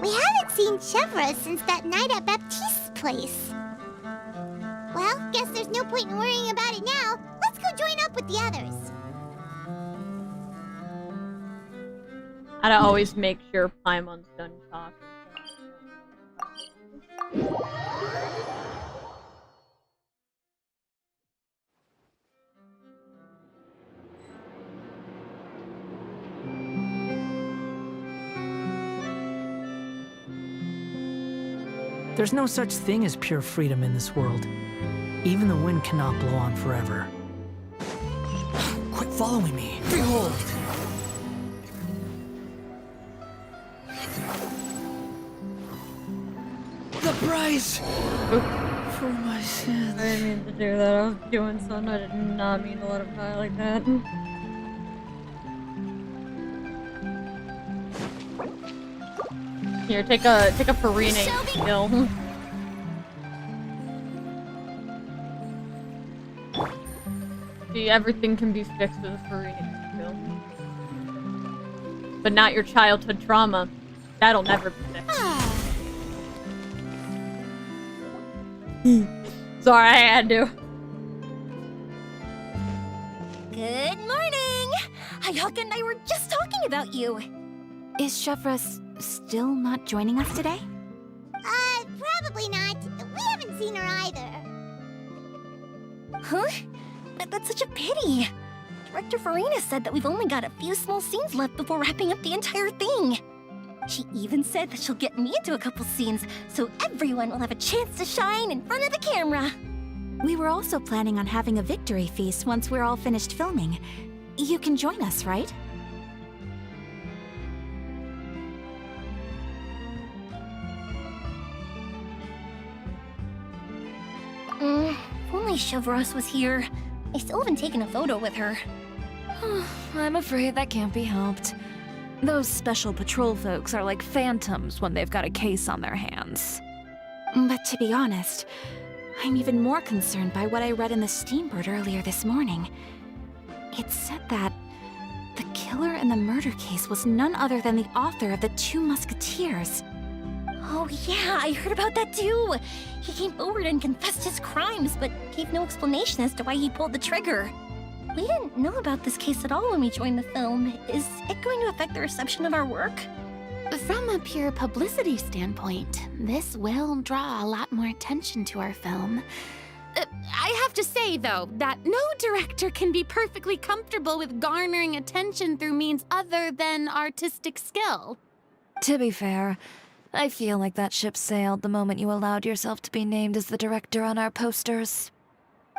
We haven't seen Chevra since that night at Baptiste's place. Well, guess there's no point in worrying about it now. Let's go join up with the others. Gotta always make sure Paimon's done talking. There's no such thing as pure freedom in this world. Even the wind cannot blow on forever. Quit following me. Behold! The price for my sins. I didn't mean to do that. I was doing something. I did not mean to let him die like that. Here, take a Farina skill. See, everything can be fixed with a Farina skill. But not your childhood trauma. That'll never be fixed. Sorry, I had to. Good morning! Hayaka and I were just talking about you. Is Chevra still not joining us today? Probably not. We haven't seen her either. Huh? That's such a pity. Director Farina said that we've only got a few small scenes left before wrapping up the entire thing. She even said that she'll get me into a couple scenes, so everyone will have a chance to shine in front of the camera. We were also planning on having a victory feast once we're all finished filming. You can join us, right? If only Chevros was here. I still haven't taken a photo with her. I'm afraid that can't be helped. Those special patrol folks are like phantoms when they've got a case on their hands. But to be honest, I'm even more concerned by what I read in the Steambird earlier this morning. It said that the killer in the murder case was none other than the author of the 2 Musketeers. Oh yeah, I heard about that too. He came forward and confessed his crimes, but gave no explanation as to why he pulled the trigger. We didn't know about this case at all when we joined the film. Is it going to affect the reception of our work? From a pure publicity standpoint, this will draw a lot more attention to our film. I have to say, though, that no director can be perfectly comfortable with garnering attention through means other than artistic skill. To be fair, I feel like that ship sailed the moment you allowed yourself to be named as the director on our posters.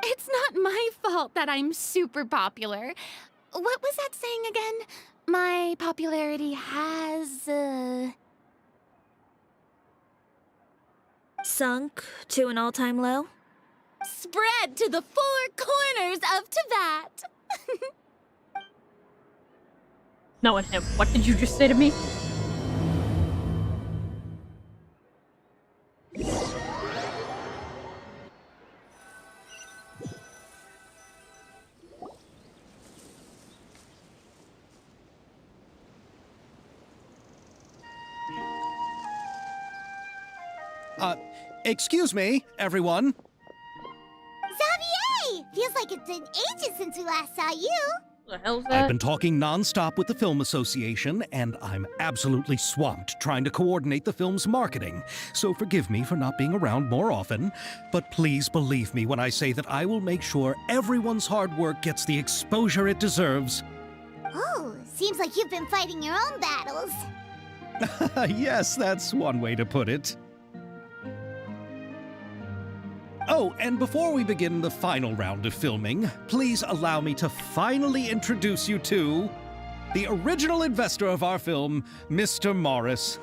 It's not my fault that I'm super popular. What was that saying again? My popularity has, Sunk to an all-time low? spread to the 4 corners of Teyvat. Knowing him, what did you just say to me? Excuse me, everyone. Xavier! Feels like it's been ages since we last saw you. What the hell's I've that? been talking non-stop with the Film Association, and I'm absolutely swamped trying to coordinate the film's marketing. So forgive me for not being around more often, but please believe me when I say that I will make sure everyone's hard work gets the exposure it deserves. Oh, seems like you've been fighting your own battles. Yes, that's one way to put it. Oh, and before we begin the final round of filming, please allow me to finally introduce you to the original investor of our film, Mr. Morris.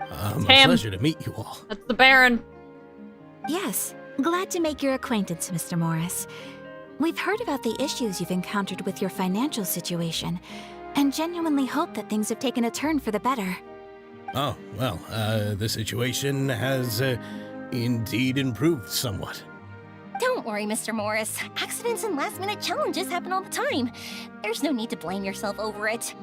A pleasure to meet you all. That's the Baron. Yes, glad to make your acquaintance, Mr. Morris. We've heard about the issues you've encountered with your financial situation, and genuinely hope that things have taken a turn for the better. Oh, well, the situation has indeed improved somewhat. Don't worry, Mr. Morris. Accidents and last-minute challenges happen all the time. There's no need to blame yourself over it.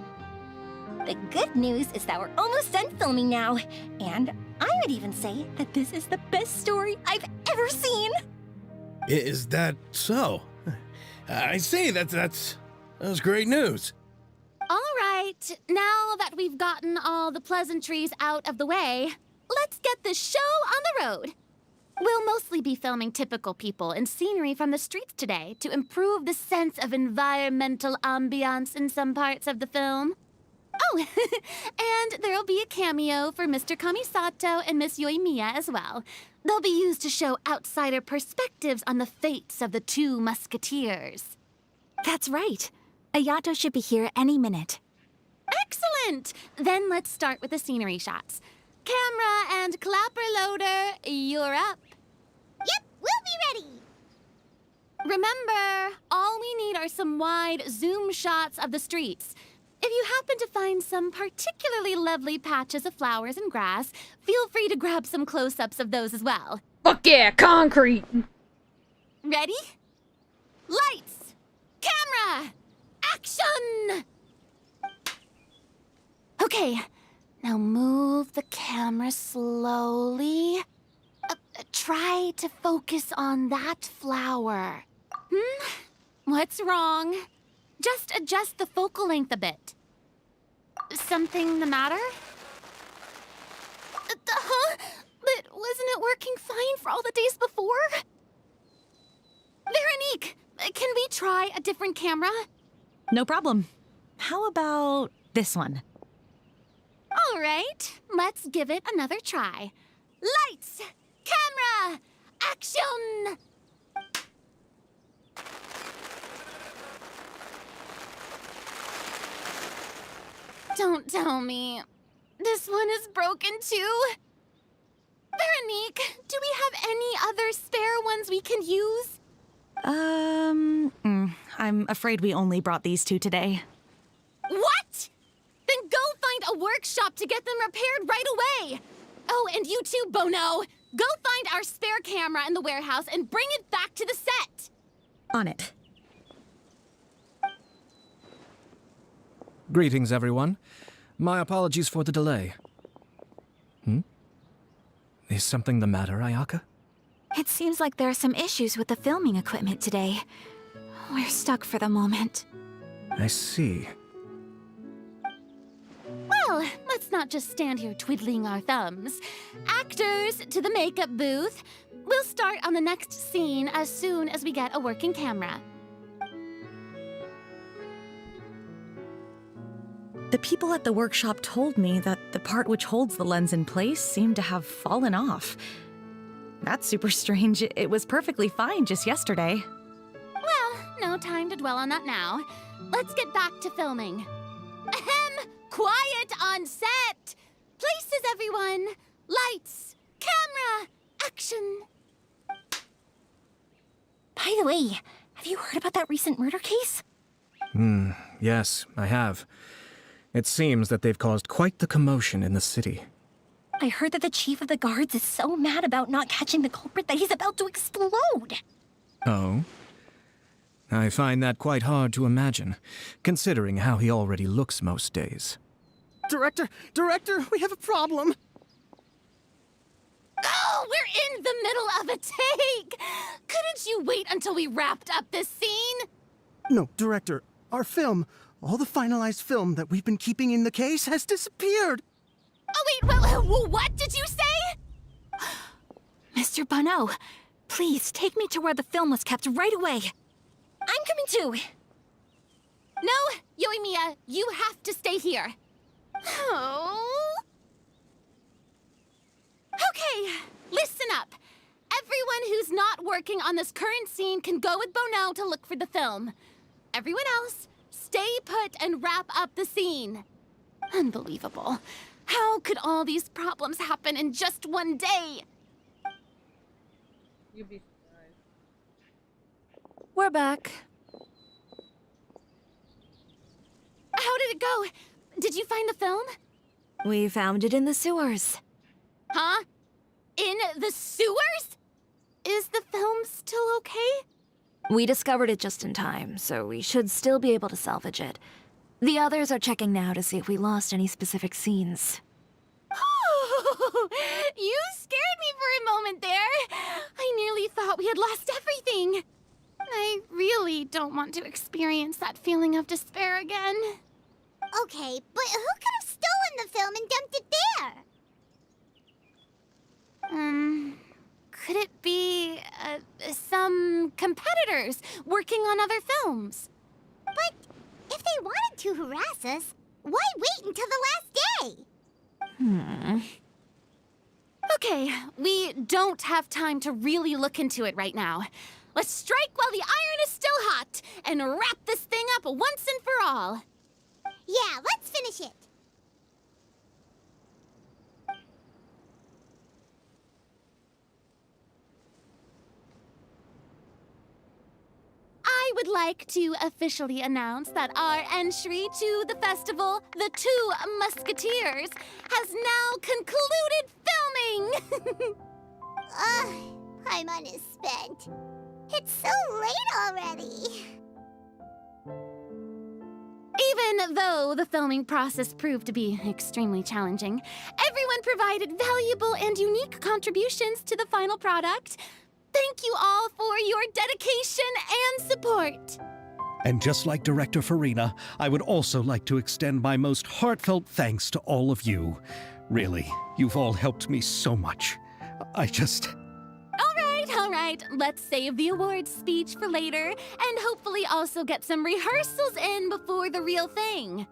The good news is that we're almost done filming now, and I would even say that this is the best story I've ever seen. Is that so? I see, that's great news. All right, now that we've gotten all the pleasantries out of the way, let's get this show on the road. We'll mostly be filming typical people and scenery from the streets today to improve the sense of environmental ambiance in some parts of the film. Oh, and there'll be a cameo for Mr. Kamisato and Miss Yoimiya as well. They'll be used to show outsider perspectives on the fates of the two musketeers. That's right. Ayato should be here any minute. Excellent! Then let's start with the scenery shots. Camera and clapper loader, you're up. Yep, we'll be ready. Remember, all we need are some wide zoom shots of the streets. If you happen to find some particularly lovely patches of flowers and grass, feel free to grab some close-ups of those as well. Fuck yeah, concrete! Ready? Lights! Camera! Action! Okay, now move the camera slowly. Try to focus on that flower. What's wrong? Just adjust the focal length a bit. Something the matter? But wasn't it working fine for all the days before? Veronique, can we try a different camera? No problem. How about this one? All right, let's give it another try. Lights! Camera! Action! Don't tell me. This one is broken too? Veronique, do we have any other spare ones we can use? I'm afraid we only brought these two today. What? Then go find a workshop to get them repaired right away. Oh, and you too, Bono. Go find our spare camera in the warehouse and bring it back to the set. On it. Greetings, everyone. My apologies for the delay. Is something the matter, Ayaka? It seems like there are some issues with the filming equipment today. We're stuck for the moment. I see. Well, let's not just stand here twiddling our thumbs. Actors, to the makeup booth. We'll start on the next scene as soon as we get a working camera. The people at the workshop told me that the part which holds the lens in place seemed to have fallen off. That's super strange. It was perfectly fine just yesterday. Well, no time to dwell on that now. Let's get back to filming. Ahem! Quiet on set! Places, everyone! Lights! Camera! Action! By the way, have you heard about that recent murder case? Yes, I have. It seems that they've caused quite the commotion in the city. I heard that the chief of the guards is so mad about not catching the culprit that he's about to explode. Oh? I find that quite hard to imagine, considering how he already looks most days. Director, we have a problem. Oh, we're in the middle of a take! Couldn't you wait until we wrapped up this scene? No, Director, our film, all the finalized film that we've been keeping in the case has disappeared. Oh, wait, what did you say? Mr. Bono, please take me to where the film was kept right away. I'm coming too. No, Yoimiya, you have to stay here. Oh. Okay, listen up. Everyone who's not working on this current scene can go with Bono to look for the film. Everyone else, stay put and wrap up the scene. Unbelievable. How could all these problems happen in just one day? You'd be surprised. We're back. How did it go? Did you find the film? We found it in the sewers. Huh? In the sewers? Is the film still okay? We discovered it just in time, so we should still be able to salvage it. The others are checking now to see if we lost any specific scenes. Oh, you scared me for a moment there. I nearly thought we had lost everything. I really don't want to experience that feeling of despair again. Okay, but who could have stolen the film and dumped it there? Could it be, some competitors working on other films? But if they wanted to harass us, Why wait until the last day? Okay, we don't have time to really look into it right now. Let's strike while the iron is still hot and wrap this thing up once and for all. Yeah, let's finish it. I would like to officially announce that our entry to the festival, The Two Musketeers, has now concluded filming! Ugh, Paimon is spent. It's so late already. Even though the filming process proved to be extremely challenging, everyone provided valuable and unique contributions to the final product. Thank you all for your dedication and support. And just like Director Farina, I would also like to extend my most heartfelt thanks to all of you. Really, you've all helped me so much. All right, let's save the awards speech for later and hopefully also get some rehearsals in before the real thing.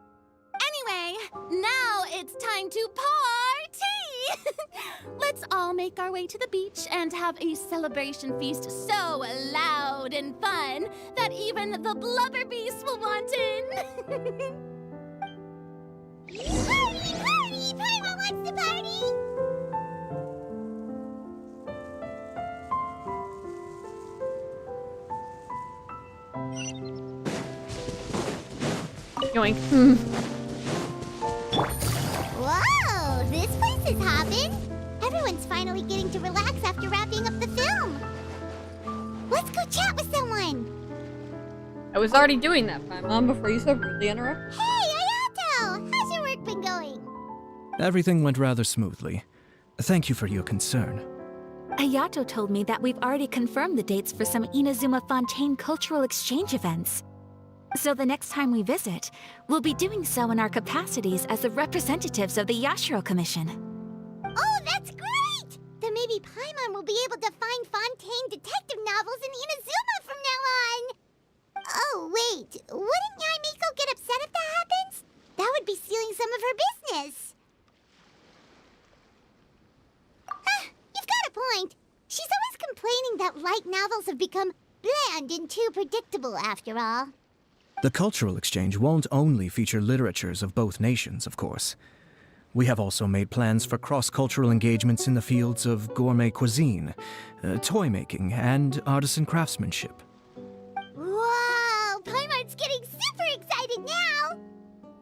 Anyway, now it's time to party! Let's all make our way to the beach and have a celebration feast so loud and fun that even the blubber beast will want in. Party, party! Paimon wants to party! Yoink. Whoa, this place is hopping. Everyone's finally getting to relax after wrapping up the film. Let's go chat with someone. I was already doing that, Paimon, before you so rudely interrupted. Hey, Ayato! How's your work been going? Everything went rather smoothly. Thank you for your concern. Ayato told me that we've already confirmed the dates for some Inazuma Fontaine cultural exchange events. So the next time we visit, we'll be doing so in our capacities as the representatives of the Yashiro Commission. Oh, that's great! Then maybe Paimon will be able to find Fontaine detective novels in Inazuma from now on. Oh, wait. Wouldn't Yaimiko get upset if that happens? That would be stealing some of her business. You've got a point. She's always complaining that light novels have become bland and too predictable after all. The cultural exchange won't only feature literatures of both nations, of course. We have also made plans for cross-cultural engagements in the fields of gourmet cuisine, toy making, and artisan craftsmanship. Whoa! Paimon's getting super excited now!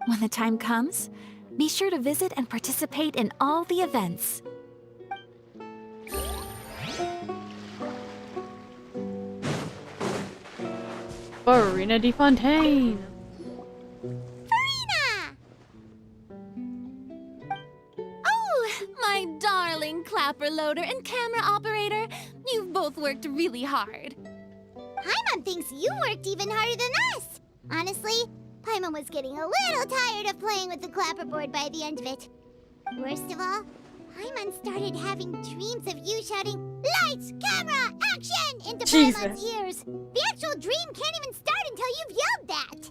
When the time comes, be sure to visit and participate in all the events. Farina de Fontaine. Farina! Oh, my darling clapper loader and camera operator. You've both worked really hard. Paimon thinks you worked even harder than us. Honestly, Paimon was getting a little tired of playing with the clapperboard by the end of it. Worst of all, Paimon started having dreams of you shouting, "Lights, camera, action!" into Paimon's ears. The actual dream can't even start until you've yelled that.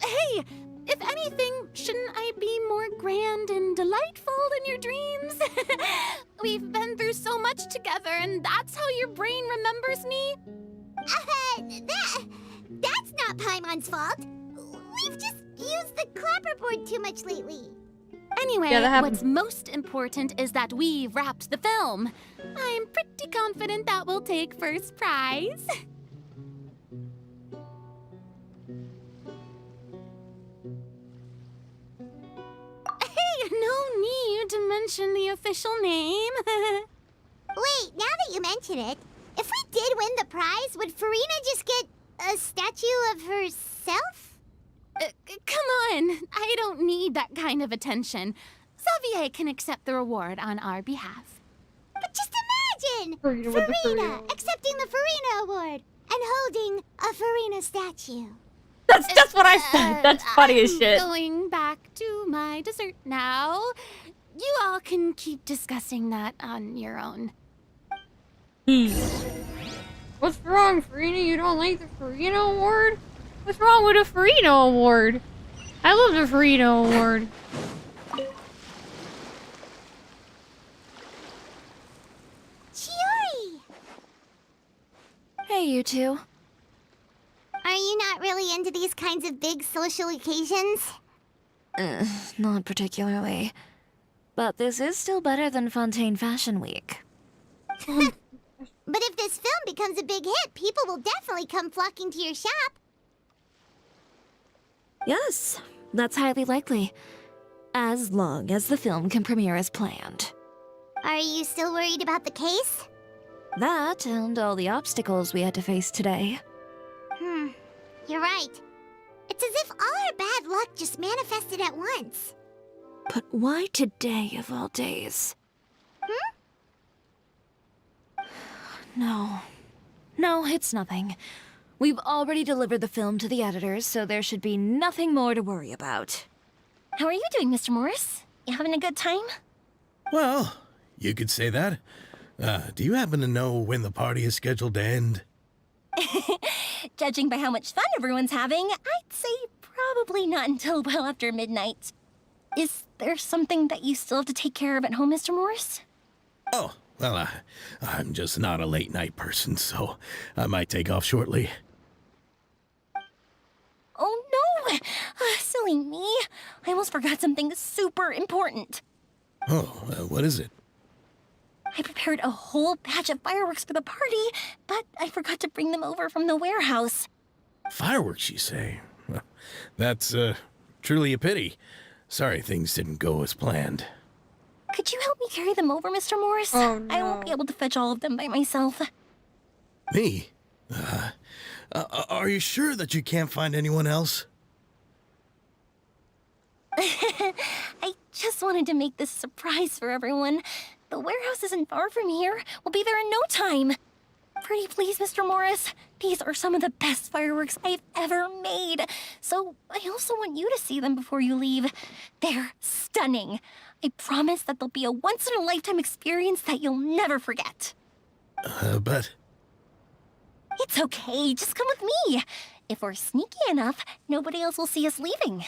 Hey, if anything, shouldn't I be more grand and delightful in your dreams? We've been through so much together, and that's how your brain remembers me? That's not Paimon's fault. We've just used the clapperboard too much lately. Anyway, Yeah, what's most important is that we've wrapped the film. I'm pretty confident that we'll take first prize. Hey, no need to mention the official name. Wait, now that you mention it, if we did win the prize, would Farina just get a statue of herself? Come on, I don't need that kind of attention. Xavier can accept the reward on our behalf. But just imagine! Farina accepting the Farina Award and holding a Farina statue. That's just what I said. That's funny as shit. Going back to my dessert now. You all can keep discussing that on your own. What's wrong, Farina? You don't like the Farina Award? What's wrong with a Farina Award? I love the Frito award. Chiori! Hey, you two. Are you not really into these kinds of big social occasions? Not particularly. But this is still better than Fontaine Fashion Week. But if this film becomes a big hit, people will definitely come flocking to your shop. Yes, that's highly likely. As long as the film can premiere as planned. Are you still worried about the case? That and all the obstacles we had to face today. You're right. It's as if all our bad luck just manifested at once. But why today of all days? No. No, it's nothing. We've already delivered the film to the editors, so there should be nothing more to worry about. How are you doing, Mr. Morris? You having a good time? Well, you could say that. Do you happen to know when the party is scheduled to end? Judging by how much fun everyone's having, I'd say probably not until well after midnight. Is there something that you still have to take care of at home, Mr. Morris? Oh, well, I'm just not a late night person, so I might take off shortly. Oh no! Silly me. I almost forgot something super important. Oh, what is it? I prepared a whole batch of fireworks for the party, but I forgot to bring them over from the warehouse. Fireworks, you say? Well, that's truly a pity. Sorry things didn't go as planned. Could you help me carry them over, Mr. Morris? Oh, no. I won't be able to fetch all of them by myself. Me? Are you sure that you can't find anyone else? I just wanted to make this a surprise for everyone. The warehouse isn't far from here. We'll be there in no time. Pretty please, Mr. Morris. These are some of the best fireworks I've ever made. So I also want you to see them before you leave. They're stunning. I promise that they'll be a once-in-a-lifetime experience that you'll never forget. But... It's okay. Just come with me. If we're sneaky enough, nobody else will see us leaving.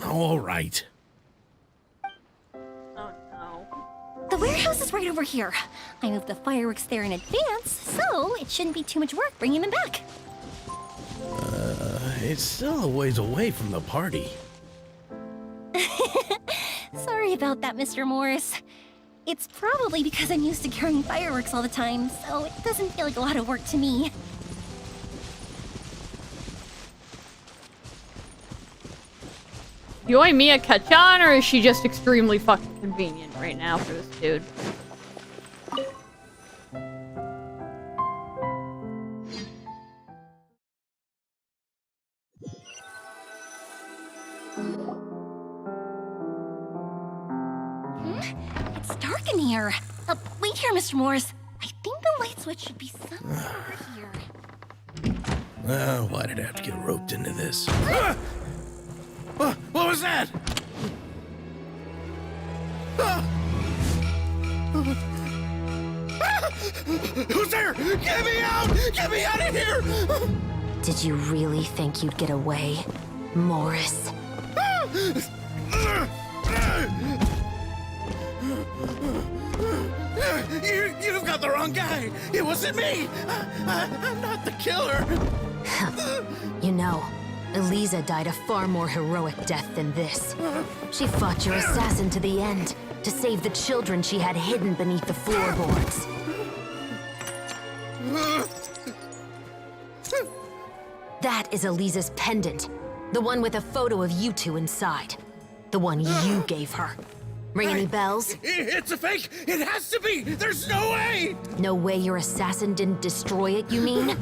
All right. Oh no. The warehouse is right over here. I moved the fireworks there in advance, so it shouldn't be too much work bringing them back. It's still a ways away from the party. Sorry about that, Mr. Morris. It's probably because I'm used to carrying fireworks all the time, so it doesn't feel like a lot of work to me. You owe me a Kachan, or is she just extremely fucking convenient right now for this dude? It's dark in here. Wait here, Mr. Morris. I think the light switch should be somewhere over here. Why did I have to get roped into this? What was that? Who's there? Get me out! Get me out of here! Did you really think you'd get away, Morris? You've got the wrong guy. It wasn't me. I'm not the killer. You know, Eliza died a far more heroic death than this. She fought your assassin to the end, to save the children she had hidden beneath the floorboards. That is Eliza's pendant. The one with a photo of you two inside. The one you gave her. Ring any bells? It's a fake! It has to be! There's no way! No way your assassin didn't destroy it, you mean?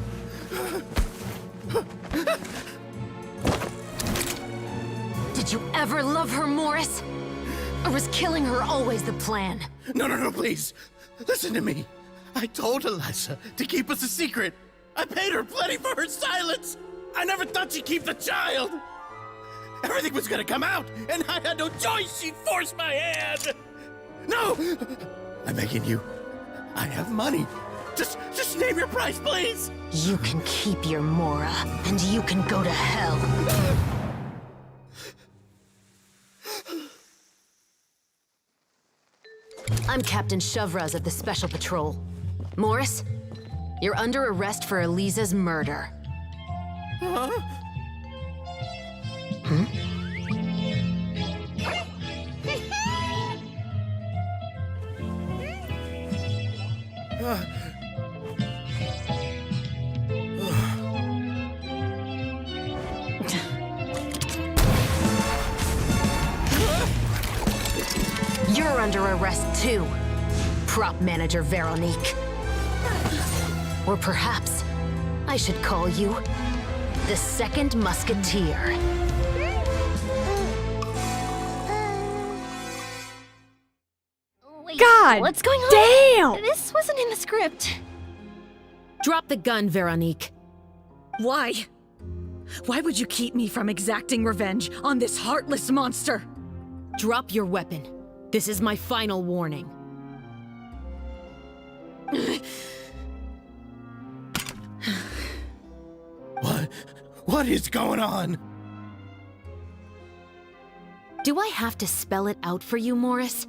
Did you ever love her, Morris? Or was killing her always the plan? No, please. Listen to me. I told Eliza to keep us a secret. I paid her plenty for her silence. I never thought she'd keep the child. Everything was gonna come out, and I had no choice. She'd force my hand. No! I'm begging you. I have money. Just name your price, please! You can keep your Mora, and you can go to hell. I'm Captain Shovraz of the Special Patrol. Morris, you're under arrest for Eliza's murder. Huh? You're under arrest too, Prop Manager Veronique. Or perhaps I should call you the Second Musketeer. Wait, God what's going on? damn! This wasn't in the script. Drop the gun, Veronique. Why? Why would you keep me from exacting revenge on this heartless monster? Drop your weapon. This is my final warning. What is going on? Do I have to spell it out for you, Morris?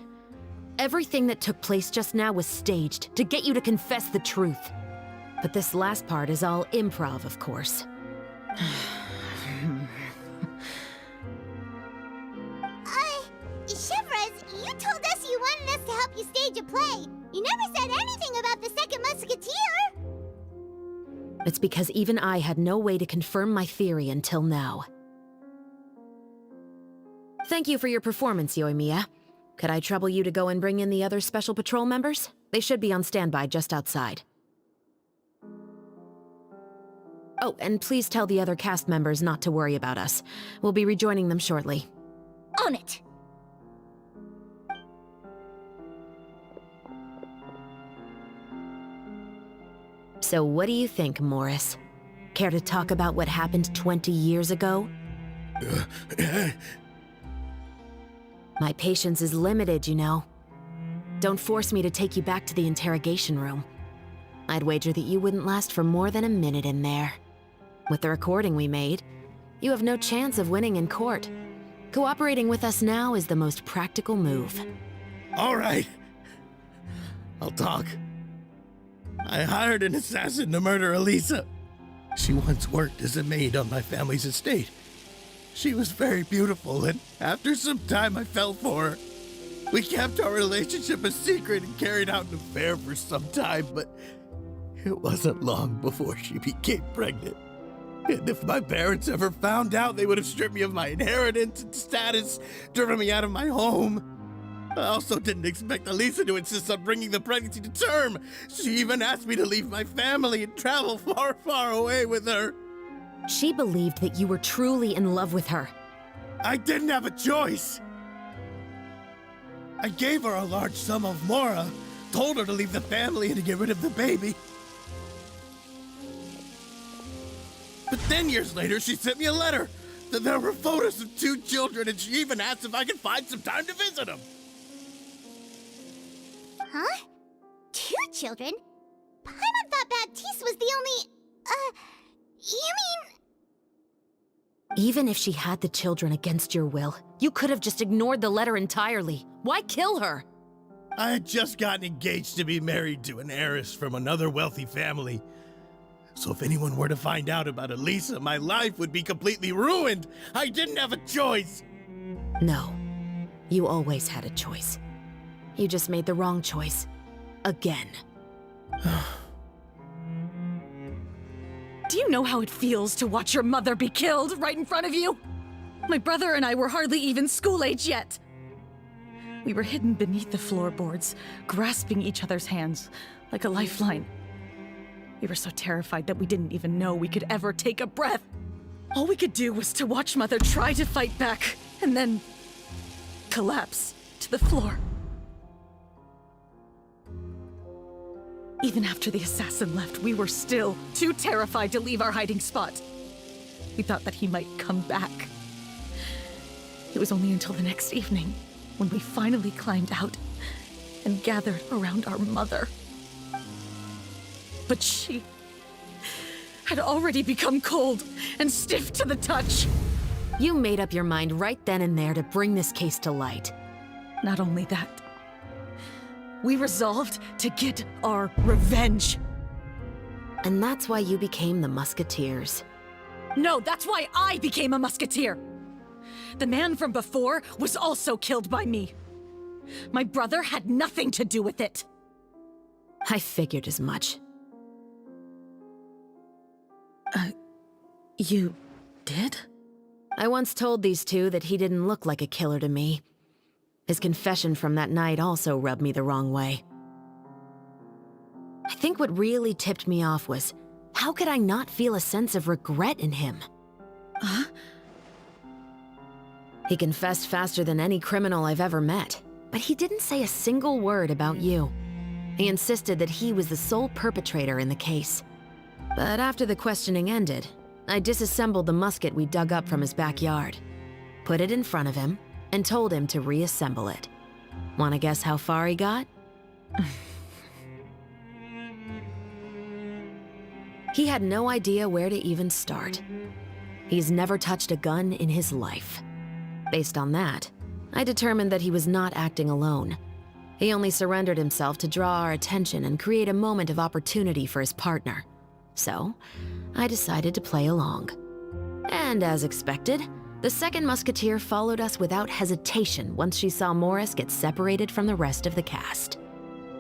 Everything that took place just now was staged to get you to confess the truth. But this last part is all improv, of course. Shivers, you told us you wanted us to help you stage a play. You never said anything about the Second Musketeer. It's because even I had no way to confirm my theory until now. Thank you for your performance, Yoimiya. Could I trouble you to go and bring in the other Special Patrol members? They should be on standby just outside. Oh, and please tell the other cast members not to worry about us. We'll be rejoining them shortly. On it. So what do you think, Morris? Care to talk about what happened 20 years ago? My patience is limited, you know. Don't force me to take you back to the interrogation room. I'd wager that you wouldn't last for more than a minute in there. With the recording we made, you have no chance of winning in court. Cooperating with us now is the most practical move. All right. I'll talk. I hired an assassin to murder Elisa. She once worked as a maid on my family's estate. She was very beautiful, and after some time I fell for her. We kept our relationship a secret and carried out an affair for some time, but it wasn't long before she became pregnant. And if my parents ever found out, they would have stripped me of my inheritance and status, driven me out of my home. I also didn't expect Elisa to insist on bringing the pregnancy to term. She even asked me to leave my family and travel far, far away with her. She believed that you were truly in love with her. I didn't have a choice. I gave her a large sum of Mora, told her to leave the family and to get rid of the baby. But then years later, she sent me a letter. There were photos of 2 children, and she even asked if I could find some time to visit them. Huh? 2 children? Paimon thought Baptiste was the only... you mean... Even if she had the children against your will, you could have just ignored the letter entirely. Why kill her? I had just gotten engaged to be married to an heiress from another wealthy family. So if anyone were to find out about Elisa, my life would be completely ruined. I didn't have a choice. No, you always had a choice. You just made the wrong choice. Again. Do you know how it feels to watch your mother be killed right in front of you? My brother and I were hardly even school age yet. We were hidden beneath the floorboards, grasping each other's hands like a lifeline. We were so terrified that we didn't even know we could ever take a breath. All we could do was to watch Mother try to fight back, and then collapse to the floor. Even after the assassin left, we were still too terrified to leave our hiding spot. We thought that he might come back. It was only until the next evening when we finally climbed out and gathered around our mother. But she had already become cold and stiff to the touch. You made up your mind right then and there to bring this case to light. Not only that, we resolved to get our revenge. And that's why you became the Musketeers. No, that's why I became a musketeer. The man from before was also killed by me. My brother had nothing to do with it. I figured as much. You did? I once told these two that he didn't look like a killer to me. His confession from that night also rubbed me the wrong way. I think what really tipped me off was, how could I not feel a sense of regret in him? Huh? He confessed faster than any criminal I've ever met, but he didn't say a single word about you. He insisted that he was the sole perpetrator in the case. But after the questioning ended, I disassembled the musket we dug up from his backyard, put it in front of him, and told him to reassemble it. Wanna guess how far he got? He had no idea where to even start. He's never touched a gun in his life. Based on that, I determined that he was not acting alone. He only surrendered himself to draw our attention and create a moment of opportunity for his partner. So, I decided to play along. And as expected, the second musketeer followed us without hesitation once she saw Morris get separated from the rest of the cast.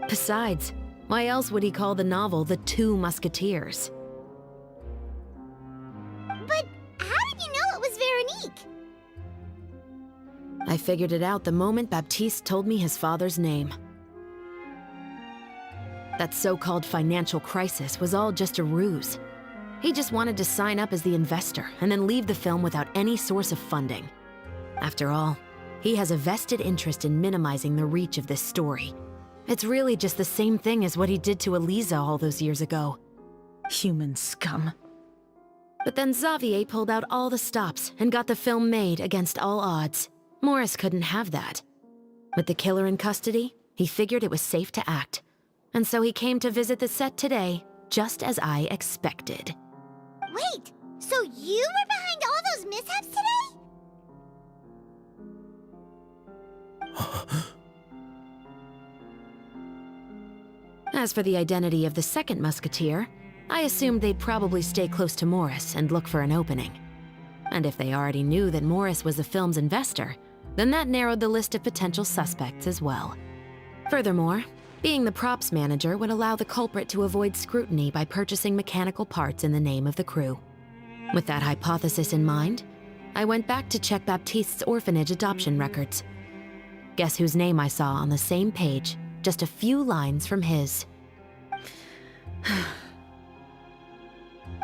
Besides, why else would he call the novel The Two Musketeers? But how did you know it was Veronique? I figured it out the moment Baptiste told me his father's name. That so-called financial crisis was all just a ruse. He just wanted to sign up as the investor and then leave the film without any source of funding. After all, he has a vested interest in minimizing the reach of this story. It's really just the same thing as what he did to Eliza all those years ago. Human scum. But then Xavier pulled out all the stops and got the film made against all odds. Morris couldn't have that. With the killer in custody, he figured it was safe to act. And so he came to visit the set today, just as I expected. Wait, so you were behind all those mishaps today? As for the identity of the second musketeer, I assumed they'd probably stay close to Morris and look for an opening. And if they already knew that Morris was the film's investor, then that narrowed the list of potential suspects as well. Furthermore, being the props manager would allow the culprit to avoid scrutiny by purchasing mechanical parts in the name of the crew. With that hypothesis in mind, I went back to check Baptiste's orphanage adoption records. Guess whose name I saw on the same page, just a few lines from his.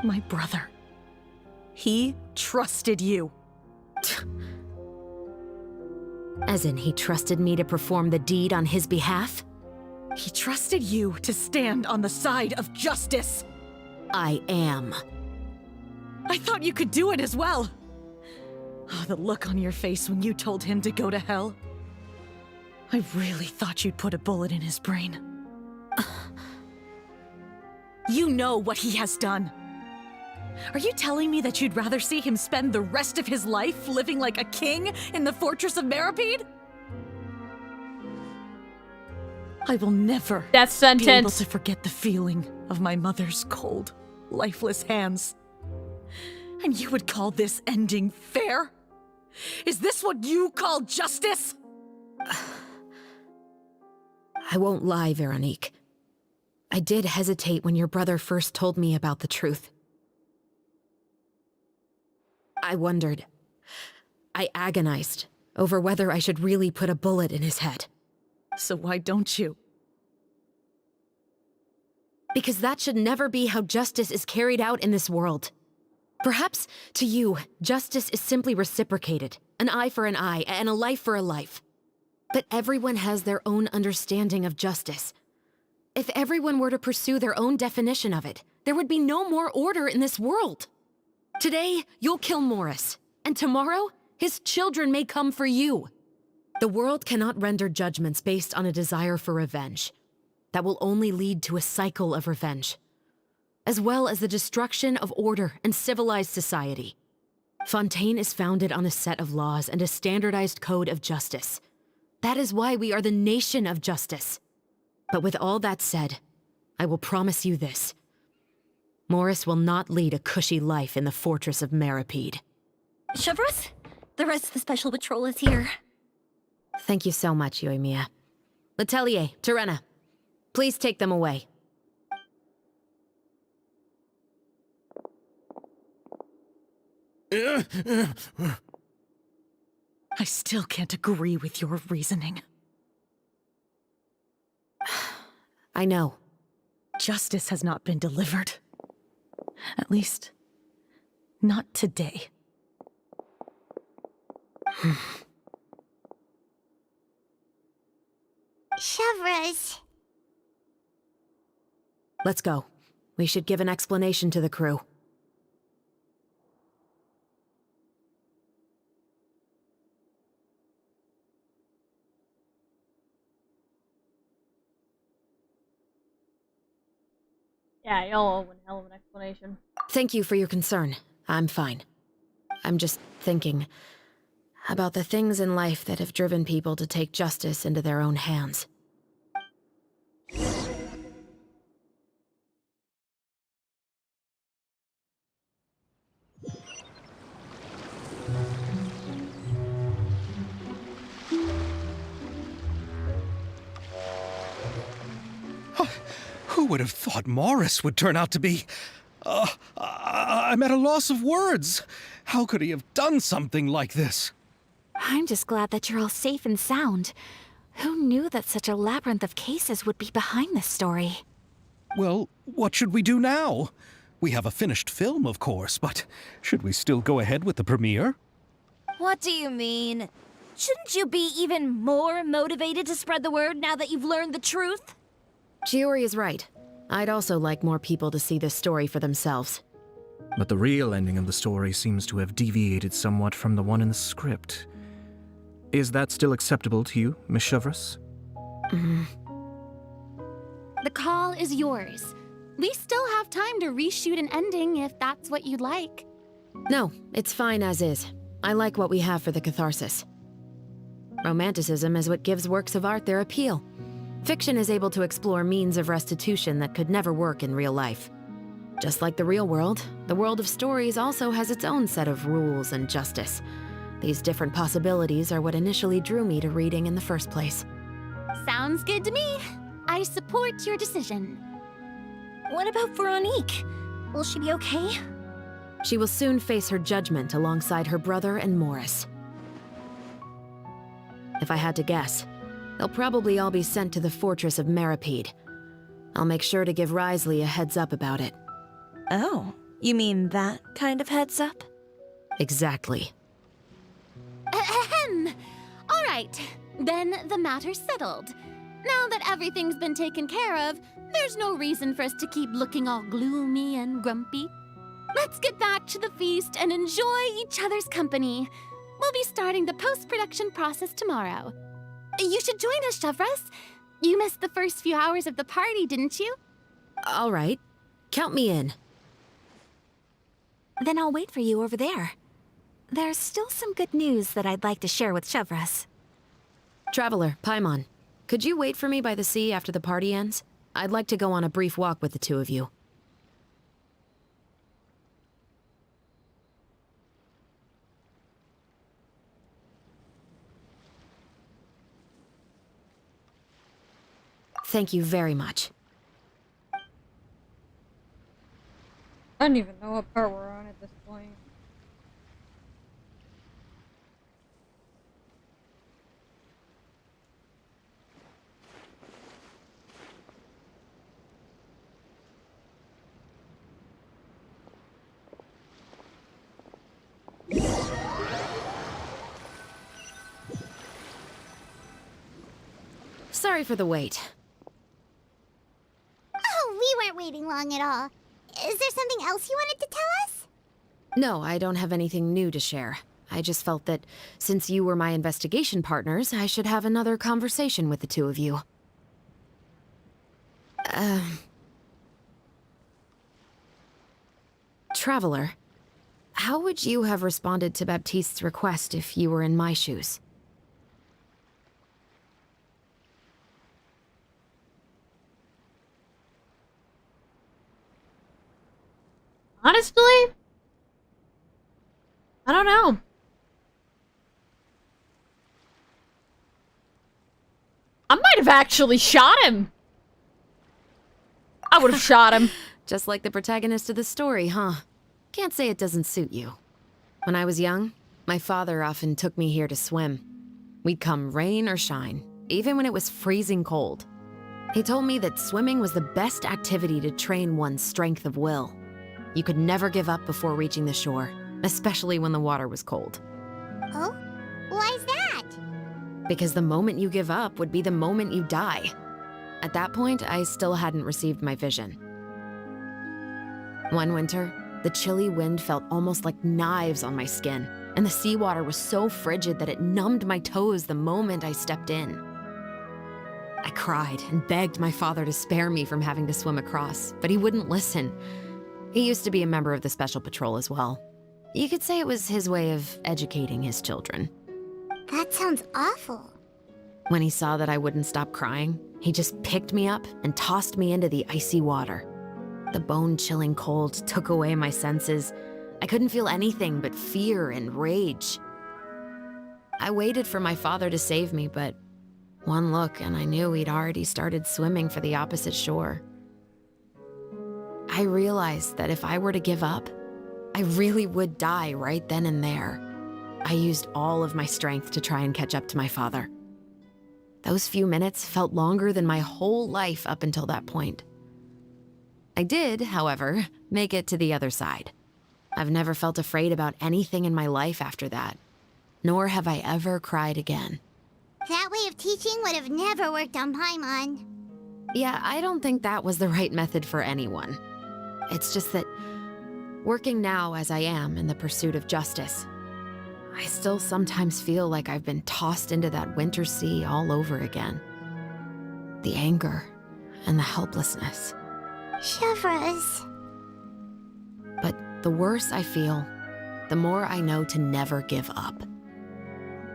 My brother. He trusted you. As in, he trusted me to perform the deed on his behalf? He trusted you to stand on the side of justice. I am. I thought you could do it as well. Oh, the look on your face when you told him to go to hell. I really thought you'd put a bullet in his brain. You know what he has done. Are you telling me that you'd rather see him spend the rest of his life living like a king in the fortress of Meripede? I will never Death sentence. be able to forget the feeling of my mother's cold, lifeless hands. And you would call this ending fair? Is this what you call justice? I won't lie, Veronique. I did hesitate when your brother first told me about the truth. I wondered. I agonized over whether I should really put a bullet in his head. So why don't you? Because that should never be how justice is carried out in this world. Perhaps, to you, justice is simply reciprocated. An eye for an eye, and a life for a life. But everyone has their own understanding of justice. If everyone were to pursue their own definition of it, there would be no more order in this world. Today, you'll kill Morris, and tomorrow, his children may come for you. The world cannot render judgments based on a desire for revenge. That will only lead to a cycle of revenge. as well as the destruction of order and civilized society. Fontaine is founded on a set of laws and a standardized code of justice. That is why we are the nation of justice. But with all that said, I will promise you this. Morris will not lead a cushy life in the fortress of Meripede. Chevreuse, the rest of the Special Patrol is here. Thank you so much, Yoimiya. Letelier, Terena, please take them away. I still can't agree with your reasoning. I know. Justice has not been delivered. At least, not today. Chevreuse. Let's go. We should give an explanation to the crew. Yeah, y'all owe one hell of an explanation. Thank you for your concern. I'm fine. I'm just thinking about the things in life that have driven people to take justice into their own hands. Who would have thought Morris would turn out to be... I'm at a loss of words. How could he have done something like this? I'm just glad that you're all safe and sound. Who knew that such a labyrinth of cases would be behind this story? Well, what should we do now? We have a finished film, of course, but should we still go ahead with the premiere? What do you mean? Shouldn't you be even more motivated to spread the word now that you've learned the truth? Chiori is right. I'd also like more people to see this story for themselves. But the real ending of the story seems to have deviated somewhat from the one in the script. Is that still acceptable to you, Miss Chevreuse? The call is yours. We still have time to reshoot an ending if that's what you'd like. No, it's fine as is. I like what we have for the catharsis. Romanticism is what gives works of art their appeal. Fiction is able to explore means of restitution that could never work in real life. Just like the real world, the world of stories also has its own set of rules and justice. These different possibilities are what initially drew me to reading in the first place. Sounds good to me. I support your decision. What about Veronique? Will she be okay? She will soon face her judgment alongside her brother and Morris. If I had to guess, they'll probably all be sent to the fortress of Meripede. I'll make sure to give Risley a heads up about it. Oh, you mean that kind of heads up? Exactly. Ahem. All right, then the matter's settled. Now that everything's been taken care of, there's no reason for us to keep looking all gloomy and grumpy. Let's get back to the feast and enjoy each other's company. We'll be starting the post-production process tomorrow. You should join us, Chevreuse. You missed the first few hours of the party, didn't you? All right. Count me in. Then I'll wait for you over there. There's still some good news that I'd like to share with Chevreuse. Traveler, Paimon, could you wait for me by the sea after the party ends? I'd like to go on a brief walk with the two of you. Thank you very much. I don't even know what part we're on at this point. Sorry for the wait. Oh, we weren't waiting long at all. Is there something else you wanted to tell us? No, I don't have anything new to share. I just felt that since you were my investigation partners, I should have another conversation with the two of you. Traveler, how would you have responded to Baptiste's request if you were in my shoes? Honestly, I don't know. I might have actually shot him. I would have shot him. Just like the protagonist of the story, huh? Can't say it doesn't suit you. When I was young, my father often took me here to swim. We'd come rain or shine, even when it was freezing cold. He told me that swimming was the best activity to train one's strength of will. You could never give up before reaching the shore, especially when the water was cold. Oh? Why's that? Because the moment you give up would be the moment you die. At that point, I still hadn't received my vision. One winter, the chilly wind felt almost like knives on my skin, and the seawater was so frigid that it numbed my toes the moment I stepped in. I cried and begged my father to spare me from having to swim across, but he wouldn't listen. He used to be a member of the Special Patrol as well. You could say it was his way of educating his children. That sounds awful. When he saw that I wouldn't stop crying, he just picked me up and tossed me into the icy water. The bone-chilling cold took away my senses. I couldn't feel anything but fear and rage. I waited for my father to save me, but one look and I knew he'd already started swimming for the opposite shore. I realized that if I were to give up, I really would die right then and there. I used all of my strength to try and catch up to my father. Those few minutes felt longer than my whole life up until that point. I did, however, make it to the other side. I've never felt afraid about anything in my life after that, nor have I ever cried again. That way of teaching would have never worked on Paimon. Yeah, I don't think that was the right method for anyone. It's just that, working now as I am in the pursuit of justice, I still sometimes feel like I've been tossed into that winter sea all over again. The anger and the helplessness. Chevres. But the worse I feel, the more I know to never give up.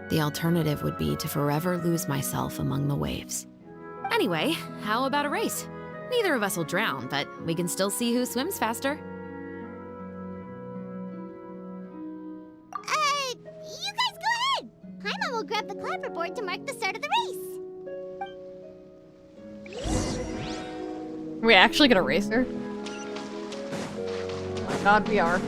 The alternative would be to forever lose myself among the waves. Anyway, how about a race? Neither of us will drown, but we can still see who swims faster. You guys go ahead! Paimon will grab the clapperboard to mark the start of the race. Are we actually gonna race her? Oh my god, we are.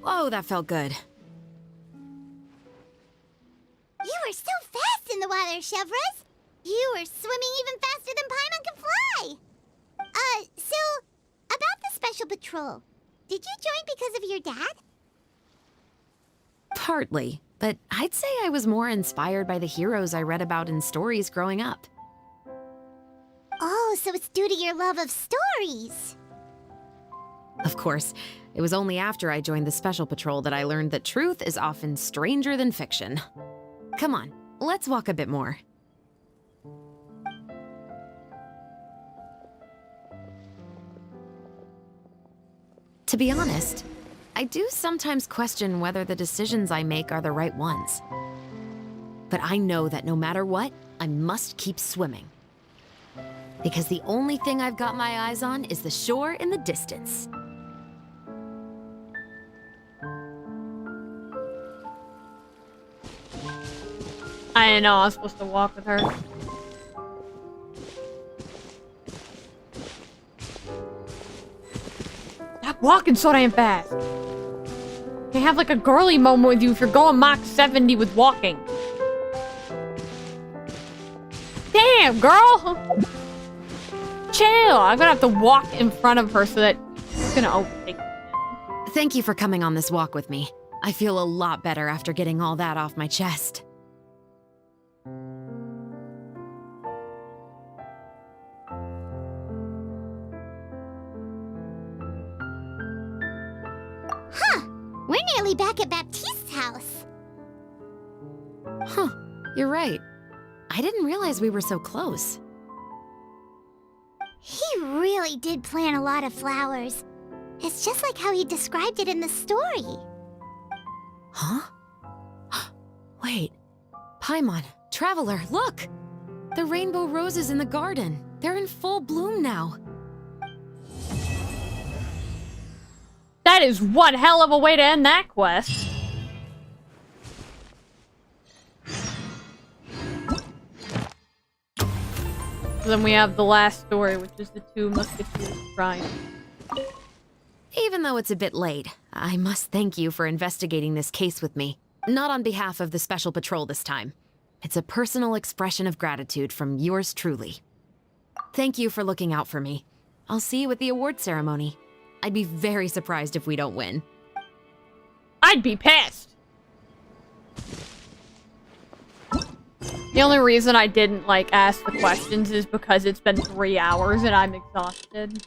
Whoa, that felt good. You were so fast in the water, Chevres! You were swimming even faster than Paimon can fly! So, about the Special Patrol, did you join because of your dad? Partly, but I'd say I was more inspired by the heroes I read about in stories growing up. Oh, so it's due to your love of stories! Of course, it was only after I joined the Special Patrol that I learned that truth is often stranger than fiction. Come on, let's walk a bit more. To be honest, I do sometimes question whether the decisions I make are the right ones. But I know that no matter what, I must keep swimming. Because the only thing I've got my eyes on is the shore in the distance. I didn't know I was supposed to walk with her. Stop walking so damn fast. You have like a girly moment with you if you're going Mach 70 with walking. Damn, girl! Chill! I'm gonna have to walk in front of her so that she's gonna overtake me. Thank you for coming on this walk with me. I feel a lot better after getting all that off my chest. We're nearly back at Baptiste's house. Huh, you're right. I didn't realize we were so close. He really did plant a lot of flowers. It's just like how he described it in the story. Huh? Wait. Paimon, Traveler, look! The rainbow roses in the garden. They're in full bloom now. That is one hell of a way to end that quest. Then we have the last story, which is the 2 Musketeers shrine. Even though it's a bit late, I must thank you for investigating this case with me. Not on behalf of the Special Patrol this time. It's a personal expression of gratitude from yours truly. Thank you for looking out for me. I'll see you at the award ceremony. I'd be very surprised if we don't win. I'd be pissed! The only reason I didn't, like, ask the questions is because it's been 3 hours and I'm exhausted.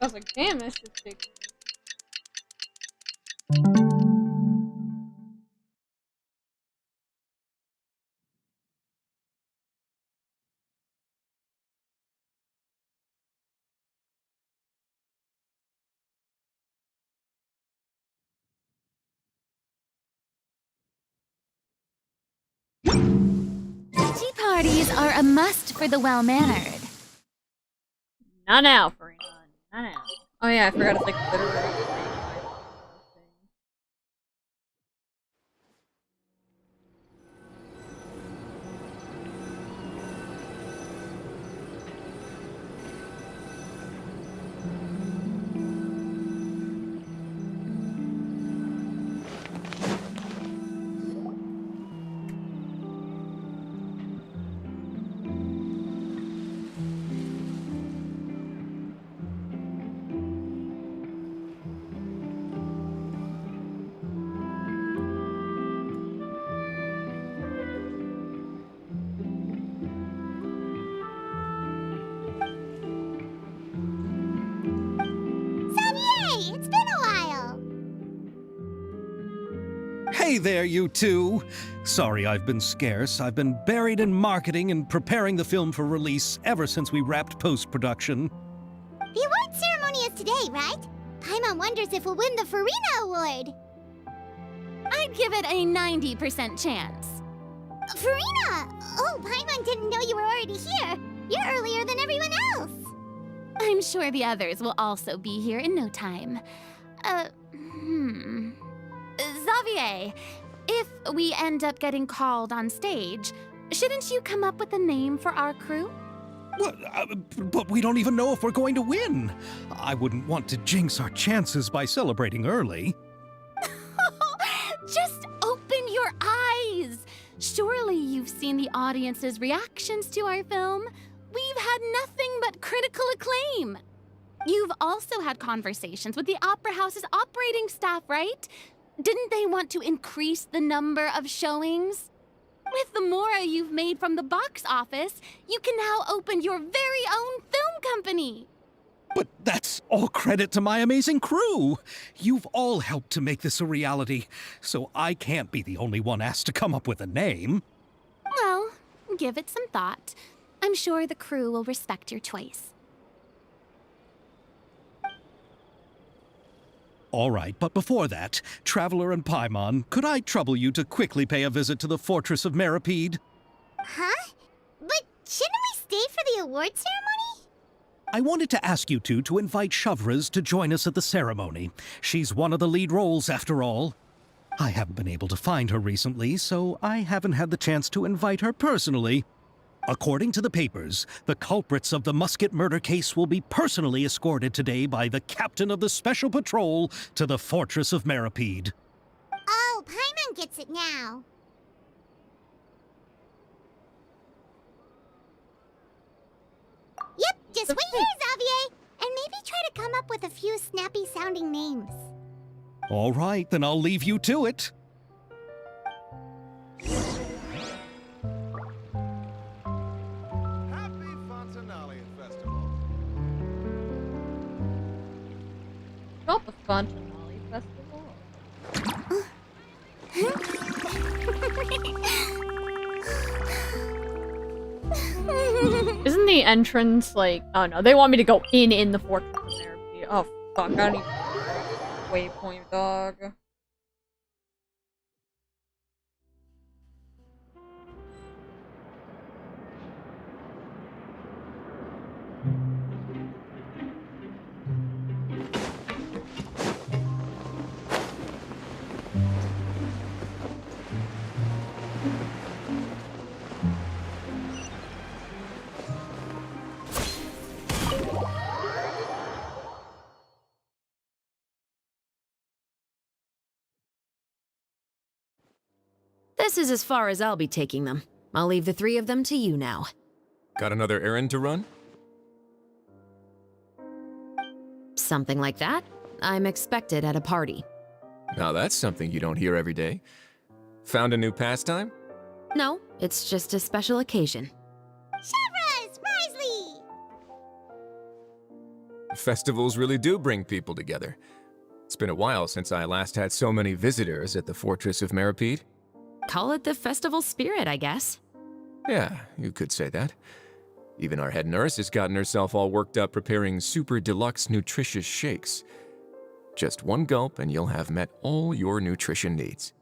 I was like, damn, this should take... Tea parties are a must for the well-mannered. Not now, Farina. Not now. Oh yeah, I forgot it's like literally... Hey there, you two! Sorry I've been scarce. I've been buried in marketing and preparing the film for release ever since we wrapped post-production. The award ceremony is today, right? Paimon wonders if we'll win the Farina Award. I'd give it a 90% chance. Farina! Oh, Paimon didn't know you were already here. You're earlier than everyone else. I'm sure the others will also be here in no time. Xavier, if we end up getting called on stage, shouldn't you come up with a name for our crew? What? But we don't even know if we're going to win. I wouldn't want to jinx our chances by celebrating early. Just open your eyes! Surely you've seen the audience's reactions to our film. We've had nothing but critical acclaim. You've also had conversations with the Opera House's operating staff, right? Didn't they want to increase the number of showings? With the mora you've made from the box office, you can now open your very own film company. But that's all credit to my amazing crew. You've all helped to make this a reality, so I can't be the only one asked to come up with a name. Well, give it some thought. I'm sure the crew will respect your choice. All right, but before that, Traveler and Paimon, could I trouble you to quickly pay a visit to the Fortress of Meripede? Huh? But shouldn't we stay for the award ceremony? I wanted to ask you two to invite Shavraz to join us at the ceremony. She's one of the lead roles, after all. I haven't been able to find her recently, so I haven't had the chance to invite her personally. According to the papers, the culprits of the Musket murder case will be personally escorted today by the captain of the Special Patrol to the Fortress of Meripede. Oh, Paimon gets it now. the wait here, Xavier, and maybe try to come up with a few snappy-sounding names. All right, then I'll leave you to it. Not the Fontanelli Festival. Isn't the entrance like... Oh no, they want me to go in the fortress there. Oh fuck, I don't even... Waypoint, dog. This is as far as I'll be taking them. I'll leave the three of them to you now. Got another errand to run? Something like that. I'm expected at a party. Now that's something you don't hear every day. Found a new pastime? No, it's just a special occasion. Shavras! Risley! Festivals really do bring people together. It's been a while since I last had so many visitors at the Fortress of Meripede. Call it the festival spirit, I guess. Yeah, you could say that. Even our head nurse has gotten herself all worked up preparing super deluxe nutritious shakes. Just one gulp and you'll have met all your nutrition needs.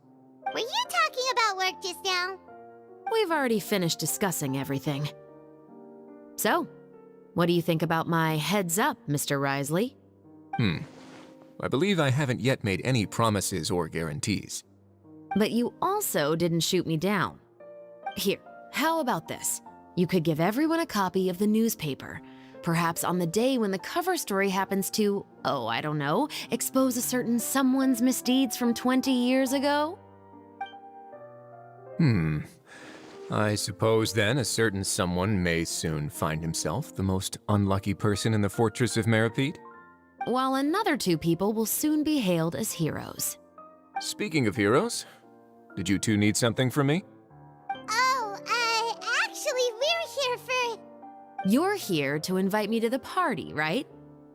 Were you talking about work just now? We've already finished discussing everything. So, what do you think about my heads up, Mr. Risley? I believe I haven't yet made any promises or guarantees. But you also didn't shoot me down. Here, how about this? You could give everyone a copy of the newspaper. Perhaps on the day when the cover story happens to, oh, I don't know, expose a certain someone's misdeeds from 20 years ago? I suppose then a certain someone may soon find himself the most unlucky person in the Fortress of Meripede? While another two people will soon be hailed as heroes. Speaking of heroes, did you two need something from me? Oh, actually, we're here for... You're here to invite me to the party, right?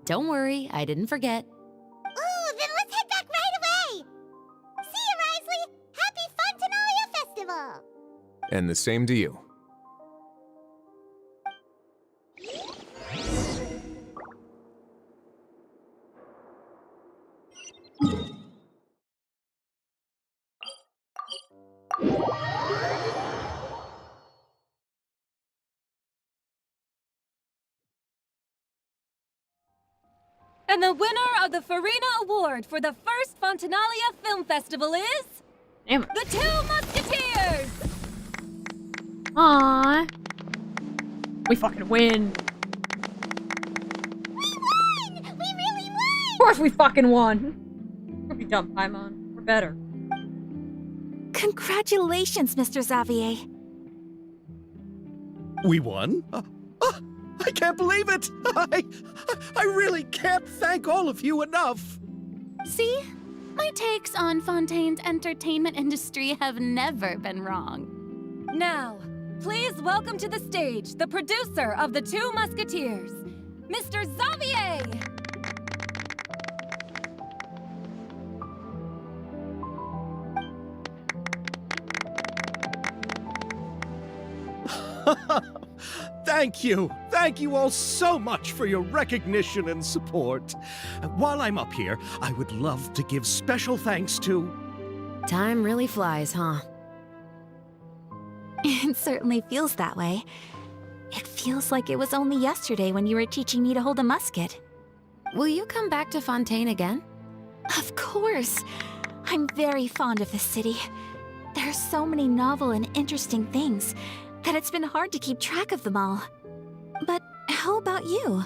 Don't worry, I didn't forget. Ooh, then let's head back right away! See you, Risley! Happy Fontenalia Festival! And the same to you. And the winner of the Farina Award for the first Fontenalia Film Festival is... Damn. The Two Musketeers! Aww. We fucking win. We won! We really won! Of course we fucking won. What have you done, Paimon? We're better. Congratulations, Mr. Xavier. We won? I can't believe it! I really can't thank all of you enough! See? My takes on Fontaine's entertainment industry have never been wrong. Now, please welcome to the stage the producer of The Two Musketeers, Mr. Xavier! Thank you! Thank you all so much for your recognition and support. While I'm up here, I would love to give special thanks to... Time really flies, huh? It certainly feels that way. It feels like it was only yesterday when you were teaching me to hold a musket. Will you come back to Fontaine again? Of course! I'm very fond of this city. There are so many novel and interesting things that it's been hard to keep track of them all. But how about you?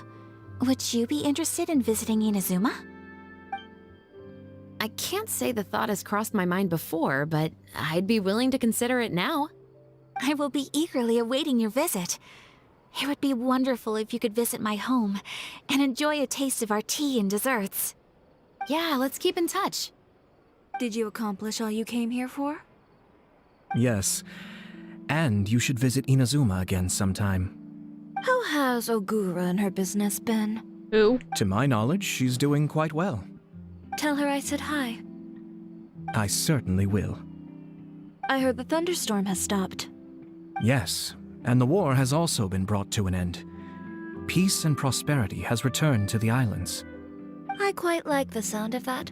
Would you be interested in visiting Inazuma? I can't say the thought has crossed my mind before, but I'd be willing to consider it now. I will be eagerly awaiting your visit. It would be wonderful if you could visit my home and enjoy a taste of our tea and desserts. Yeah, let's keep in touch. Did you accomplish all you came here for? Yes. And you should visit Inazuma again sometime. How has Ogura and her business been? Who? To my knowledge, she's doing quite well. Tell her I said hi. I certainly will. I heard the thunderstorm has stopped. Yes, and the war has also been brought to an end. Peace and prosperity has returned to the islands. I quite like the sound of that.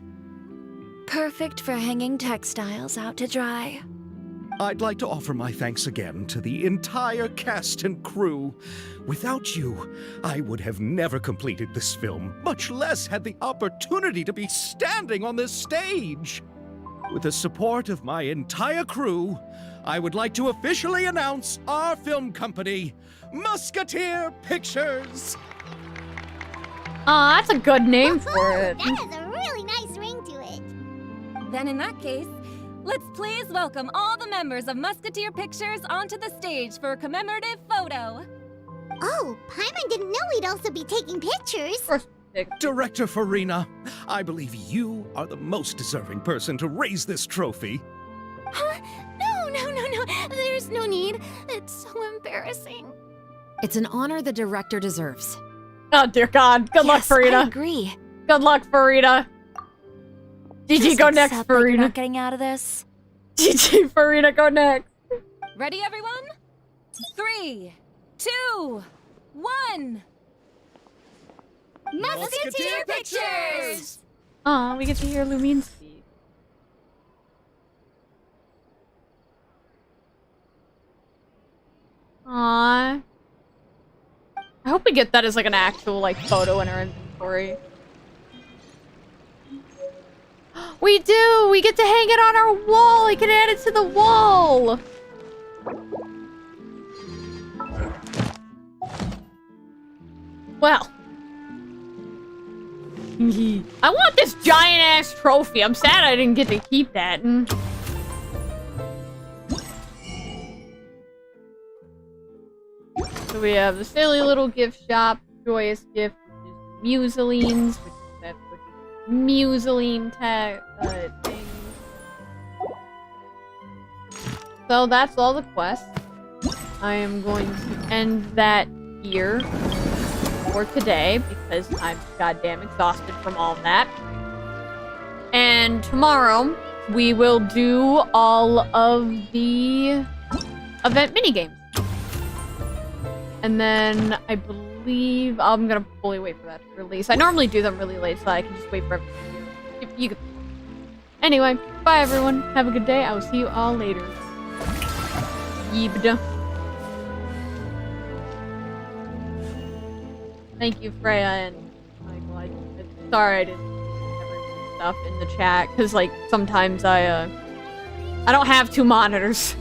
Perfect for hanging textiles out to dry. I'd like to offer my thanks again to the entire cast and crew. Without you, I would have never completed this film, much less had the opportunity to be standing on this stage. With the support of my entire crew, I would like to officially announce our film company, Musketeer Pictures. Aw, that's a good name for it. That has a really nice ring to it. Then in that case, let's please welcome all the members of Musketeer Pictures onto the stage for a commemorative photo. Oh, Paimon didn't know we'd also be taking pictures. Director Farina, I believe you are the most deserving person to raise this trophy. Huh? No. There's no need. It's so embarrassing. It's an honor the director deserves. Oh dear God. Good luck, Farina. I agree. Good luck, Farina. GG, go next, Accept that you're Farina. not getting out of this. GG, Farina, go next. Ready, everyone? 3, 2, 1. Musketeer Pictures! Aw, we get to hear Lumine's speak. Aw. I hope we get that as like an actual like photo in our inventory. We do! We get to hang it on our wall! I can add it to the wall! Well. I want this giant-ass trophy. I'm sad I didn't get to keep that. So we have the silly little gift shop, joyous gift, which is Muselines, which is that Museline thing. So that's all the quests. I am going to end that here for today because I'm goddamn exhausted from all of that. And tomorrow we will do all of the event minigames. And then I believe I'm gonna fully wait for that to release. I normally do them really late so I can just wait for everything. You can... Anyway, bye everyone. Have a good day. I will see you all later. Yibda. Thank you, Freya and Michael. I'm sorry I didn't put everyone's stuff in the chat because like sometimes I don't have 2 monitors.